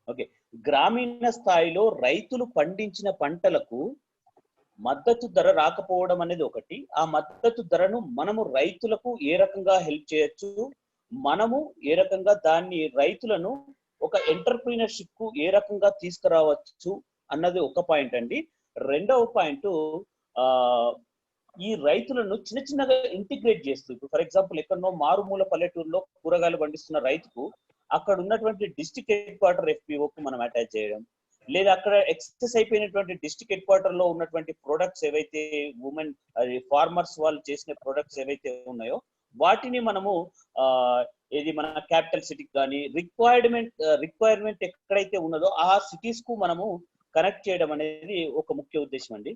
Okay. గ్రామీణ స్థాయిలో రైతులు పండించిన పంటలకు మద్దతు ధర రాకపోవడం అనేది ఒకటి. ఆ మద్దతు ధరను మనము రైతులకు ఏ రకంగా హెల్ప్ చేయొచ్చు, మనము ఏ రకంగా దాన్ని రైతులను ఒక ఎంటర్‌ప్రెన్యూర్‌షిప్ కు ఏ రకంగా తీసుకురావచ్చు అన్నది ఒక పాయింట్ అండి. రెండవ పాయింట్ ఆహ్, ఈ రైతులను చిన్న చిన్నగా ఇంటిగ్రేట్ చేస్తూ, ఇప్పుడు ఫర్ ఎగ్జాంపుల్ ఎక్కడనో మారుమూల పల్లెటూరులో కూరగాయలు పండిస్తున్న రైతుకు అక్కడ ఉన్నటువంటి డిస్ట్రిక్ట్ హెడ్ క్వార్టర్ ఎఫ్‌పిఓకు మనం అటాచ్ చేయడం. లేదా అక్కడ ఎక్సెస్ అయిపోయినటువంటి డిస్ట్రిక్ట్ హెడ్ క్వార్టర్ లో ఉన్నటువంటి ప్రొడక్ట్స్ ఏవైతే ఉమెన్ అది ఫార్మర్స్ వాళ్ళు చేసిన ప్రొడక్ట్స్ ఏవైతే ఉన్నాయో వాటిని మనము ఏది మన క్యాపిటల్ సిటీకి కానీ రిక్వైర్మెంట్ ఎక్కడైతే ఉన్నదో ఆ సిటీస్ కు మనము కనెక్ట్ చేయడం అనేది ఒక ముఖ్య ఉద్దేశం అండి.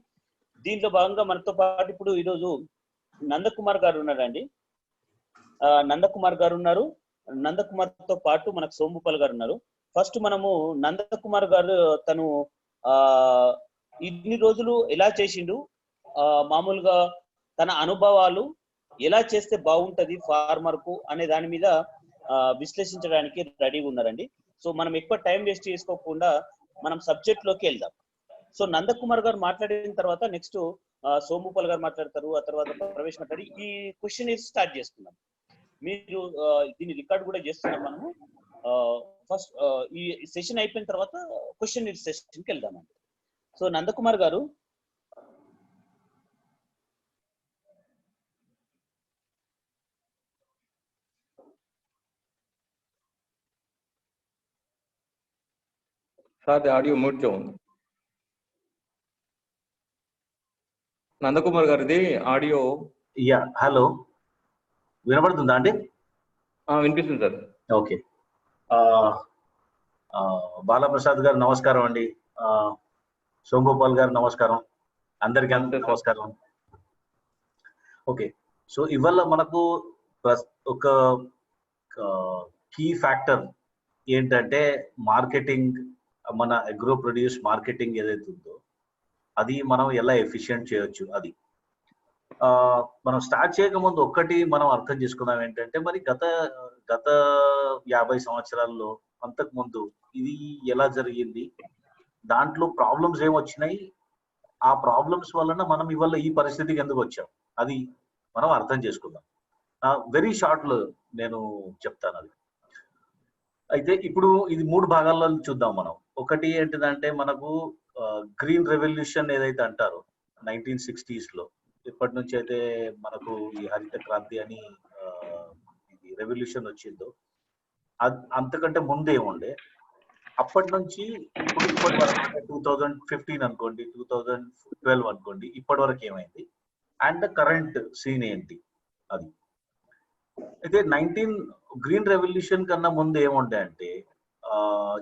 దీంట్లో భాగంగా మనతో పాటు ఇప్పుడు ఈరోజు నందకుమార్ గారు ఉన్నారండి. నందకుమార్ గారు ఉన్నారు. నందకుమార్ తో పాటు మనకు సోమభూపాల్ గారు ఉన్నారు. ఫస్ట్ మనము నందకుమార్ గారు తను ఆ ఇన్ని రోజులు ఎలా చేసిండు, మామూలుగా తన అనుభవాలు ఎలా చేస్తే బాగుంటది ఫార్మర్ కు అనే దాని మీద విశ్లేషించడానికి రెడీగా ఉన్నారండి. సో మనం ఎక్కువ టైం వేస్ట్ చేసుకోకుండా మనం సబ్జెక్ట్ లోకి వెళ్దాం. సో నందకుమార్ గారు మాట్లాడిన తర్వాత నెక్స్ట్ సోమభూపాల్ గారు మాట్లాడతారు, ఆ తర్వాత ప్రవేశ్ మాట్లాడి ఈ క్వశ్చన్ స్టార్ట్ చేసుకుందాం. మీరు దీన్ని రికార్డ్ కూడా చేస్తున్నాం మనము. ఫస్ట్ ఈ సెషన్ అయిపోయిన తర్వాత క్వశ్చన్ సెషన్కి వెళ్దామండి. సో నందకుమార్ గారు. సార్ ది ఆడియో మ్యూట్ చేయండి. నందకుమార్ గారిది ఆడియో. యా, హలో, వినపడుతుందా అండి? వినిపిస్తుంది సార్. ఓకే. బాలప్రసాద్ గారు నమస్కారం అండి. సోమభూపాల్ గారు నమస్కారం. అందరికీ నమస్కారం. ఓకే, సో ఇవాళ మనకు ఒక కీ ఫ్యాక్టర్ ఏంటంటే మార్కెటింగ్, మన అగ్రో ప్రొడ్యూస్ మార్కెటింగ్ ఏదైతే ఉందో అది మనం ఎలా ఎఫిషియెంట్ చేయొచ్చు. అది మనం స్టార్ట్ చేయకముందు ఒక్కటి మనం అర్థం చేసుకున్నాం ఏంటంటే, మరి గత 50 సంవత్సరాల్లో అంతకు ముందు ఇది ఎలా జరిగింది, దాంట్లో ప్రాబ్లమ్స్ ఏమొచ్చినాయి, ఆ ప్రాబ్లమ్స్ వలన మనం ఇవాళ ఈ పరిస్థితికి ఎందుకు వచ్చాం, అది మనం అర్థం చేసుకుందాం. వెరీ షార్ట్ లో నేను చెప్తాను అది. అయితే ఇప్పుడు ఇది 3 భాగాల్లో చూద్దాం మనం. ఒకటి ఏంటిదంటే మనకు గ్రీన్ రెవల్యూషన్ ఏదైతే అంటారో 1960s లో, ఇప్పటి నుంచి అయితే మనకు ఈ హరిత క్రాంతి అని రెవల్యూషన్ వచ్చిందో అంతకంటే ముందే ఉండే. అప్పటి నుంచి ఇప్పటి వరకు 2015 అనుకోండి, 2012 అనుకోండి, ఇప్పటి వరకు ఏమైంది అండ్ కరెంట్ సీన్ ఏంటి అది. అయితే గ్రీన్ రెవల్యూషన్ కన్నా ముందు ఏముండే అంటే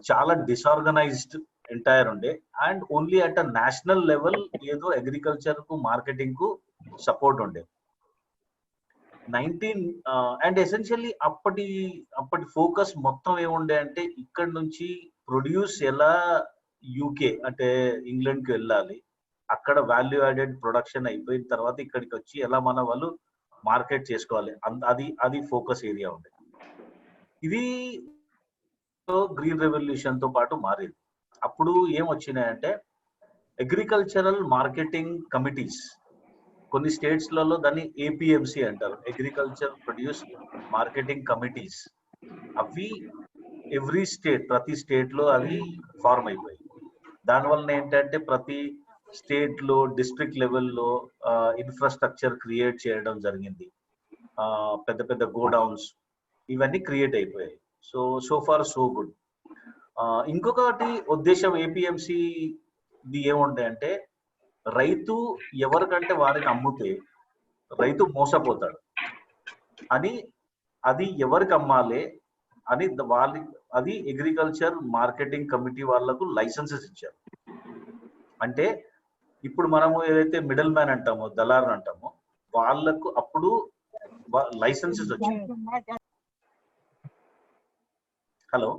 చాలా డిసార్గనైజ్డ్ ఎంటైర్ ఉండే and only at a national level ఏదో అగ్రికల్చర్ కు మార్కెటింగ్ కు సపోర్ట్ ఉండే. అండ్ ఎసెన్షియల్లీ అప్పటి ఫోకస్ మొత్తం ఏముండే అంటే ఇక్కడ నుంచి ప్రొడ్యూస్ ఎలా యూకే అంటే ఇంగ్లాండ్ కి వెళ్ళాలి, అక్కడ వాల్యూ యాడెడ్ ప్రొడక్షన్ అయిపోయిన తర్వాత ఇక్కడికి వచ్చి ఎలా మన వాళ్ళు మార్కెట్ చేసుకోవాలి, అది ఫోకస్ ఏరియా ఉండే. ఇది గ్రీన్ రెవల్యూషన్ తో పాటు మారింది. అప్పుడు ఏమొచ్చినాయంటే అగ్రికల్చరల్ మార్కెటింగ్ కమిటీస్, కొన్ని స్టేట్స్ లలో దాన్ని ఏపీఎంసీ అంటారు, అగ్రికల్చర్ ప్రొడ్యూస్ మార్కెటింగ్ కమిటీస్. అవి ఎవ్రీ స్టేట్, ప్రతి స్టేట్ లో అవి ఫార్మ్ అయిపోయాయి. దానివల్ల ఏంటంటే ప్రతి స్టేట్ లో డిస్ట్రిక్ట్ లెవెల్లో ఇన్ఫ్రాస్ట్రక్చర్ క్రియేట్ చేయడం జరిగింది. పెద్ద పెద్ద గోడౌన్స్ ఇవన్నీ క్రియేట్ అయిపోయాయి. So far so good. ఇంకొకటి ఉద్దేశం ఏపీఎంసీ ఏముంటాయి అంటే, రైతు ఎవరికంటే వారికి అమ్ముతే రైతు మోసపోతాడు అని, అది ఎవరికి అమ్మాలి అని అది అగ్రికల్చర్ మార్కెటింగ్ కమిటీ వాళ్ళకు లైసెన్సెస్ ఇచ్చారు. అంటే ఇప్పుడు మనము ఏదైతే మిడిల్ మ్యాన్ అంటామో, దళారు అంటామో, వాళ్ళకు అప్పుడు లైసెన్సెస్ వచ్చాయి. హలో,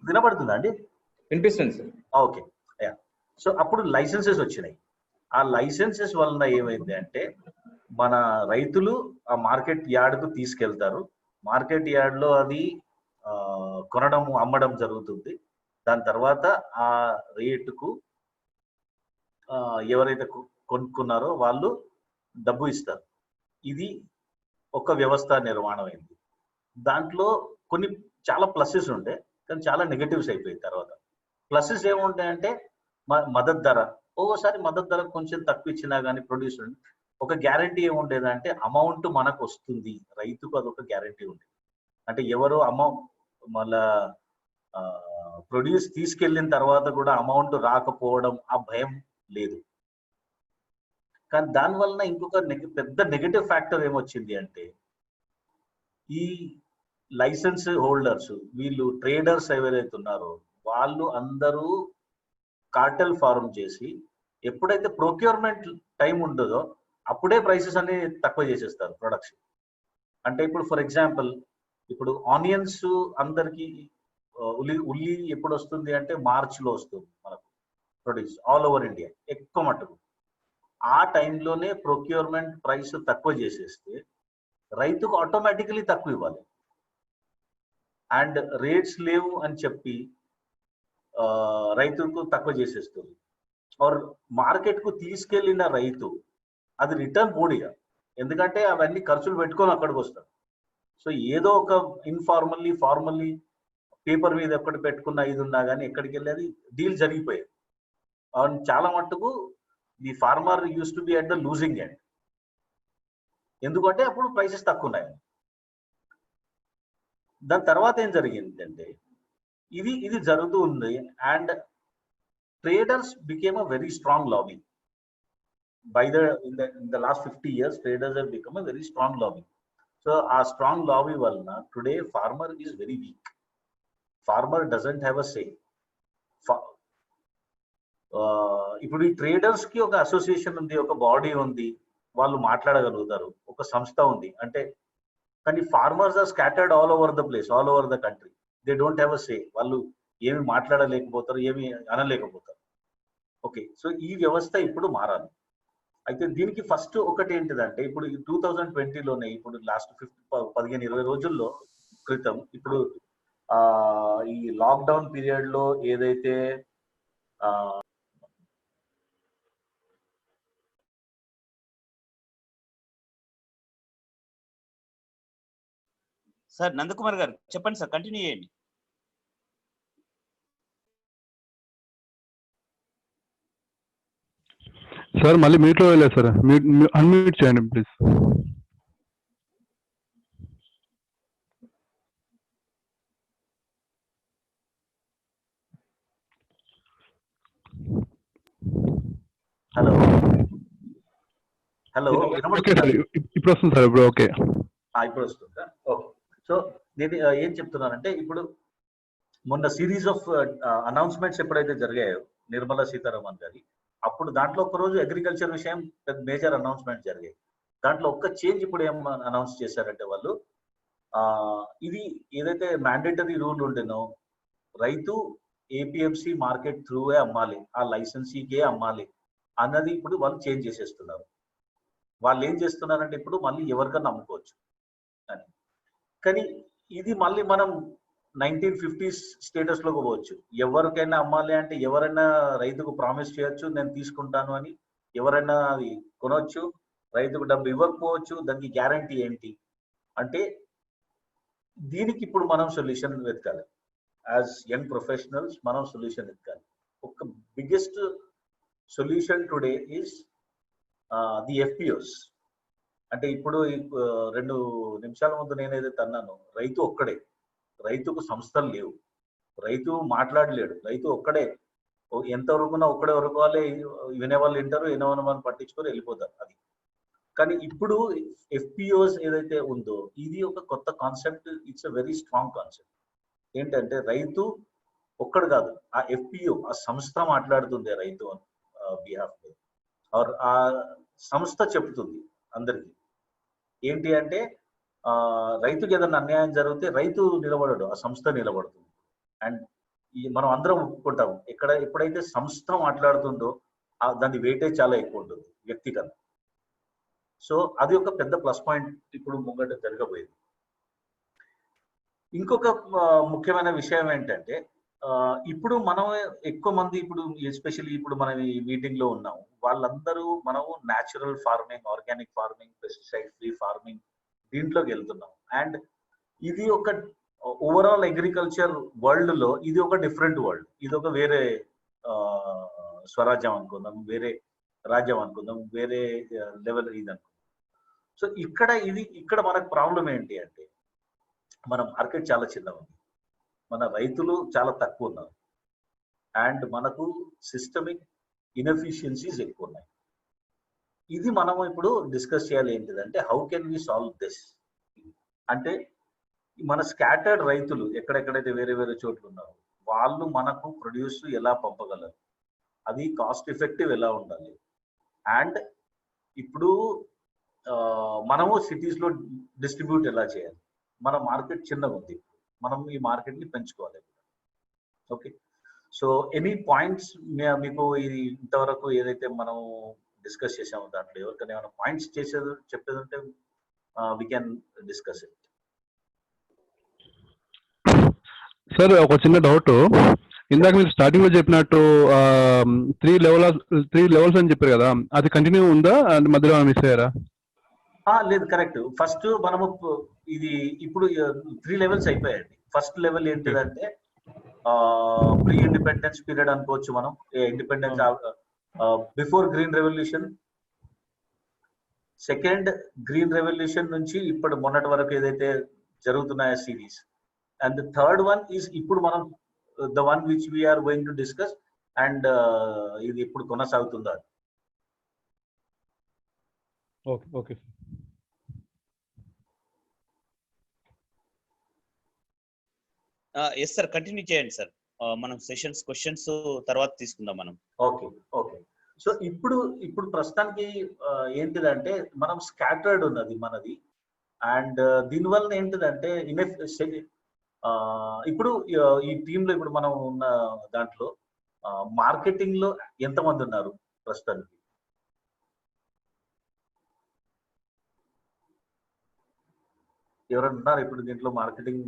వినపడుతుందా అండి? వినిపిస్తుంది సార్. ఓకే. సో అప్పుడు లైసెన్సెస్ వచ్చినాయి. ఆ లైసెన్సెస్ వలన ఏమైంది అంటే, మన రైతులు ఆ మార్కెట్ యార్డ్ కు తీసుకెళ్తారు, మార్కెట్ యార్డ్ లో అది కొనడం అమ్మడం జరుగుతుంది. దాని తర్వాత ఆ రేటుకు ఎవరైతే కొనుక్కున్నారో వాళ్ళు డబ్బు ఇస్తారు. ఇది ఒక వ్యవస్థ నిర్మాణం అయింది. దాంట్లో కొన్ని చాలా ప్లసెస్ ఉండే, కానీ చాలా నెగటివ్స్ అయిపోయాయి. తర్వాత ప్లసెస్ ఏముంటాయంటే మద్దతు ధర, ఒక్కోసారి మద్దతు ధర కొంచెం తక్కువ ఇచ్చినా కానీ ప్రొడ్యూస్ ఒక గ్యారంటీ ఏముండేదంటే అమౌంట్ మనకు వస్తుంది, రైతుకు అదొక గ్యారంటీ ఉండేది. అంటే ఎవరు మళ్ళా ప్రొడ్యూస్ తీసుకెళ్ళిన తర్వాత కూడా అమౌంట్ రాకపోవడం ఆ భయం లేదు. కానీ దానివల్ల ఇంకొక పెద్ద నెగటివ్ ఫ్యాక్టర్ ఏమొచ్చింది అంటే ఈ లైసెన్స్ హోల్డర్స్, వీళ్ళు ట్రేడర్స్ ఎవరైతే ఉన్నారో వాళ్ళు అందరూ కార్టెల్ ఫార్మ్ చేసి ఎప్పుడైతే ప్రొక్యూర్మెంట్ టైం ఉండదో అప్పుడే ప్రైసెస్ అన్ని తక్కువ చేసేస్తారు ప్రొడక్షన్. అంటే ఇప్పుడు ఫర్ ఎగ్జాంపుల్ ఇప్పుడు ఆనియన్స్ అందరికి ఉల్లి ఎప్పుడు వస్తుంది అంటే మార్చ్లో వస్తుంది మనకు ప్రొడ్యూస్ ఆల్ ఓవర్ ఇండియా ఎక్కువ మట్టుకు. ఆ టైంలోనే ప్రొక్యూర్మెంట్ ప్రైస్ తక్కువ చేసేస్తే రైతుకు ఆటోమేటికలీ తక్కువ ఇవ్వాలి. అండ్ రేట్స్ లేవు అని చెప్పి రైతుకు తక్కువ చేసేస్తుంది. ఆర్ మార్కెట్కు తీసుకెళ్లిన రైతు అది రిటర్న్ పోడిగా, ఎందుకంటే అవన్నీ ఖర్చులు పెట్టుకొని అక్కడికి వస్తారు. సో ఏదో ఒక ఇన్ఫార్మల్లీ ఫార్మల్లీ పేపర్ మీద ఎక్కడి పెట్టుకున్న ఇది ఉన్నా కానీ ఎక్కడికి వెళ్ళేది డీల్ జరిగిపోయాయి. చాలా మట్టుకు the farmer use to be at the losing end, ఎందుకంటే అప్పుడు ప్రైసెస్ తక్కువ ఉన్నాయి. దాని తర్వాత ఏం జరిగిందంటే ఇది జరుగుతూ ఉంది. And traders became a very strong lobby. In the last 50 years, traders have become a very strong lobby. So our strong lobby valna today farmer is very weak. Farmer doesn't have a say. ఇప్పుడు ఈ traders కి ఒక association ఉంది, ఒక body ఉంది, వాళ్ళు మాట్లాడగలుగుతారు, ఒక సంస్థ ఉంది అంటే. కానీ farmers are scattered all over the place, all over the country. They don't have a say. వాళ్ళు ఏమి మాట్లాడలేకపోతారు, ఏమి అనలేకపోతారు. ఓకే, సో ఈ వ్యవస్థ ఇప్పుడు మారాలి. అయితే దీనికి ఫస్ట్ ఒకటి ఏంటిదంటే ఇప్పుడు 2020లోనే ఇప్పుడు లాస్ట్ 15-20 రోజుల్లో క్రితం ఇప్పుడు ఈ లాక్డౌన్ పీరియడ్ లో ఏదైతే సార్ నందకుమార్ గారు చెప్పండి సార్, కంటిన్యూ చేయండి. సార్ మళ్ళీ మీట్లో వెళ్ళలేదు సార్, అన్మ్యూట్ చేయండి please. Hello hello okay sir, ఇప్పుడు వస్తుంది సార్, ఇప్పుడు ఓకే, ఇప్పుడు వస్తుందా? ఓకే. సో నేను ఏం చెప్తున్నానంటే ఇప్పుడు మొన్న సిరీస్ ఆఫ్ అనౌన్స్మెంట్స్ ఎప్పుడైతే జరిగాయో నిర్మలా సీతారామన్ గారి, అప్పుడు దాంట్లో ఒకరోజు అగ్రికల్చర్ విషయం పెద్ద మేజర్ అనౌన్స్మెంట్ జరిగాయి. దాంట్లో ఒక్క చేంజ్ ఇప్పుడు ఏం అనౌన్స్ చేశారంటే వాళ్ళు ఇది ఏదైతే మ్యాండేటరీ రూల్ ఉండేనో రైతు ఏపీఎంసీ మార్కెట్ త్రూవే అమ్మాలి, ఆ లైసెన్సీకే అమ్మాలి అన్నది ఇప్పుడు వాళ్ళు చేంజ్ చేసేస్తున్నారు. వాళ్ళు ఏం చేస్తున్నారంటే ఇప్పుడు మళ్ళీ ఎవరికన్నా అమ్ముకోవచ్చు అని. కానీ ఇది మళ్ళీ మనం 1950s స్టేటస్ లోకి పోవచ్చు. ఎవరికైనా అమ్మాలి అంటే ఎవరైనా రైతుకు ప్రామిస్ చేయొచ్చు నేను తీసుకుంటాను అని, ఎవరైనా అది కొనవచ్చు, రైతుకు డబ్బు ఇవ్వకపోవచ్చు. దానికి గ్యారంటీ ఏంటి అంటే దీనికి ఇప్పుడు మనం సొల్యూషన్ వెతకాలి. యాజ్ యంగ్ ప్రొఫెషనల్స్ మనం సొల్యూషన్ వెతకాలి. ఒక biggest solution today is the FPOs. అంటే ఇప్పుడు 2 నిమిషాల ముందు నేనేదైతే అన్నాను, రైతు ఒక్కడే, రైతుకు సంస్థలు లేవు, రైతు మాట్లాడలేడు, రైతు ఒక్కడే. ఎంతవరకున్నా ఒక్కడే వరకు వాళ్ళే వినేవాళ్ళు వింటారు, వినేవాళ్ళు మనం పట్టించుకొని వెళ్ళిపోతారు అది. కానీ ఇప్పుడు ఎఫ్పిఓస్ ఏదైతే ఉందో ఇది ఒక కొత్త concept. It's a very strong concept. ఏంటంటే రైతు ఒక్కడు కాదు, ఆ ఎఫ్పిఓ ఆ సంస్థ మాట్లాడుతుంది రైతు బిహాఫ్ లో. ఆ సంస్థ చెప్తుంది అందరికి ఏంటి అంటే రైతుకి ఏదైనా అన్యాయం జరిగితే రైతు నిలబడడు, ఆ సంస్థ నిలబడుతుంది. అండ్ మనం అందరం ఒప్పుకుంటాం, ఎప్పుడైతే సంస్థ మాట్లాడుతుందో దాని వెయిటేజ్ చాలా ఎక్కువ ఉంటుంది వ్యక్తి కన్నా. సో అది ఒక పెద్ద ప్లస్ పాయింట్ ఇప్పుడు ముంగట జరగబోయేది. ఇంకొక ముఖ్యమైన విషయం ఏంటంటే ఇప్పుడు మనం ఎక్కువ మంది ఇప్పుడు ఎస్పెషల్లీ ఇప్పుడు మనం ఈ మీటింగ్ లో ఉన్నాము, వాళ్ళందరూ మనము natural farming, organic farming, pesticide free farming దీంట్లోకి వెళ్తున్నాం. అండ్ ఇది ఒక ఓవరాల్ అగ్రికల్చర్ వరల్డ్ లో ఇది ఒక డిఫరెంట్ వరల్డ్, ఇది ఒక వేరే స్వరాజ్యం అనుకుందాం, వేరే రాజ్యం అనుకుందాం, వేరే లెవెల్ ఇది అనుకుందాం. సో ఇక్కడ మనకు ప్రాబ్లం ఏంటి అంటే మన మార్కెట్ చాలా చిన్నగా ఉంది, మన రైతులు చాలా తక్కువ ఉన్నారు, అండ్ మనకు సిస్టమిక్ ఇన్ఎఫిషియన్సీస్ ఎక్కువ ఉన్నాయి. ఇది మనం ఇప్పుడు డిస్కస్ చేయాలి ఏంటిదంటే how can we solve this. అంటే మన స్కాటర్డ్ రైతులు ఎక్కడెక్కడైతే వేరే వేరే చోట్ల ఉన్నారో వాళ్ళు మనకు ప్రొడ్యూస్ ఎలా పంపగలరు, అది కాస్ట్ ఎఫెక్టివ్ ఎలా ఉండాలి. అండ్ ఇప్పుడు మనము సిటీస్ లో డిస్ట్రిబ్యూట్ ఎలా చేయాలి, మన మార్కెట్ చిన్నగా ఉంది, మనం ఈ మార్కెట్ ని పెంచుకోవాలి. ఓకే, సో ఎనీ పాయింట్స్ మీకు ఇది ఇంతవరకు ఏదైతే మనం డిస్కస్ చేసామో దాంట్లో ఎవరికైనా ఏమైనా పాయింట్స్ చెప్పేదంటే we can discuss it. Sir ఒక చిన్న డౌట్, ఇందాక మీరు స్టార్టింగ్ లో చెప్పినట్టు 3 లెవెల్స్ అని చెప్పారు కదా, అది కంటిన్యూ ఉందా అండ్ మధ్యలో మిస్ అయ్యారా? లేదు, కరెక్ట్. ఫస్ట్ మనము ఇది ఇప్పుడు 3 లెవెల్స్ అయిపోయాయండి. ఫస్ట్ లెవెల్ ఏంటిదంటే ప్రీ ఇండిపెండెన్స్ పీరియడ్ అనుకోవచ్చు మనం, independence before green revolution, second green revolution నుంచి ఇప్పుడు మొన్నటి వరకు ఏదైతే జరుగుతున్నాయో series, and the third one is ఇప్పుడు మనం the one which we are going to discuss, and ఇది ఇప్పుడు కొనసాగుతుందా. Okay okay yes sir, continue చేయండి సార్. మనం సెషన్స్ క్వశ్చన్స్ తర్వాత తీసుకుందాం మనం. Okay okay. సో ఇప్పుడు ప్రస్తుతానికి ఏంటిదంటే మనం స్కాటర్డ్ ఉన్నది మనది, అండ్ దీనివల్ల ఏంటిదంటే ఇప్పుడు ఈ టీంలో ఇప్పుడు మనం ఉన్న దాంట్లో మార్కెటింగ్ లో ఎంతమంది ఉన్నారు ప్రస్తుతానికి? ఎవరైనా ఉన్నారు ఇప్పుడు దీంట్లో మార్కెటింగ్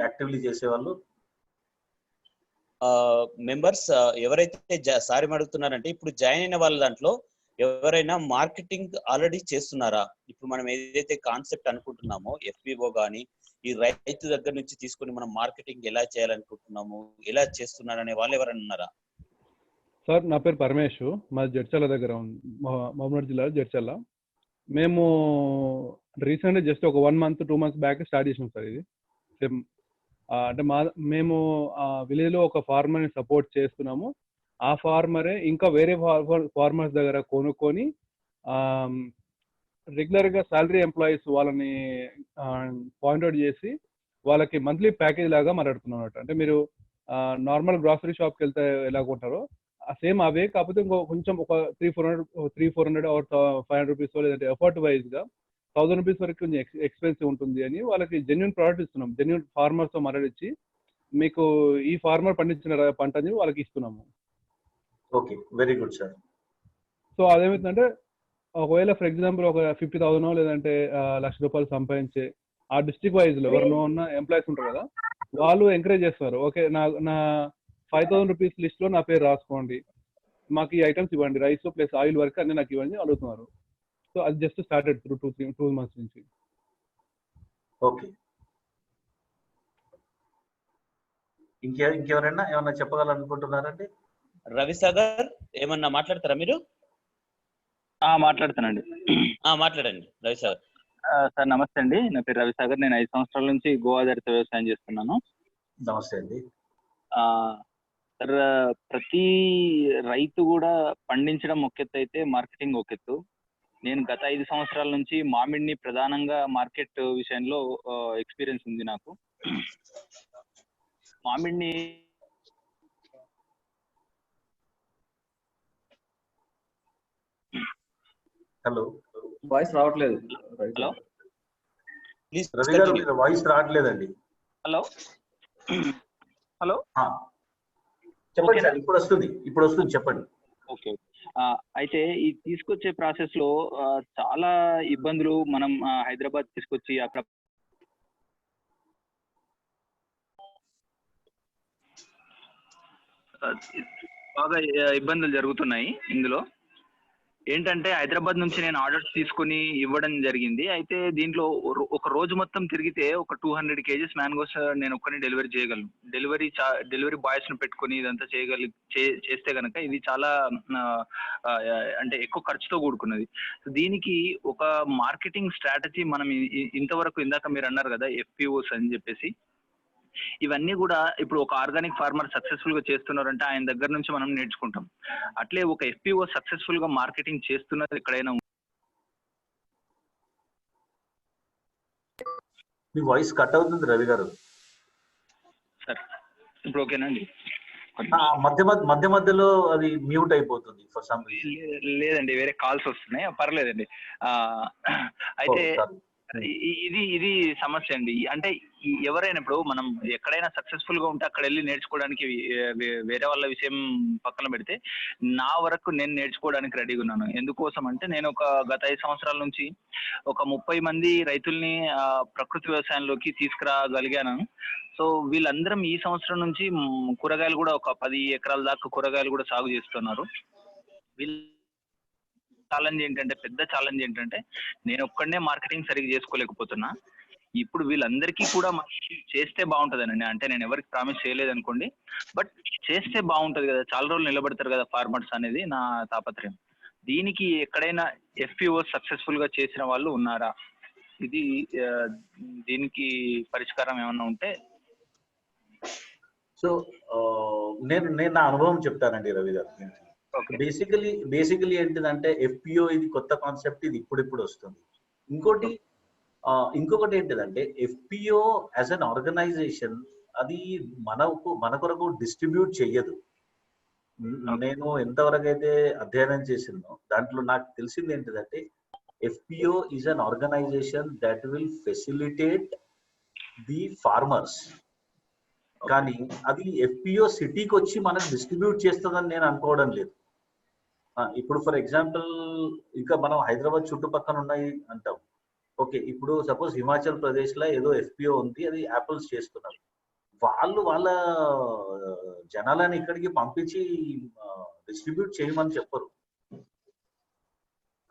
యాక్టివ్లీ చేసేవాళ్ళు? మెంబర్స్ ఎవరైతే సారీ అడుగుతున్నారంటే ఇప్పుడు జాయిన్ అయిన వాళ్ళ దాంట్లో ఎవరైనా మార్కెటింగ్ ఆల్రెడీ చేస్తున్నారా? ఇప్పుడు మనం ఏదైతే కాన్సెప్ట్ అనుకుంటున్నామో FPO గానీ ఈ రైతు దగ్గర నుంచి తీసుకొని మనం మార్కెటింగ్ ఎలా చేయాలనుకుంటున్నాము, ఎలా చేస్తున్నారు అనే వాళ్ళు ఎవరైనా ఉన్నారా? సార్ నా పేరు పరమేష్, మాది జడ్చర్ల దగ్గర మహబూబ్నగర్ జిల్లా జడ్చర్ల. మేము రీసెంట్గా జస్ట్ ఒక 1 month 2 months బ్యాక్ స్టార్ట్ చేసినాం సార్ ఇది. అంటే మేము విలేజ్ లో ఒక ఫార్మర్ ని సపోర్ట్ చేస్తున్నాము. ఆ ఫార్మరే ఇంకా వేరే ఫార్మర్స్ దగ్గర కొనుక్కొని రెగ్యులర్ గా సాలరీ ఎంప్లాయీస్ వాళ్ళని పాయింట్అవుట్ చేసి వాళ్ళకి మంత్లీ ప్యాకేజ్ లాగా మాట్లాడుతున్నాం అన్నమాట. అంటే మీరు నార్మల్ గ్రాసరీ షాప్కి వెళ్తే ఎలా కొంటారో సేమ్ అవే, కాకపోతే ఇంకో కొంచెం ఒక 300-400 or 500 రూపీస్ లేదంటే ఎఫర్ట్ వైజ్ గా 1000 రూపీస్ వరకు కొంచెం ఎక్స్పెన్సివ్ ఉంటుంది అని వాళ్ళకి జెన్యున్ ప్రోడక్ట్ ఇస్తున్నాం. జెన్యున్ ఫార్మర్స్ తో మాట్లాడించి మీకు ఈ ఫార్మర్ పండించిన పంటని వాళ్ళకి ఇస్తున్నాము. Okay, very good sir. So అదేమవుతుందంటే ఒకవేళ ఫర్ ఎగ్జాంపుల్ ఒక 50,000 లేదంటే 1,00,000 రూపాయలు సంపాదించే ఆ డిస్ట్రిక్ట్ వైజ్ లో ఎవరినో ఉన్న ఎంప్లాయీస్ ఉంటారు కదా, వాళ్ళు ఎంకరేజ్ చేస్తారు. ఓకే, నా 5,000 రూపీస్ లిస్ట్ లో నా పేరు రాసుకోండి, మాకు ఈ ఐటమ్స్ ఇవ్వండి, రైస్ ప్లస్ ఆయిల్ వరకు అన్ని నాకు ఇవ్వండి అడుగుతున్నారు. సో అది జస్ట్ స్టార్టెడ్ త్రూ 2 months నుంచి. ఓకే, ఇంకెవరైనా ఏమన్నా చెప్పగలనుకుంటున్నారండి? రవిసాగర్ ఏమన్నా మాట్లాడతారా మీరు? మాట్లాడతానండి. మాట్లాడండి రవిసాగర్. సార్ నమస్తే అండి, నా పేరు రవిసాగర్. నేను 5 సంవత్సరాల నుంచి గోఆధారిత వ్యవసాయం చేస్తున్నాను. నమస్తే అండి. సార్ ప్రతి రైతు కూడా పండించడం ఒక ఎత్తు అయితే మార్కెటింగ్ ఒక ఎత్తు. నేను గత 5 సంవత్సరాల నుంచి మామిడిని ప్రధానంగా మార్కెట్ విషయంలో ఎక్స్పీరియన్స్ ఉంది నాకు. మామిడిని హలో, వాయిస్ రావట్లేదు. హలో రవి గారు, మీరు వాయిస్ రావట్లేదండి. హలో హలో చెప్పండి సార్, ఇప్పుడు వస్తుంది చెప్పండి. ఓకే, అయితే ఈ తీసుకొచ్చే ప్రాసెస్ లో చాలా ఇబ్బందులు. మనం హైదరాబాద్ తీసుకొచ్చి అక్కడ బాగా ఇబ్బందులు జరుగుతున్నాయి. ఇందులో ఏంటంటే హైదరాబాద్ నుంచి నేను ఆర్డర్స్ తీసుకుని ఇవ్వడం జరిగింది. అయితే దీంట్లో ఒక రోజు మొత్తం తిరిగితే ఒక 200 kgs మ్యాంగోస్ నేను ఒక్కనే డెలివరీ చేయగలను. డెలివరీ బాయ్స్ ను పెట్టుకుని ఇదంతా చేస్తే కనుక ఇది చాలా అంటే ఎక్కువ ఖర్చుతో కూడుకున్నది. దీనికి ఒక మార్కెటింగ్ స్ట్రాటజీ మనం ఇంతవరకు ఇందాక మీరు అన్నారు కదా FPOs అని చెప్పేసి, ఇవన్నీ కూడా ఇప్పుడు ఒక ఆర్గానిక్ ఫార్మర్ సక్సెస్ఫుల్ గా చేస్తున్నారంటే ఆయన దగ్గర నుంచి మనం నేర్చుకుంటాం. అట్లే ఒక FPO సక్సెస్ఫుల్ గా మార్కెటింగ్ చేస్తున్నది ఎక్కడైనా? మీ వాయిస్ కట్ అవుతుంది రవి గారు. సార్ ఇప్పుడు ఓకేనండి? మధ్య మధ్యలో అది మ్యూట్ అయిపోతుంది ఫర్ సమ్ రీజన్. లేదండి, వేరే కాల్స్ వస్తున్నాయి, పర్లేదండి. అయితే ఇది సమస్య అండి. అంటే ఎవరైనా ఇప్పుడు మనం ఎక్కడైనా సక్సెస్ఫుల్ గా ఉంటే అక్కడ వెళ్ళి నేర్చుకోవడానికి వేరే వాళ్ళ విషయం పక్కన పెడితే నా వరకు నేను నేర్చుకోవడానికి రెడీగా ఉన్నాను. ఎందుకోసం అంటే నేను గత 5 సంవత్సరాల నుంచి ఒక 30 మంది రైతుల్ని ప్రకృతి వ్యవసాయంలోకి తీసుకురాగలిగాను. సో వీళ్ళందరం ఈ సంవత్సరం నుంచి కూరగాయలు కూడా ఒక 10 ఎకరాల దాకా కూరగాయలు కూడా సాగు చేస్తున్నారు. ఛాలెంజ్ ఏంటంటే, పెద్ద ఛాలెంజ్ ఏంటంటే నేను ఒక్కడనే మార్కెటింగ్ సరిగ్గా చేసుకోలేకపోతున్నా. ఇప్పుడు వీళ్ళందరికీ కూడా చేస్తే బాగుంటుందనండి. అంటే నేను ఎవరికి ప్రామిస్ చేయలేదు అనుకోండి, బట్ చేస్తే బాగుంటది కదా, చాలా రోజులు నిలబడతారు కదా ఫార్మర్స్ అనేది నా తాపత్రయం. దీనికి ఎక్కడైనా FPO సక్సెస్ఫుల్ గా చేసిన వాళ్ళు ఉన్నారా? దీనికి పరిష్కారం ఏమన్నా ఉంటే. సో నేను నా అనుభవం చెప్తానండి రవి గారు. బేసికలీ ఏంటిదంటే FPO ఇది కొత్త కాన్సెప్ట్, ఇది ఇప్పుడు వస్తుంది. ఇంకొకటి ఏంటిదంటే FPO యాజ్ అన్ ఆర్గనైజేషన్ అది మన కొరకు డిస్ట్రిబ్యూట్ చెయ్యదు. నేను ఎంతవరకు అయితే అధ్యయనం చేసిందో దాంట్లో నాకు తెలిసింది ఏంటిదంటే FPO is an organization that will facilitate the farmers. కానీ అది FPO సిటీకి వచ్చి మనకు డిస్ట్రిబ్యూట్ చేస్తుందని నేను అనుకోవడం లేదు. ఇప్పుడు ఫర్ ఎగ్జాంపుల్ ఇంకా మనం హైదరాబాద్ చుట్టుపక్కల ఉన్నాయి అంటాం. ఓకే, ఇప్పుడు సపోజ్ హిమాచల్ ప్రదేశ్ లో ఏదో FPO ఉంది, అది యాపిల్స్ చేస్తున్నారు. వాళ్ళ జనాలని ఇక్కడికి పంపించి డిస్ట్రిబ్యూట్ చేయమని చెప్పరు.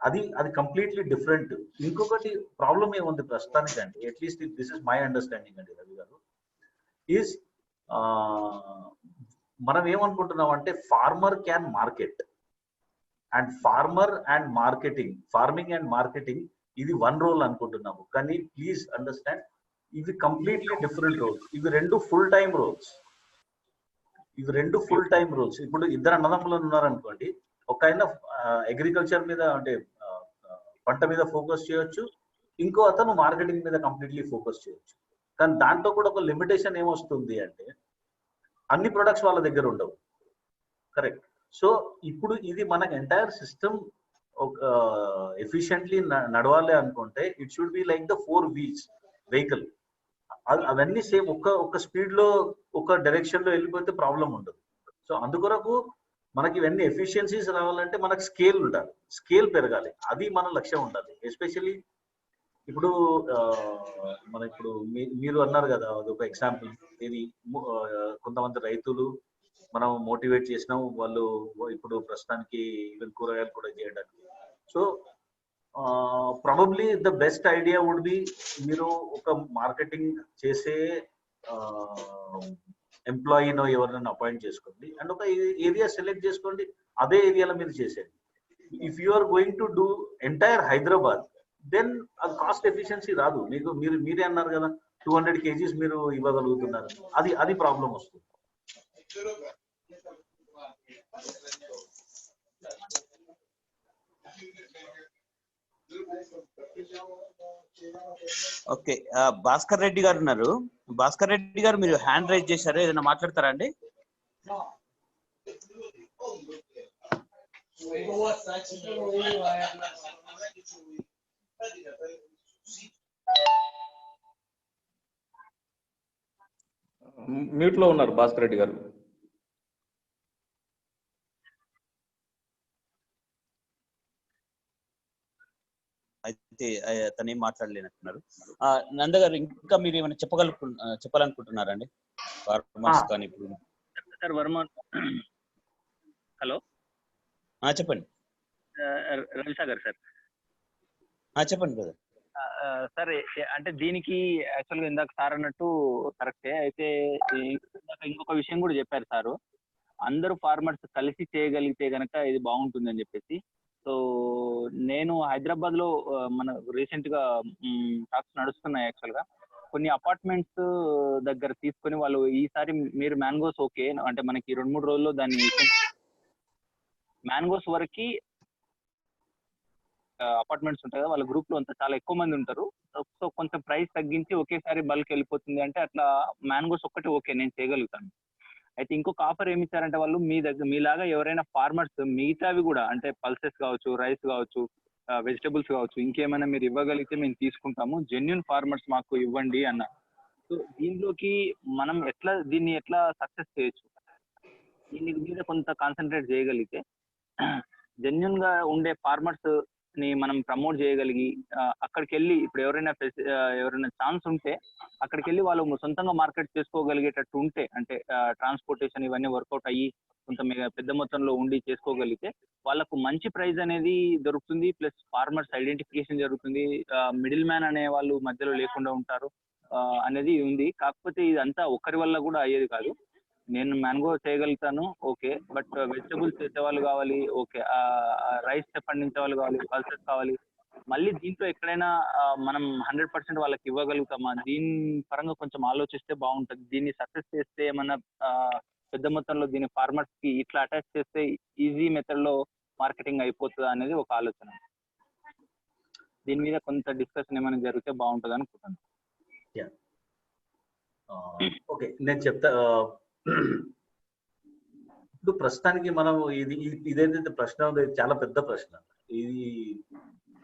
అది కంప్లీట్లీ డిఫరెంట్. ఇంకొకటి ప్రాబ్లం ఏముంది ప్రస్తుతానికి అంటే, at least this is my understanding అండి రవి గారు, ఈజ్ మనం ఏమనుకుంటున్నాం అంటే farmer can market and farming and marketing ఇది వన్ రోల్ అనుకుంటున్నాము. కానీ ప్లీజ్ అండర్స్టాండ్, ఇవి కంప్లీట్లీ డిఫరెంట్ రోల్స్. ఇవి రెండు ఫుల్ టైమ్ రోల్స్. ఇప్పుడు ఇద్దరు అన్నదమ్ములు ఉన్నారనుకోండి, ఒక ఆయన అగ్రికల్చర్ మీద అంటే పంట మీద ఫోకస్ చేయొచ్చు, ఇంకో అతను మార్కెటింగ్ మీద కంప్లీట్లీ ఫోకస్ చేయొచ్చు. కానీ దాంట్లో కూడా ఒక లిమిటేషన్ ఏమొస్తుంది అంటే అన్ని ప్రొడక్ట్స్ వాళ్ళ దగ్గర ఉండవు. కరెక్ట్. సో ఇప్పుడు ఇది మనకు ఎంటైర్ సిస్టమ్ ఎఫిషియెంట్లీ నడవాలి అనుకుంటే it should be like the 4 wheels vehicle. అవన్నీ సేమ్ ఒక స్పీడ్ లో ఒక డైరెక్షన్ లో వెళ్ళిపోతే ప్రాబ్లం ఉండదు. సో అందుకొరకు మనకి ఇవన్నీ ఎఫిషియన్సీస్ రావాలంటే మనకు స్కేల్ ఉండాలి, స్కేల్ పెరగాలి. అది మన లక్ష్యం ఉండాలి. ఎస్పెషల్లీ ఇప్పుడు మీరు అన్నారు కదా, అదొక ఎగ్జాంపుల్. ఇది కొంతమంది రైతులు మనం మోటివేట్ చేసినాం, వాళ్ళు ఇప్పుడు ప్రస్తుతానికి ఈవెన్ కూరగాయలు కూడా చేయడానికి. So probably the best idea would be, మీరు ఒక మార్కెటింగ్ చేసే ఎంప్లాయీనో ఎవరినైనా అపాయింట్ చేసుకోండి అండ్ ఒక ఏరియా సెలెక్ట్ చేసుకోండి, అదే ఏరియాలో మీరు చేసేది. If you are going to do entire Hyderabad, then అది కాస్ట్ ఎఫిషియన్సీ రాదు. మీరే అన్నారు కదా 200 kgs మీరు ఇవ్వగలుగుతున్నారు, అది ప్రాబ్లం వస్తుంది. ఓకే, భాస్కర్ రెడ్డి గారు ఉన్నారు. భాస్కర్ రెడ్డి గారు మీరు హ్యాండ్ రైజ్ చేశారు, ఏదైనా మాట్లాడతారా అండి? మ్యూట్ లో ఉన్నారు భాస్కర్ రెడ్డి గారు. అయితే తను ఏం మాట్లాడలేనట్టున్నారు. నంద గారు ఇంకా మీరు ఏమైనా చెప్పాలనుకుంటున్నారండి? ఫార్మర్స్ కానీ ఇప్పుడు సార్ వర్మ. హలో చెప్పండి. రవిసాగర్ సార్. చెప్పండి బ్రదర్. సార్ అంటే దీనికి యాక్చువల్గా ఇందాక సార్ అన్నట్టు కరెక్టే. అయితే ఇంకొక విషయం కూడా చెప్పారు సారు, అందరూ ఫార్మర్స్ కలిసి చేయగలిగితే గనక ఇది బాగుంటుంది అని చెప్పేసి. సో నేను హైదరాబాద్ లో మన రీసెంట్ గా టాక్స్ నడుస్తున్నాయి. యాక్చువల్ గా కొన్ని అపార్ట్మెంట్స్ దగ్గర తీసుకొని వాళ్ళు ఈసారి మీరు మ్యాంగోస్ ఓకే అంటే మనకి 2-3 రోజుల్లో దాన్ని మ్యాంగోస్ వరకు అపార్ట్మెంట్స్ ఉంటాయి కదా, వాళ్ళ గ్రూప్ లో అంతా చాలా ఎక్కువ మంది ఉంటారు. సో కొంచెం ప్రైస్ తగ్గించి ఒకేసారి బల్క్ వెళ్ళిపోతుంది అంటే అట్లా మ్యాంగోస్ ఒక్కటి ఓకే నేను చేయగలుగుతాను. అయితే ఇంకొక ఆఫర్ ఏమి ఇచ్చారంటే వాళ్ళు మీ దగ్గర మీలాగా ఎవరైనా ఫార్మర్స్ మిగతావి కూడా అంటే పల్సెస్ కావచ్చు, రైస్ కావచ్చు, వెజిటబుల్స్ కావచ్చు, ఇంకేమైనా మీరు ఇవ్వగలిగితే మేము తీసుకుంటాము, జెన్యున్ ఫార్మర్స్ మాకు ఇవ్వండి అన్న. సో దీనిలోకి మనం దీన్ని ఎట్లా సక్సెస్ చేయొచ్చు, దీని మీద కొంత కాన్సన్ట్రేట్ చేయగలిగితే జెన్యున్ గా ఉండే ఫార్మర్స్ ని మనం ప్రమోట్ చేయగలిగి అక్కడికి వెళ్ళి ఇప్పుడు ఎవరైనా ఛాన్స్ ఉంటే అక్కడికి వెళ్ళి వాళ్ళు సొంతంగా మార్కెట్ చేసుకోగలిగేటట్టు ఉంటే, అంటే ట్రాన్స్పోర్టేషన్ ఇవన్నీ వర్కౌట్ అయ్యి కొంత పెద్ద మొత్తంలో ఉండి చేసుకోగలిగితే వాళ్ళకు మంచి ప్రైస్ అనేది దొరుకుతుంది, ప్లస్ ఫార్మర్స్ ఐడెంటిఫికేషన్ జరుగుతుంది, మిడిల్ మ్యాన్ అనే వాళ్ళు మధ్యలో లేకుండా ఉంటారు అనేది ఉంది. కాకపోతే ఇదంతా ఒకరి వల్ల కూడా అయ్యేది కాదు. నేను మ్యాంగో చేయగలుగుతాను ఓకే, బట్ వెజిటబుల్స్ చేసే వాళ్ళు కావాలి, ఓకే రైస్ పండించే వాళ్ళు కావాలి, పల్సెస్ కావాలి. మళ్ళీ దీంట్లో ఎక్కడైనా మనం 100% వాళ్ళకి ఇవ్వగలుగుతామా, దీని పరంగా కొంచెం ఆలోచిస్తే బాగుంటుంది. దీన్ని సక్సెస్ చేస్తే ఏమన్నా పెద్ద మొత్తంలో దీన్ని ఫార్మర్స్ కి ఇట్లా అటాచ్ చేస్తే ఈజీ మెథడ్ లో మార్కెటింగ్ అయిపోతుందా అనేది ఒక ఆలోచన. దీని మీద కొంత డిస్కషన్ ఏమైనా జరిగితే బాగుంటుంది అనుకుంటున్నాను. ఓకే, నేను చెప్తా. ఇప్పుడు ప్రస్తుతానికి మనం ఇదేంటంటే ప్రశ్న ఉంది, చాలా పెద్ద ప్రశ్న ఇది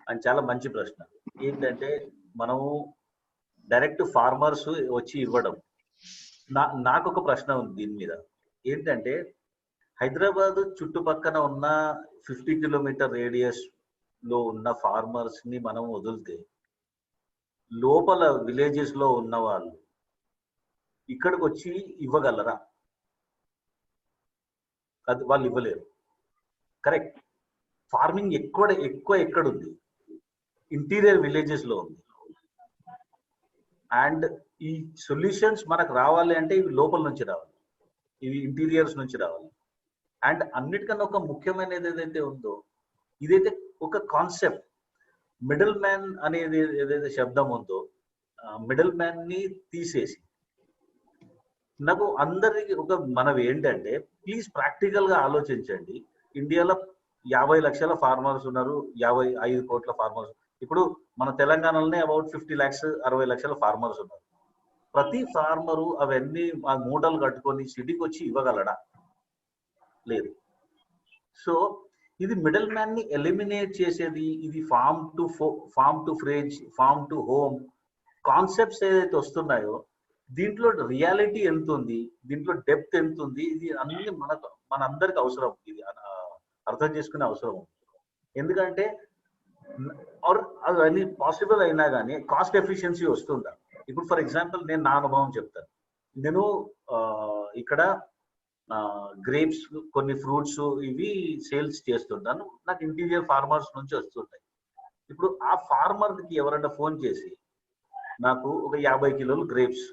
అని, చాలా మంచి ప్రశ్న. ఏంటంటే మనము డైరెక్ట్ ఫార్మర్స్ వచ్చి ఇవ్వడం. నాకు ఒక ప్రశ్న ఉంది దీని మీద. ఏంటంటే హైదరాబాద్ చుట్టుపక్కల ఉన్న 50 కిలోమీటర్ రేడియస్ లో ఉన్న ఫార్మర్స్ ని మనం వదిలితే లోపల విలేజెస్ లో ఉన్న వాళ్ళు ఇక్కడికి వచ్చి ఇవ్వగలరా? అది వాళ్ళు ఇవ్వలేరు. కరెక్ట్. ఫార్మింగ్ ఎక్కువ ఎక్కడుంది? ఇంటీరియర్ విలేజెస్ లో ఉంది. అండ్ ఈ సొల్యూషన్స్ మనకు రావాలి అంటే ఇవి లోపల నుంచి రావాలి, ఇవి ఇంటీరియర్స్ నుంచి రావాలి. అండ్ అన్నిటికన్నా ఒక ముఖ్యమైనది ఏదైతే ఉందో, ఇదైతే ఒక కాన్సెప్ట్. మిడిల్ మ్యాన్ అనేది ఏదైతే శబ్దం ఉందో, మిడిల్ మ్యాన్ ని తీసేసి నాకు అందరికి ఒక మనవి ఏంటంటే, ప్లీజ్ ప్రాక్టికల్ గా ఆలోచించండి. ఇండియాలో 50 లక్షల ఫార్మర్స్ ఉన్నారు, 55 కోట్ల ఫార్మర్స్. ఇప్పుడు మన తెలంగాణలోనే అబౌట్ 50 lakhs 60 లక్షల ఫార్మర్స్ ఉన్నారు. ప్రతి ఫార్మరు అవన్నీ ఆ మూటలు కట్టుకొని సిటీకి వచ్చి ఇవ్వగలడా? లేదు. సో ఇది మిడిల్ మ్యాన్ ని ఎలిమినేట్ చేసేది. ఇది farm to fridge, farm to home concepts ఏదైతే వస్తున్నాయో, దీంట్లో రియాలిటీ ఎంత ఉంది, దీంట్లో డెప్త్ ఎంత ఉంది, ఇది అన్ని మనందరికి అవసరం. ఇది అర్థం చేసుకునే అవసరం ఉంది. ఎందుకంటే అవన్నీ పాసిబుల్ అయినా కానీ కాస్ట్ ఎఫిషియన్సీ వస్తుందా? ఇప్పుడు ఫర్ ఎగ్జాంపుల్ నేను నా అనుభవం చెప్తాను. నేను ఇక్కడ గ్రేప్స్, కొన్ని ఫ్రూట్స్ ఇవి సేల్స్ చేస్తుంటాను. నాకు ఇంటీరియర్ ఫార్మర్స్ నుంచి వస్తుంటాయి. ఇప్పుడు ఆ ఫార్మర్కి ఎవరైనా ఫోన్ చేసి నాకు ఒక 50 కిలోలు గ్రేప్స్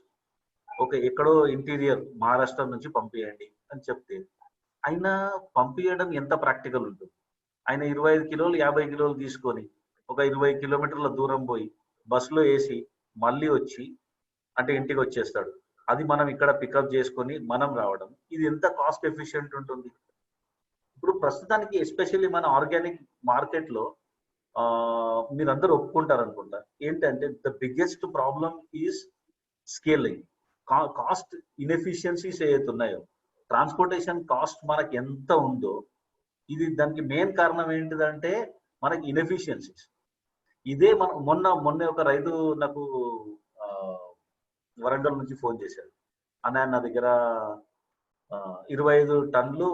ఒక ఎక్కడో ఇంటీరియర్ మహారాష్ట్ర నుంచి పంపించండి అని చెప్తే, ఆయన పంపించడం ఎంత ప్రాక్టికల్ ఉంటుంది? ఆయన 25 కిలోలు 50 కిలోలు తీసుకొని ఒక 20 కిలోమీటర్ల దూరం పోయి బస్సులో వేసి మళ్ళీ వచ్చి అంటే ఇంటికి వచ్చేస్తాడు. అది మనం ఇక్కడ పికప్ చేసుకొని మనం రావడం, ఇది ఎంత కాస్ట్ ఎఫిషియెంట్ ఉంటుంది? ఇప్పుడు ప్రస్తుతానికి ఎస్పెషల్లీ మన ఆర్గానిక్ మార్కెట్ లో మీరందరూ ఒప్పుకుంటారు అనుకుంటా, ఏంటంటే the biggest problem is scaling. Cost inefficiencies ఏవైతే ఉన్నాయో, ట్రాన్స్పోర్టేషన్ కాస్ట్ మనకి ఎంత ఉందో, ఇది దానికి మెయిన్ కారణం ఏంటిదంటే మనకి ఇన్ఎఫిషియన్సీస్. ఇదే మొన్న ఒక రైతు నాకు వరంగల్ నుంచి ఫోన్ చేశాడు. అన్న నా దగ్గర 25 టన్నులు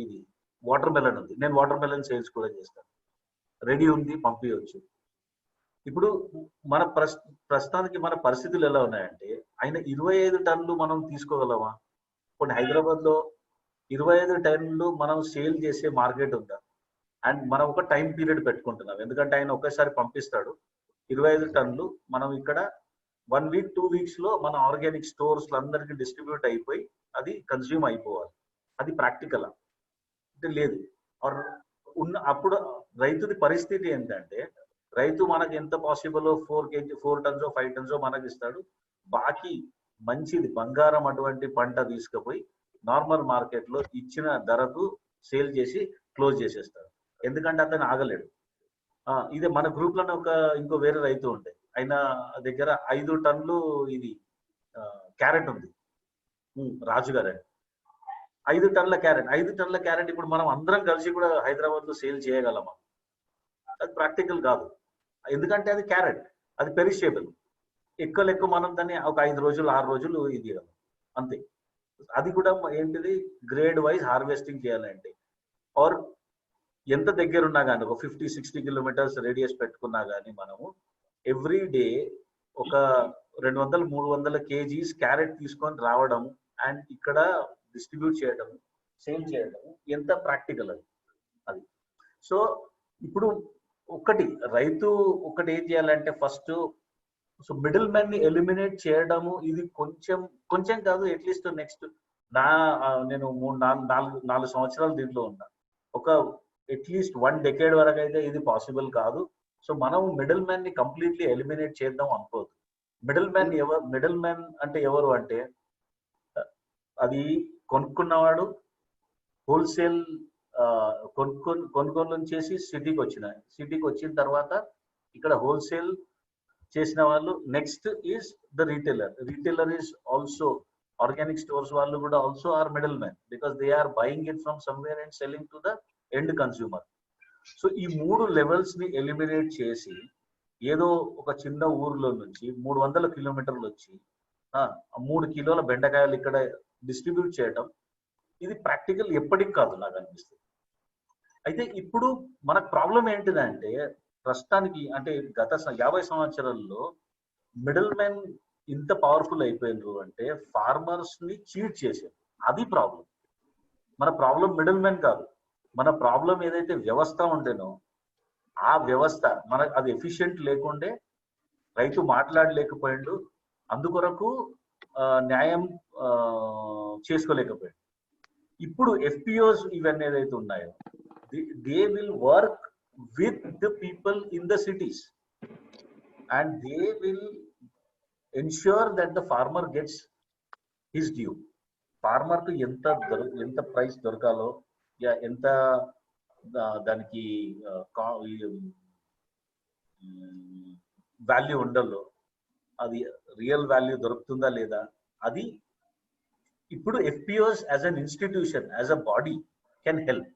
ఇది వాటర్ మెలన్ ఉంది, నేను వాటర్ మెలన్ సేల్స్ కూడా చేస్తాను, రెడీ ఉంది, పంపించవచ్చు. ఇప్పుడు మన ప్రస్తుతానికి మన పరిస్థితులు ఎలా ఉన్నాయంటే, ఆయన 25 టన్నులు మనం తీసుకోగలమా? కొన్ని హైదరాబాద్ లో 25 టన్నులు మనం సేల్ చేసే మార్కెట్ ఉందా? అండ్ మనం ఒక టైం పీరియడ్ పెట్టుకుంటున్నాం, ఎందుకంటే ఆయన ఒకేసారి పంపిస్తాడు 25 టన్నులు. మనం ఇక్కడ 1 వీక్ 2 వీక్స్ లో మన ఆర్గానిక్ స్టోర్స్ అందరికి డిస్ట్రిబ్యూట్ అయిపోయి అది కన్స్యూమ్ అయిపోవాలి. అది ప్రాక్టికల్ అంటే లేదు. అప్పుడు రైతుది పరిస్థితి ఏంటంటే, రైతు మనకి ఎంత పాసిబుల్ 4 టన్స్ 5 టన్స్ మనకి ఇస్తాడు, బాకీ మంచిది బంగారం అటువంటి పంట తీసుకుపోయి నార్మల్ మార్కెట్ లో ఇచ్చిన ధరకు సేల్ చేసి క్లోజ్ చేసేస్తాడు, ఎందుకంటే అతను ఆగలేడు. ఇదే మన గ్రూప్ లోనే ఇంకో వేరే రైతు ఉండే, ఆయన దగ్గర 5 టన్నులు ఇది క్యారెట్ ఉంది, రాజు గారు. 5 టన్నుల క్యారెట్ ఇప్పుడు మనం అందరం కలిసి కూడా హైదరాబాద్ లో సేల్ చేయగలమా? అది ప్రాక్టికల్ కాదు, ఎందుకంటే అది క్యారెట్, అది పెరిషేబుల్. ఎక్కువ మనం దాన్ని ఒక 5 రోజులు 6 రోజులు ఇది అంతే. అది కూడా ఏంటిది, గ్రేడ్ వైజ్ హార్వెస్టింగ్ చేయాలంటే, ఆర్ ఎంత దగ్గర ఉన్నా కానీ ఒక 50-60 కిలోమీటర్స్ రేడియస్ పెట్టుకున్నా కానీ మనము ఎవ్రీ డే ఒక 200-300 కేజీస్ క్యారెట్ తీసుకొని రావడం అండ్ ఇక్కడ డిస్ట్రిబ్యూట్ చేయడం, సేల్ చేయడం ఎంత ప్రాక్టికల్ అది. సో ఇప్పుడు రైతు ఏం చేయాలంటే ఫస్ట్ మిడిల్ మ్యాన్ ని ఎలిమినేట్ చేయడము, ఇది కొంచెం కాదు, అట్లీస్ట్ నెక్స్ట్ నేను 4 సంవత్సరాలు దీంట్లో ఉన్నా, ఒక అట్లీస్ట్ 1 డెకేడ్ వరకు అయితే ఇది పాసిబుల్ కాదు. సో మనం మిడిల్ మ్యాన్ ని కంప్లీట్లీ ఎలిమినేట్ చేద్దాం అనుకోదు. మిడిల్ మ్యాన్ అంటే ఎవరు అంటే, అది కొనుక్కున్నవాడు హోల్సేల్ కొనుగోలు చేసి సిటీకి వచ్చిన తర్వాత ఇక్కడ హోల్సేల్ చేసిన వాళ్ళు. Next is the retailer is also organic stores వాళ్ళు కూడా also are middle man, because they are buying it from somewhere and selling to the end consumer. So ఈ 3 లెవెల్స్ ని ఎలిమినేట్ చేసి ఏదో ఒక చిన్న ఊర్లో నుంచి 300 కిలోమీటర్లు వచ్చి 3 కిలోల బెండకాయలు ఇక్కడ డిస్ట్రిబ్యూట్ చేయడం, ఇది ప్రాక్టికల్ ఎప్పటికి కాదు నాకు అనిపిస్తుంది. అయితే ఇప్పుడు మనకు ప్రాబ్లం ఏంటిదంటే, ప్రస్తుతానికి అంటే గత 50 సంవత్సరాల్లో మిడిల్ మ్యాన్ ఇంత పవర్ఫుల్ అయిపోయినారు అంటే ఫార్మర్స్ ని చీట్ చేశారు. అది ప్రాబ్లం. మన ప్రాబ్లం మిడిల్ మ్యాన్ కాదు, మన ప్రాబ్లం ఏదైతే వ్యవస్థ ఉండేనో ఆ వ్యవస్థ అది ఎఫిషియెంట్ లేకుండే, రైతు మాట్లాడలేకపోయాడు, అందుకొరకు న్యాయం చేసుకోలేకపోయాడు. ఇప్పుడు ఎఫ్పిఓస్ ఇవన్నీ ఏదైతే ఉన్నాయో, they will work with the people in the cities and they will ensure that the farmer gets his due. Farmer కు ఎంత ప్రైస్ దొరకాలో, ఎంత దానికి వాల్యూ ఉండాలో, అది రియల్ వాల్యూ దొరుకుతుందా లేదా, అది ఇప్పుడు FPOs as an institution as a body can help.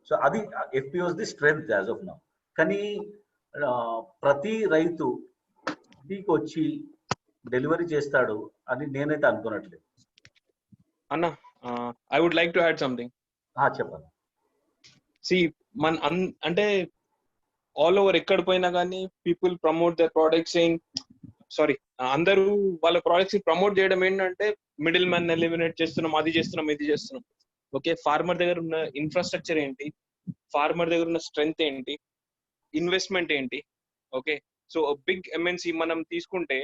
So అది FPOs the strength as of now. కానీ ప్రతి రైతు ఇంటికి వచ్చి డెలివరీ చేస్తాడు అని నేనైతే అనుకున్నట్లేదు. అన్న, I would like to add something. చెప్పండి. అంటే ఆల్ ఓవర్ ఎక్కడ పోయినా కానీ people promote their products saying, అందరూ వాళ్ళ ప్రొడక్ట్స్ ని ప్రమోట్ చేయడం ఏంటంటే మిడిల్ మ్యాన్ ఎలిమినేట్ చేస్తున్నాం, అది చేస్తున్నాం, ఇది చేస్తున్నాం. ఓకే, ఫార్మర్ దగ్గర ఉన్న ఇన్ఫ్రాస్ట్రక్చర్ ఏంటి, ఫార్మర్ దగ్గర ఉన్న స్ట్రెంగ్త్ ఏంటి, ఇన్వెస్ట్మెంట్ ఏంటి. ఓకే, సో బిగ్ ఎంఎన్సీ మనం తీసుకుంటే,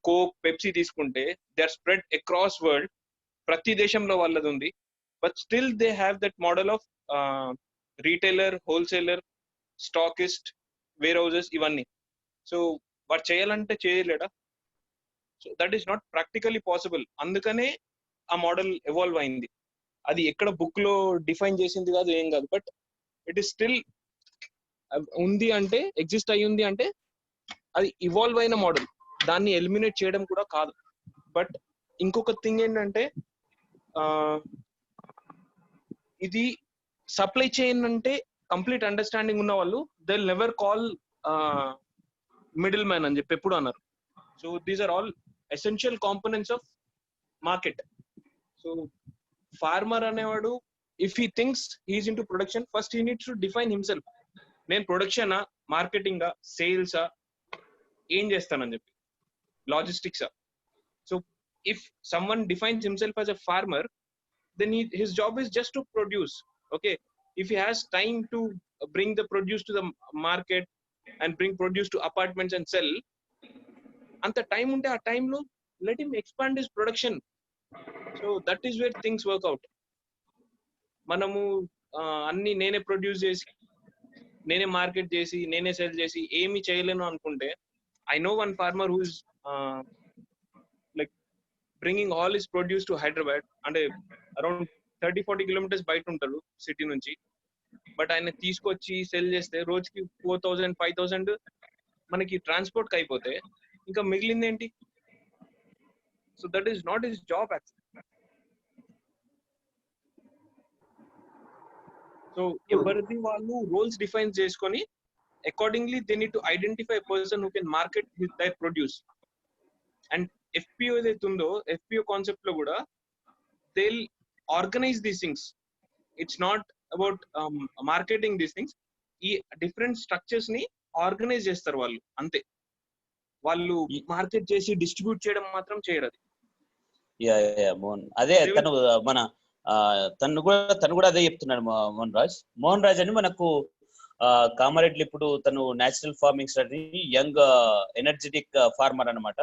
కోక్, పెప్సీ తీసుకుంటే, they are spread across world, ప్రతి దేశంలో వాళ్ళది ఉంది. But still they have that model of retailer, wholesaler, stockist, warehouses, ఇవన్నీ. సో వాడు చేయాలంటే చేయలేడా? So that is not practically possible. అందుకనే ఆ మోడల్ ఎవాల్వ్ అయింది. అది ఎక్కడ బుక్ లో డిఫైన్ చేసింది కాదు, ఏం కాదు. బట్ ఇట్ ఈస్ స్టిల్ ఉంది అంటే, ఎగ్జిస్ట్ అయ్యి ఉంది అంటే అది ఇవాల్వ్ అయిన మోడల్. దాన్ని ఎలిమినేట్ చేయడం కూడా కాదు. బట్ ఇంకొక థింగ్ ఏంటంటే, ఇది సప్లై చైన్ అంటే కంప్లీట్ అండర్స్టాండింగ్ ఉన్న వాళ్ళు they will never call middleman అని చెప్పి ఎప్పుడు అన్నారు. So these are all essential components of market. So farmer అనేవాడు, if he thinks he's in to production, first he needs to define himself. నేను ప్రొడక్షనా, మార్కెటింగా, సేల్సా, ఏం చేస్తానని చెప్పి, లాజిస్టిక్సా. So if someone defines himself as a farmer, then his job is just to produce. Okay, if he has time to bring the produce to the market and bring produce to apartments and sell, anta time unte aa time lo let him expand his production. So that is where things work out. మనము అన్ని నేనే produce చేసి నేనే market చేసి నేనే cell చేసి ఏమి చేయలేను అనుకుంటే, I know one farmer who is like bringing all his produce to Hyderabad, అంటే అరౌండ్ 30-40 కిలోమీటర్స్ బయట ఉంటాడు సిటీ నుంచి. బట్ ఆయన తీసుకొచ్చి సెల్ చేస్తే రోజుకి 4,000-5,000 మనకి ట్రాన్స్పోర్ట్ కి అయిపోతే ఇంకా మిగిలింది ఏంటి? So that is not his job actually. So ఎవరిది వాళ్ళు రోల్స్ డిఫైన్ చేసుకొని accordingly they need to identify person who can market their produce. And FPO ఏదైతే ఉందో, ఎఫ్పిఓ కాన్సెప్ట్ లో కూడా they organize these things. It's not about marketing these things. ఈ different structures ని organize చేస్తారు వాళ్ళు, అంతే. వాళ్ళు మార్కెట్ చేసి డిస్ట్రిబ్యూట్ చేయడం మాత్రం చేయరు. అది మోహన్ అదే తను మన తను కూడా అదే చెప్తున్నాడు మోహన్ రాజ్ అని మనకు కామారెడ్డి. ఇప్పుడు తను natural farming study, young energetic farmer అన్నమాట.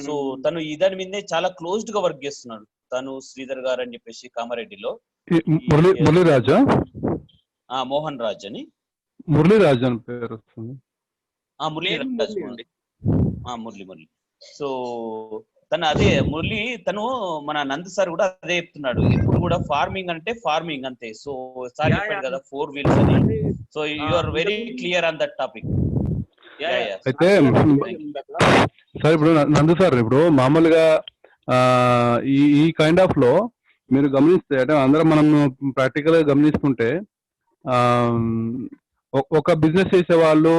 సో తను దాని మీదే చాలా క్లోజ్డ్ గా వర్క్ చేస్తున్నాడు. తను శ్రీధర్ గారు అని చెప్పేసి కామారెడ్డిలో. మురళీరాజా, మోహన్ రాజ్ అని, మురళీరాజ్ అని పేరు వస్తుంది. మురళి. సో తను అదే మురళి, తను మన నంద్ సార్ కూడా అదే చెప్తున్నాడు. ఇప్పుడు కూడా ఫార్మింగ్ అంటే ఫార్మింగ్ అంతే. సో సార్ చెప్పాడు కదా 4 wheels అని. So you are very clear on that topic. అయితే సార్ ఇప్పుడు నందు సార్, ఇప్పుడు మామూలుగా ఈ కైండ్ ఆఫ్ లో మీరు గమనిస్తే, అంటే అందరం మనం ప్రాక్టికల్ గా గమనిస్తుంటే, ఒక బిజినెస్ చేసే వాళ్ళు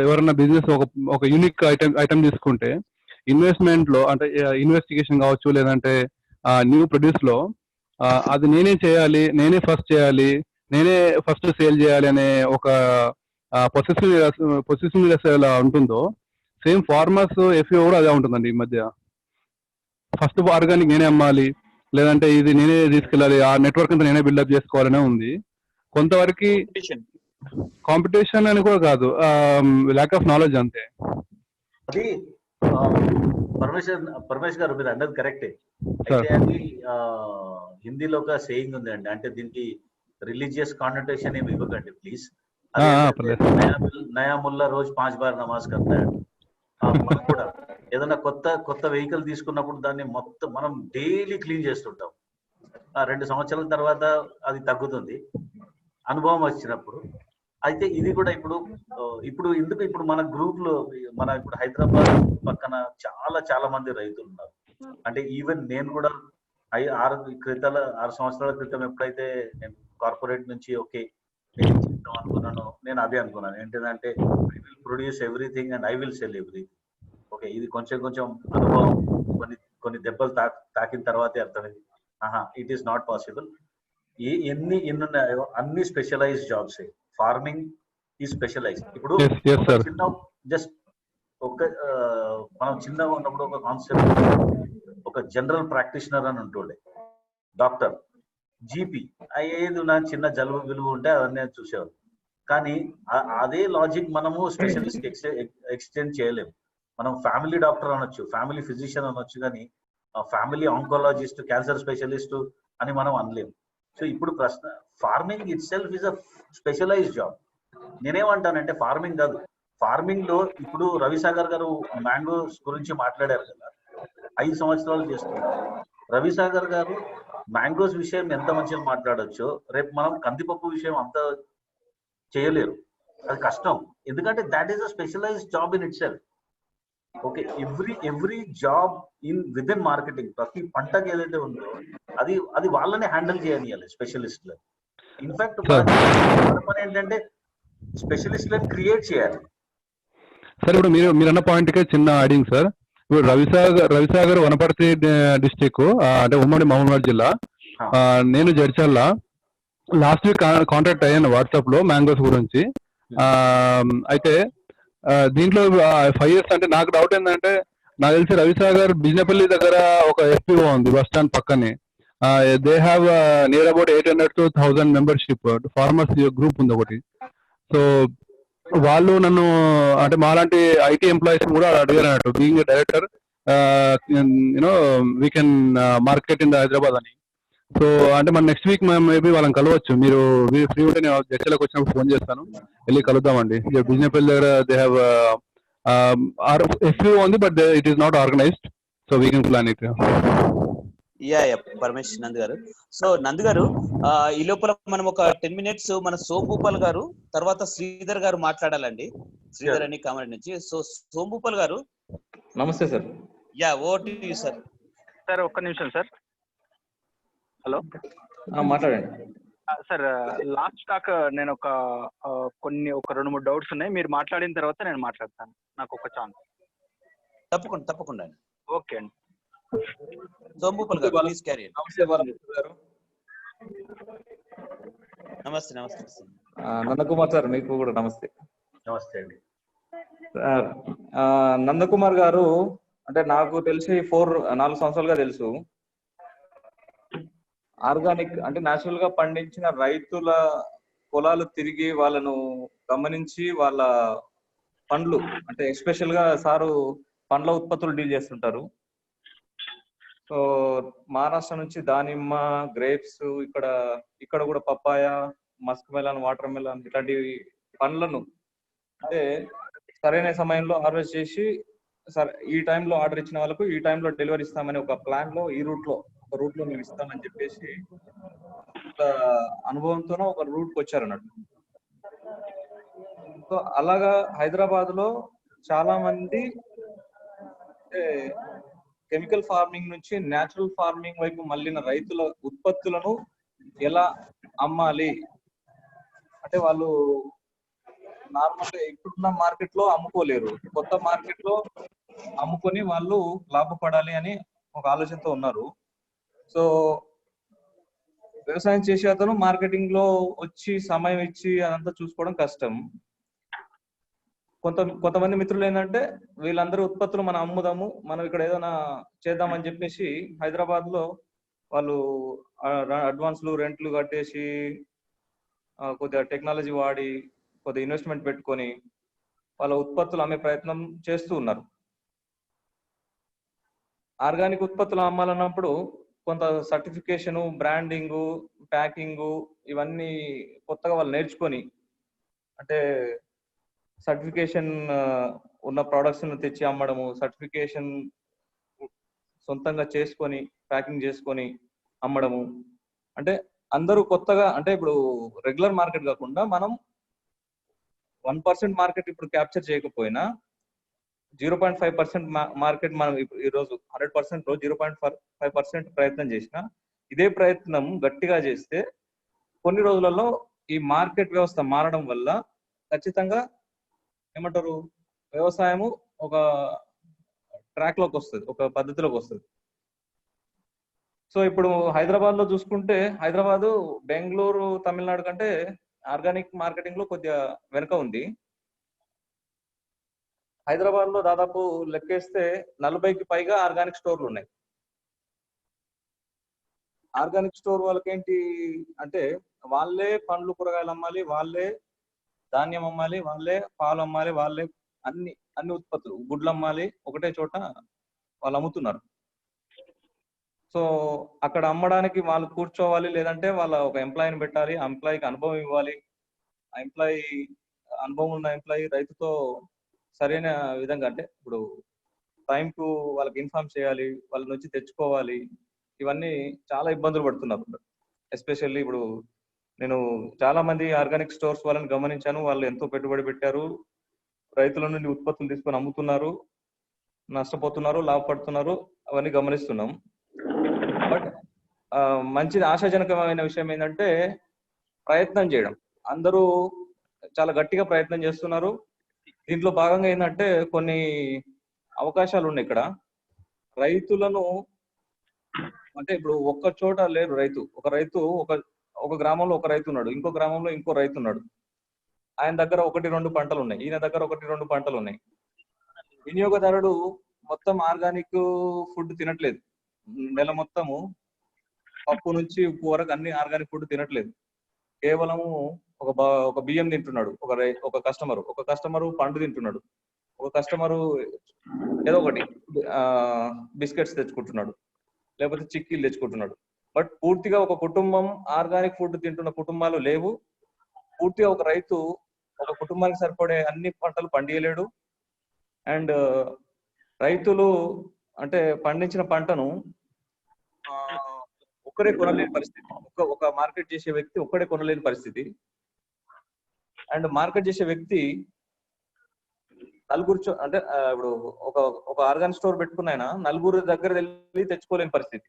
ఎవరైనా బిజినెస్ ఒక యూనిక్ ఐటమ్ తీసుకుంటే, ఇన్వెస్ట్మెంట్ లో అంటే ఇన్వెస్టిగేషన్ కావచ్చు, లేదంటే న్యూ ప్రొడ్యూస్ లో అది నేనే చేయాలి, నేనే ఫస్ట్ సేల్ చేయాలి అనే ఒక పొసిసివ్నెస్ ఎలా ఉంటుందో, సేమ్ ఫార్మర్స్ ఎఫ్ఓ కూడా అదే ఉంటుందండి. ఈ మధ్య ఫస్ట్ ఆర్గానిక్ నేనే అమ్మాలి, లేదంటే ఇది నేనే తీసుకెళ్ళాలి, ఆ నెట్వర్క్ అంతా నేనే బిల్డప్ చేసుకోవాలనే ఉంది. కొంతవరకు కాంపిటీషన్ అని కూడా కాదు, ల్యాక్ ఆఫ్ నాలెడ్జ్ అంతే. అది పరమేష్ గారు మీరు అన్నది కరెక్టే. అయితే అది హిందీలో ఒక సేయింగ్ ఉంది అండి, అంటే దీనికి రిలీజియస్ కాన్నోటేషన్ ఏమి ఇవ్వకండి ప్లీజ్. నయా ముల్లా రోజు 5 బార్ నమాజ్ కర్తాడు. మనం కూడా ఏదైనా కొత్త వెహికల్ తీసుకున్నప్పుడు దాన్ని మొత్తం మనం డైలీ క్లీన్ చేస్తుంటాం. 2 సంవత్సరాల తర్వాత అది తగ్గుతుంది అనుభవం వచ్చినప్పుడు. అయితే ఇది కూడా ఇప్పుడు మన గ్రూప్ లో ఇప్పుడు హైదరాబాద్ పక్కన చాలా మంది రైతులు ఉన్నారు. అంటే ఈవెన్ నేను కూడా 6 సంవత్సరాల క్రితం ఎప్పుడైతే నేను కార్పొరేట్ నుంచి ఓకే అనుకున్నాను, నేను అదే అనుకున్నాను ఏంటంటే I will produce everything and I will sell everything. Okay, ఇది కొంచెం అనుభవం, కొన్ని దెబ్బలు తాకిన తర్వాతే అర్థమైంది, ఇట్ ఈస్ నాట్ పాసిబుల్. ఎన్ని ఉన్నాయో అన్ని స్పెషలైజ్ జాబ్స్. ఫార్మింగ్ ఈ స్పెషలైజ్. ఇప్పుడు చిన్న జస్ట్ మనం చిన్నగా ఉన్నప్పుడు ఒక కాన్సెప్ట్, ఒక జనరల్ ప్రాక్టీషనర్ అని ఉంటుండే, డాక్టర్, జీపీ, అయ్యేది నా చిన్న జలుబు విలువ ఉంటే అవన్నీ చూసేవారు. కానీ అదే లాజిక్ మనము స్పెషలిస్ట్ ఎక్స్టెండ్ చేయలేము. మనం ఫ్యామిలీ డాక్టర్ అనొచ్చు, ఫ్యామిలీ ఫిజిషియన్ అనొచ్చు, కానీ ఫ్యామిలీ ఆంకాలజిస్ట్, క్యాన్సర్ స్పెషలిస్ట్ అని మనం అనలేము. సో ఇప్పుడు ప్రశ్న, farming itself is a specialized job. నేనేమంటానంటే ఫార్మింగ్ కాదు, ఫార్మింగ్ లో ఇప్పుడు రవిసాగర్ గారు మ్యాంగోస్ గురించి మాట్లాడారు కదా, 5 సంవత్సరాలు చేస్తున్నారు. రవిసాగర్ గారు మ్యాంగోస్ విషయం ఎంత మంచిగా మాట్లాడొచ్చో, రేపు మనం కందిపప్పు విషయం అంత చేయలేరు. అది కష్టం, ఎందుకంటే that is a specialized job in itself. Okay, every job within marketing, ప్రతి పంటకి ఏదైతే ఉందో అది వాళ్ళనే హ్యాండిల్ చేయనియాలి స్పెషలిస్టులు. ఇన్ఫాక్ట్ పని ఏంటంటే స్పెషలిస్టులను క్రియేట్ చేయాలి. సార్ ఇప్పుడు మీరు అన్న పాయింట్ కే చిన్న యాడింగ్ సార్. ఇప్పుడు రవిసాగర్ వనపర్తి డిస్టిక్, అంటే ఉమ్మడి మహబూబాబాద్ జిల్లా. నేను జడ్చర్ల లాస్ట్ వీక్ కాంటాక్ట్ అయ్యాను వాట్సాప్ లో మ్యాంగోస్ గురించి. అయితే దీంట్లో 5 years అంటే నాకు డౌట్ ఏంటంటే, నాకు తెలిసి రవిసాగర్ బిజినపల్లి దగ్గర ఒక ఎఫ్పిఓ ఉంది బస్ స్టాండ్ పక్కనే. They have near about 800 to 1000 membership farmers group ఉంది ఒకటి. సో వాళ్ళు నన్ను అంటే మాలాంటి ఐటీ ఎంప్లాయీస్ కూడా అడిగారు అన్నట్టు, being director you know we can market in Hyderabad అని. సో అంటే మన నెక్స్ట్ వీక్ మేము మేబీ వాళ్ళని కలవచ్చు. మీరు ఫ్రీ ఉంటే నేను చర్చలకు వచ్చినప్పుడు ఫోన్ చేస్తాను, వెళ్ళి కలుద్దామండి. బిజినపల్లి దగ్గర దే హ్యావ్ ఎఫ్పిఓ ఉంది, but it is not organised, so we can plan it. Yeah Paramesh Nand గారు. సో నంద్ గారు, ఈ లోపల మనం ఒక 10 minutes మన సోమభూపాల్ గారు తర్వాత శ్రీధర్ గారు మాట్లాడాలండి. శ్రీధర్ అని కామెంట్ నుంచి. సో సోమభూపాల్ గారు నమస్తే sir. Yeah over to you sir. Sir ఒక్క నిమిషం సార్. హలో మాట్లాడండి సార్. లాస్ట్ టాక్ నేను ఒక 2-3 డౌట్స్ ఉన్నాయి. మీరు మాట్లాడిన తర్వాత నేను మాట్లాడతాను. నాకు ఒక ఛాన్స్. తప్పకుండా ఓకే అండి. సోమభూపాల్ గారు ప్లీజ్ క్యారీ. నమస్తే గారు. నమస్తే. నందకుమార్ సార్, మీకు కూడా నమస్తే. నమస్తే అండి సార్. నందకుమార్ గారు అంటే నాకు తెలిసి 4 సంవత్సరాలుగా తెలుసు. ఆర్గానిక్ అంటే న్యాచురల్ గా పండించిన రైతుల పొలాలు తిరిగి వాళ్ళను గమనించి వాళ్ళ పండ్లు అంటే ఎస్పెషల్ గా సారు పండ్ల ఉత్పత్తులు డీల్ చేస్తుంటారు. సో మహారాష్ట్ర నుంచి దానిమ్మ, గ్రేప్స్, ఇక్కడ కూడా papaya, Musk melon, water melon ఇట్లాంటి పండ్లను అంటే సరైన సమయంలో హార్వెస్ట్ చేసి సరే ఈ టైంలో ఆర్డర్ ఇచ్చిన వాళ్ళకు ఈ టైంలో డెలివరీ ఇస్తామని ఒక ప్లాన్ లో ఈ రూట్ లో మేము ఇస్తామని చెప్పేసి ఒక అనుభవంతోనే ఒక రూట్ కి వచ్చారు అన్నట్టు. సో అలాగా హైదరాబాద్ లో చాలా మంది కెమికల్ ఫార్మింగ్ నుంచి న్యాచురల్ ఫార్మింగ్ వైపు మళ్ళిన రైతుల ఉత్పత్తులను ఎలా అమ్మాలి అంటే వాళ్ళు నార్మల్ గా ఇప్పుడున్న మార్కెట్ లో అమ్ముకోలేరు, కొత్త మార్కెట్ లో అమ్ముకొని వాళ్ళు లాభపడాలి అని ఒక ఆలోచనతో ఉన్నారు. సో వ్యవసాయం చేసే అతను మార్కెటింగ్ లో వచ్చి సమయం ఇచ్చి అదంతా చూసుకోవడం కష్టం. కొంతమంది మిత్రులు ఏంటంటే వీళ్ళందరూ ఉత్పత్తులు మనం అమ్ముదాము, మనం ఇక్కడ ఏదైనా చేద్దామని చెప్పేసి హైదరాబాద్ లో వాళ్ళు అడ్వాన్స్లు రెంట్లు కట్టేసి కొద్దిగా టెక్నాలజీ వాడి కొద్దిగా ఇన్వెస్ట్మెంట్ పెట్టుకొని వాళ్ళ ఉత్పత్తులు అమ్మే ప్రయత్నం చేస్తూ ఉన్నారు. ఆర్గానిక్ ఉత్పత్తులు అమ్మాలన్నప్పుడు కొంత సర్టిఫికేషను, బ్రాండింగు, ప్యాకింగు ఇవన్నీ కొత్తగా వాళ్ళు నేర్చుకొని అంటే సర్టిఫికేషన్ ఉన్న ప్రొడక్ట్స్ తెచ్చి అమ్మడము, సర్టిఫికేషన్ సొంతంగా చేసుకొని ప్యాకింగ్ చేసుకొని అమ్మడము. అంటే అందరూ కొత్తగా అంటే ఇప్పుడు రెగ్యులర్ మార్కెట్ కాకుండా మనం 1% మార్కెట్ ఇప్పుడు క్యాప్చర్ చేయకపోయినా 0.5% మార్కెట్ మనం ఈరోజు 100% 0.5% ప్రయత్నం చేసినా ఇదే ప్రయత్నం గట్టిగా చేస్తే కొన్ని రోజులలో ఈ మార్కెట్ వ్యవస్థ మారడం వల్ల ఖచ్చితంగా ఏమంటారు వ్యవసాయము ఒక ట్రాక్ లోకి వస్తుంది, ఒక పద్ధతిలోకి వస్తుంది. సో ఇప్పుడు హైదరాబాద్ లో చూసుకుంటే హైదరాబాదు బెంగళూరు, తమిళనాడు కంటే ఆర్గానిక్ మార్కెటింగ్ లో కొద్దిగా వెనుక ఉంది. హైదరాబాద్ లో దాదాపు లెక్కేస్తే 40కి పైగా ఆర్గానిక్ స్టోర్లు ఉన్నాయి. ఆర్గానిక్ స్టోర్ వాళ్ళకేంటి అంటే వాళ్ళే పండ్లు కూరగాయలు అమ్మాలి, వాళ్ళే ధాన్యం అమ్మాలి, వాళ్ళే పాలు అమ్మాలి, వాళ్ళే అన్ని ఉత్పత్తులు గుడ్లు అమ్మాలి, ఒకటే చోట వాళ్ళు అమ్ముతున్నారు. సో అక్కడ అమ్మడానికి వాళ్ళు కూర్చోవాలి, లేదంటే వాళ్ళ ఒక ఎంప్లాయీని పెట్టాలి, ఆ ఎంప్లాయీకి అనుభవం ఇవ్వాలి, ఆ ఎంప్లాయీ అనుభవం ఉన్న ఎంప్లాయీ రైతుతో సరైన విధంగా అంటే ఇప్పుడు టైం టు వాళ్ళకి ఇన్ఫార్మ్ చేయాలి, వాళ్ళ నుంచి తెచ్చుకోవాలి. ఇవన్నీ చాలా ఇబ్బందులు పడుతున్నారు. ఎస్పెషల్లీ ఇప్పుడు నేను చాలా మంది ఆర్గానిక్ స్టోర్స్ వాళ్ళని గమనించాను. వాళ్ళు ఎంతో పెట్టుబడి పెట్టారు, రైతుల నుండి ఉత్పత్తులు తీసుకొని అమ్ముతున్నారు, నష్టపోతున్నారు, లాభపడుతున్నారు, అవన్నీ గమనిస్తున్నాం. బట్ మంచిది ఆశాజనకమైన విషయం ఏంటంటే ప్రయత్నం చేయడం. అందరూ చాలా గట్టిగా ప్రయత్నం చేస్తున్నారు. దీంట్లో భాగంగా ఏంటంటే కొన్ని అవకాశాలు ఉన్నాయి ఇక్కడ. రైతులను అంటే ఇప్పుడు ఒక్క చోట లేరు రైతు. ఒక గ్రామంలో ఒక రైతు ఉన్నాడు, ఇంకో గ్రామంలో ఇంకో రైతు ఉన్నాడు. ఆయన దగ్గర 1-2 పంటలు ఉన్నాయి, ఈయన దగ్గర 1-2 పంటలు ఉన్నాయి. వినియోగదారుడు మొత్తం ఆర్గానిక్ ఫుడ్ తినట్లేదు. నెల మొత్తము పప్పు నుంచి ఉప్పు వరకు అన్ని ఆర్గానిక్ ఫుడ్ తినట్లేదు. కేవలము ఒక బియ్యం తింటున్నాడు ఒక కస్టమరు పండు తింటున్నాడు, ఒక కస్టమరు ఏదో ఒకటి బిస్కెట్స్ తెచ్చుకుంటున్నాడు, లేకపోతే చిక్కీలు తెచ్చుకుంటున్నాడు. బట్ పూర్తిగా ఒక కుటుంబం ఆర్గానిక్ ఫుడ్ తింటున్న కుటుంబాలు లేవు. పూర్తిగా ఒక రైతు ఒక కుటుంబానికి సరిపడే అన్ని పంటలు పండియలేడు. అండ్ రైతులు అంటే పండించిన పంటను ఒక్కడే కొనలేని పరిస్థితి. ఒక మార్కెట్ చేసే వ్యక్తి ఒక్కడే కొనలేని పరిస్థితి. అండ్ మార్కెట్ చేసే వ్యక్తి నలుగురు అంటే ఇప్పుడు ఒక ఆర్గానిక్ స్టోర్ పెట్టుకున్న ఆయన నలుగురు దగ్గర వెళ్ళి తెచ్చుకోలేని పరిస్థితి.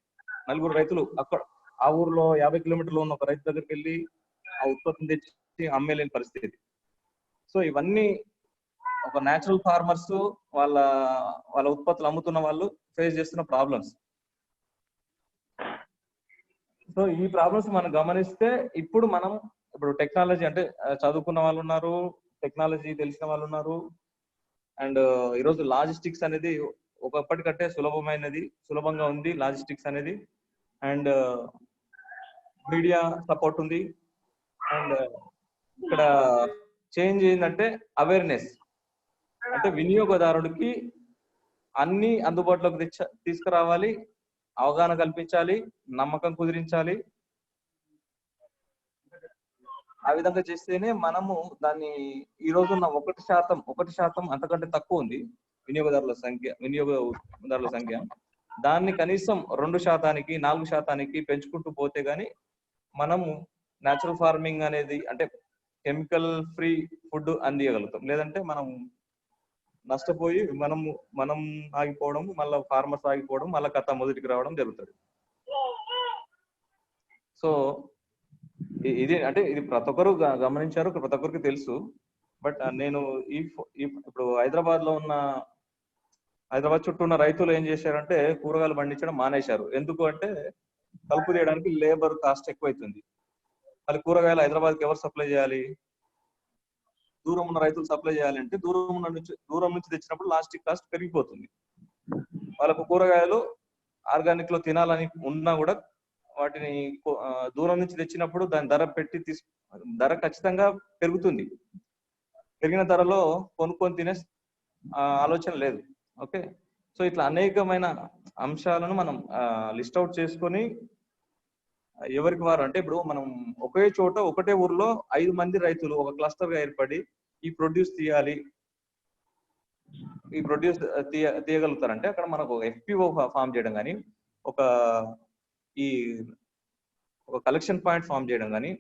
నలుగురు రైతులు అక్కడ ఆ ఊర్లో 50 కిలోమీటర్లు ఉన్న ఒక రైతు దగ్గరికి వెళ్ళి ఆ ఉత్పత్తిని తెచ్చి అమ్మేలేని పరిస్థితి. సో ఇవన్నీ ఒక నేచురల్ ఫార్మర్స్ వాళ్ళ ఉత్పత్తులు అమ్ముతున్న వాళ్ళు ఫేస్ చేస్తున్న ప్రాబ్లమ్స్. సో ఈ ప్రాబ్లమ్స్ మనం గమనిస్తే ఇప్పుడు టెక్నాలజీ అంటే చదువుకున్న వాళ్ళు ఉన్నారు, టెక్నాలజీ తెలిసిన వాళ్ళు ఉన్నారు. అండ్ ఈరోజు లాజిస్టిక్స్ అనేది ఒకప్పటికంటే సులభంగా ఉంది లాజిస్టిక్స్ అనేది. అండ్ మీడియా సపోర్ట్ ఉంది. అండ్ ఇక్కడ చేంజ్ ఏంటంటే అవేర్నెస్, అంటే వినియోగదారుడికి అన్ని అందుబాటులోకి తీసుకురావాలి, అవగాహన కల్పించాలి, నమ్మకం కుదిరించాలి. ఆ విధంగా చేస్తేనే మనము దాన్ని ఈ రోజున్న 1% అంతకంటే తక్కువ ఉంది వినియోగదారుల సంఖ్య. దాన్ని కనీసం 2%, 4% పెంచుకుంటూ పోతే గానీ మనము న్యాచురల్ ఫార్మింగ్ అనేది అంటే కెమికల్ ఫ్రీ ఫుడ్ అందియగలుగుతాం. లేదంటే మనం నష్టపోయి మనం ఆగిపోవడం, మళ్ళీ ఫార్మర్స్ ఆగిపోవడం, మళ్ళీ కథ మొదటికి రావడం జరుగుతుంది. సో ఇది ప్రతి ఒక్కరు గమనించారు, ప్రతి ఒక్కరికి తెలుసు. బట్ నేను ఇప్పుడు హైదరాబాద్ చుట్టూ ఉన్న రైతులు ఏం చేశారంటే కూరగాయలు పండించడం మానేశారు. ఎందుకు అంటే కలుపు తీయడానికి లేబర్ కాస్ట్ ఎక్కువైతుంది. మళ్ళీ కూరగాయలు హైదరాబాద్కి ఎవరు సప్లై చేయాలి? దూరం ఉన్న రైతులు సప్లై చేయాలంటే దూరం నుంచి తెచ్చినప్పుడు లాస్టిక్ కాస్ట్ పెరిగిపోతుంది. వాళ్ళకు కూరగాయలు ఆర్గానిక్ లో తినాలని ఉన్నా కూడా వాటిని దూరం నుంచి తెచ్చినప్పుడు దాని ధర ఖచ్చితంగా పెరుగుతుంది. పెరిగిన ధరలో కొనుక్కొని తినే ఆలోచన లేదు. ఓకే, సో ఇట్లా అనేకమైన అంశాలను మనం లిస్ట్ అవుట్ చేసుకొని ఎవరికి వారు అంటే ఇప్పుడు మనం ఒకే చోట ఒకటే ఊర్లో 5 మంది రైతులు ఒక క్లస్టర్ గా ఏర్పడి ఈ ప్రొడ్యూస్ తీయగలుగుతారంటే అక్కడ మనకు FPO ఫామ్ చేయడం కానీ ఒక కలెక్షన్ పాయింట్ ఫామ్ చేయడం కానీ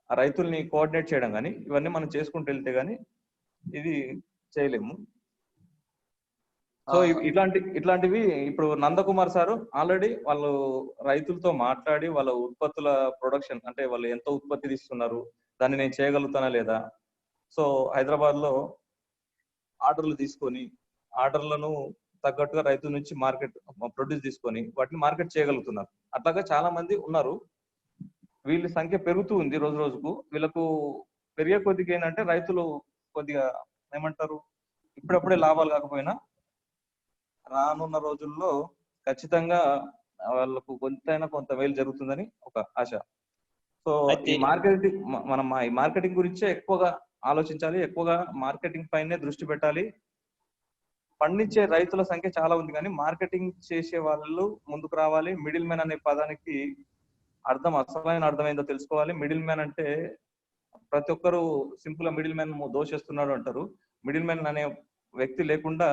ఆ రైతుల్ని కోఆర్డినేట్ చేయడం కానీ ఇవన్నీ మనం చేసుకుంటూ వెళ్తే గానీ ఇది చేయలేము. సో ఇట్లాంటివి ఇప్పుడు నందకుమార్ సార్ ఆల్రెడీ వాళ్ళు రైతులతో మాట్లాడి వాళ్ళ ఉత్పత్తుల ప్రొడక్షన్ అంటే వాళ్ళు ఎంత ఉత్పత్తి తీస్తున్నారు, దాన్ని నేను చేయగలుగుతానా లేదా. సో హైదరాబాద్ లో ఆర్డర్లు తీసుకొని ఆర్డర్లను తగ్గట్టుగా రైతుల నుంచి ప్రొడ్యూస్ తీసుకొని వాటిని మార్కెట్ చేయగలుగుతున్నారు. అట్లాగా చాలా మంది ఉన్నారు. వీళ్ళ సంఖ్య పెరుగుతూ ఉంది రోజు రోజుకు. వీళ్ళకు పెరిగే కొద్దిగా ఏంటంటే రైతులు కొద్దిగా ఏమంటారు, ఇప్పుడప్పుడే లాభాలు కాకపోయినా రానున్న రోజుల్లో ఖచ్చితంగా వాళ్ళకు కొంత మేలు జరుగుతుందని ఒక ఆశ. సో ఈ మార్కెటింగ్ గురించే ఎక్కువగా ఆలోచించాలి, ఎక్కువగా మార్కెటింగ్ పైనే దృష్టి పెట్టాలి. పండించే రైతుల సంఖ్య చాలా ఉంది కానీ మార్కెటింగ్ చేసే వాళ్ళు ముందుకు రావాలి. మిడిల్ మ్యాన్ అనే పదానికి అసలైన అర్థం ఏందో తెలుసుకోవాలి. మిడిల్ మ్యాన్ అంటే ప్రతి ఒక్కరు సింపుల్ గా మిడిల్ మ్యాన్ దోషేస్తున్నాడు అంటారు. మిడిల్ మ్యాన్ అనే వ్యక్తి లేకుండా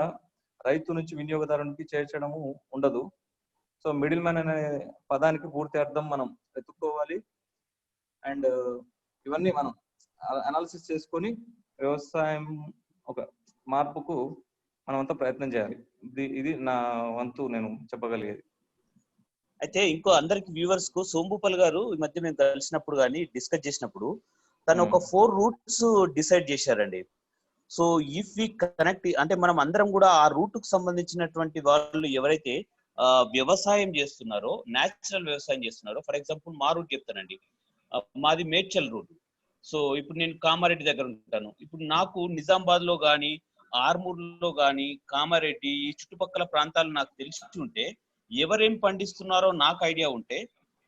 రైతు నుంచి వినియోగదారునికి చేర్చడము ఉండదు. సో మిడిల్ మ్యాన్ అనే పదానికి పూర్తి అర్థం మనం వెతుక్కోవాలి. అండ్ ఇవన్నీ మనం అనాలిసిస్ చేసుకొని వ్యవసాయం ఒక మార్పుకు మనమంతా ప్రయత్నం చేయాలి. ఇది నా వంతు నేను చెప్పగలిగేది. అయితే ఇంకో అందరికి వ్యూవర్స్ కు సోంభూపల్ గారు ఈ మధ్య మేము కలిసినప్పుడు కానీ డిస్కస్ చేసినప్పుడు తను ఒక 4 రూట్స్ డిసైడ్ చేశారండి. సో ఇఫ్ వి కనెక్ట్ అంటే మనం అందరం కూడా ఆ రూట్ కు సంబంధించినటువంటి వాళ్ళు ఎవరైతే వ్యవసాయం చేస్తున్నారో, న్యాచురల్ వ్యవసాయం చేస్తున్నారో, ఫర్ ఎగ్జాంపుల్ మా రూట్ చెప్తానండి, మాది మేడ్చల్ రూట్. సో ఇప్పుడు నేను కామారెడ్డి దగ్గర ఉంటాను. ఇప్పుడు నాకు నిజామాబాద్ లో కానీ ఆర్మూర్లో కానీ కామారెడ్డి ఈ చుట్టుపక్కల ప్రాంతాలు నాకు తెలిసి ఉంటే, ఎవరేం పండిస్తున్నారో నాకు ఐడియా ఉంటే,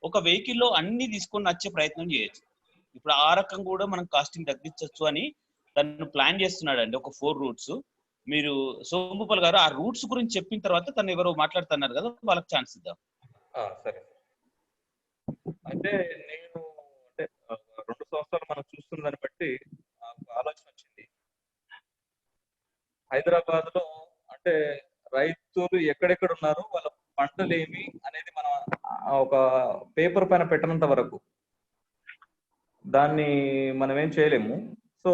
ఒక వెహికల్లో అన్ని తీసుకొని వచ్చే ప్రయత్నం చేయొచ్చు. ఇప్పుడు ఆ రకం కూడా మనం కాస్టింగ్ తగ్గించవచ్చు అని తను ప్లాన్ చేస్తున్నాడు అండి. ఒక 4 రూట్స్. మీరు సోమభూపాల్ గారు ఆ రూట్స్ గురించి చెప్పిన తర్వాత తను ఎవరో మాట్లాడుతున్నారు కదా, వాళ్ళకి ఛాన్స్ ఇద్దాం. సరే. అయితే నేను అంటే 2 సంవత్సరాలు మనం చూస్తున్న దాన్ని బట్టి నాకు ఆలోచన వచ్చింది. హైదరాబాద్ లో అంటే రైతులు ఎక్కడెక్కడ ఉన్నారు, వాళ్ళ పంటలు ఏమి అనేది మనం ఒక పేపర్ పైన పెట్టినంత వరకు దాన్ని మనం ఏం చేయలేము. సో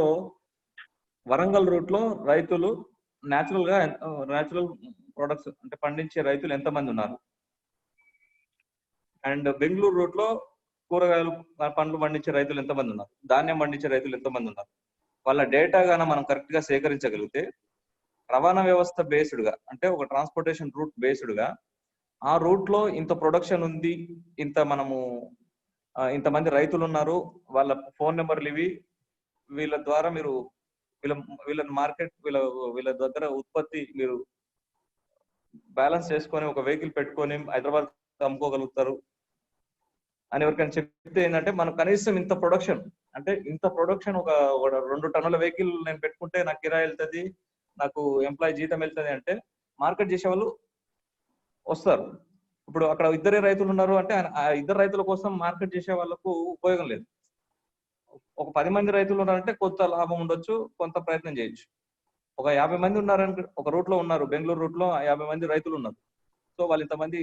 వరంగల్ రూట్ లో రైతులు న్యాచురల్ ప్రొడక్ట్స్ అంటే పండించే రైతులు ఎంతమంది ఉన్నారు, అండ్ బెంగళూరు రూట్ లో కూరగాయలు పండ్లు పండించే రైతులు ఎంతమంది ఉన్నారు, ధాన్యం పండించే రైతులు ఎంతమంది ఉన్నారు, వాళ్ళ డేటా గాన మనం కరెక్ట్ గా సేకరించగలిగితే రవాణా వ్యవస్థ బేస్డ్ గా అంటే ఒక ట్రాన్స్పోర్టేషన్ రూట్ బేస్డ్ గా ఆ రూట్ లో ఇంత ప్రొడక్షన్ ఉంది, ఇంతమంది రైతులు ఉన్నారు, వాళ్ళ ఫోన్ నెంబర్లు ఇవి, వీళ్ళ ద్వారా మీరు వీళ్ళ మార్కెట్ వీళ్ళ దగ్గర ఉత్పత్తి మీరు బ్యాలెన్స్ చేసుకొని ఒక వెహికల్ పెట్టుకొని హైదరాబాద్ అమ్ముకోగలుగుతారు అని ఎవరికైనా చెప్తే ఏంటంటే మనం కనీసం ఇంత ప్రొడక్షన్ ఒక 2 టన్నుల వెహికల్ నేను పెట్టుకుంటే నాకు కిరాయి వెళ్తుంది, నాకు ఎంప్లాయీ జీతం వెళ్తుంది అంటే మార్కెట్ చేసే వాళ్ళు వస్తారు. ఇప్పుడు అక్కడ 2 రైతులు ఉన్నారు అంటే ఆ 2 రైతుల కోసం మార్కెట్ చేసే వాళ్ళకు ఉపయోగం లేదు. ఒక 10 మంది రైతులు ఉన్నారంటే కొంత లాభం ఉండొచ్చు, కొంత ప్రయత్నం చేయొచ్చు. ఒక 50 మంది ఉన్నారని ఒక రూట్ లో ఉన్నారు, బెంగళూరు రూట్ లో 50 మంది రైతులు ఉన్నారు. సో వాళ్ళు ఇంతమంది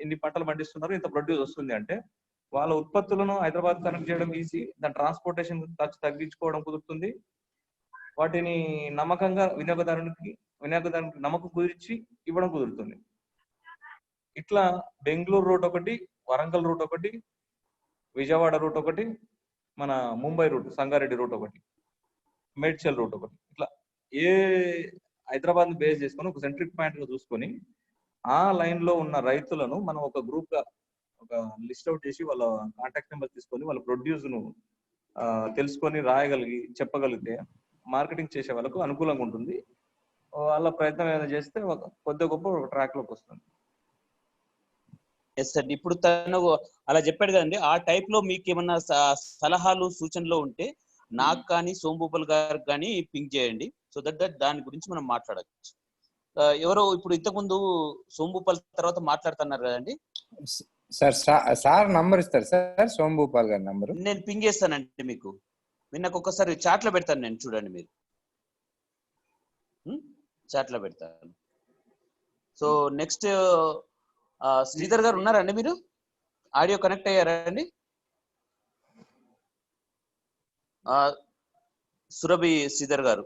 ఇన్ని పంటలు పండిస్తున్నారు, ఇంత ప్రొడ్యూస్ వస్తుంది అంటే వాళ్ళ ఉత్పత్తులను హైదరాబాద్ కనెక్ట్ చేయడం ఈజీ, దాని ట్రాన్స్పోర్టేషన్ ఖర్చు తగ్గించుకోవడం కుదురుతుంది, వాటిని నమ్మకంగా వినియోగదారునికి నమ్మకం కుదిర్చి ఇవ్వడం కుదురుతుంది. ఇట్లా బెంగళూరు రూట్ ఒకటి, వరంగల్ రూట్ ఒకటి, విజయవాడ రూట్ ఒకటి, మన ముంబై రూట్ సంగారెడ్డి రూట్ ఒకటి, మేడ్చల్ రూట్ ఒకటి, ఇట్లా ఏ హైదరాబాద్ ని బేస్ చేసుకొని ఒక సెంట్రిక్ పాయింట్ గా చూసుకొని ఆ లైన్ లో ఉన్న రైతులను మనం ఒక గ్రూప్ గా ఒక లిస్ట్ అవుట్ చేసి వాళ్ళ కాంటాక్ట్ నెంబర్ తీసుకొని వాళ్ళ ప్రొడ్యూస్ ను తెలుసుకొని చెప్పగలిగితే మార్కెటింగ్ చేసే వాళ్ళకు అనుకూలంగా ఉంటుంది. వాళ్ళ ప్రయత్నం ఏదైనా చేస్తే కొద్ది గొప్ప ఒక ట్రాక్ లోకి వస్తుంది. ఎస్ అండి. ఇప్పుడు తను అలా చెప్పాడు కదండి, ఆ టైప్ లో మీకు ఏమన్నా సలహాలు సూచనలు ఉంటే నాకు కానీ సోమభూపాల్ గారికి కానీ పింక్ చేయండి. సో దట్ దాని గురించి మనం మాట్లాడచ్చు. ఎవరో ఇప్పుడు ఇంతకుముందు సోమభూపాల్ తర్వాత మాట్లాడుతున్నారు కదండి సార్ నంబర్ ఇస్తారు సార్, సోమభూపాల్ గారి నంబర్ నేను పింగ్ చేస్తానండి మీకు. నాకు ఒక్కసారి చాట్ లో పెడతాను, నేను చూడండి మీరు చాట్ లో పెడతాను. సో నెక్స్ట్ శ్రీధర్ గారు ఉన్నారండి, మీరు ఆడియో కనెక్ట్ అయ్యారా అండి? సురభి శ్రీధర్ గారు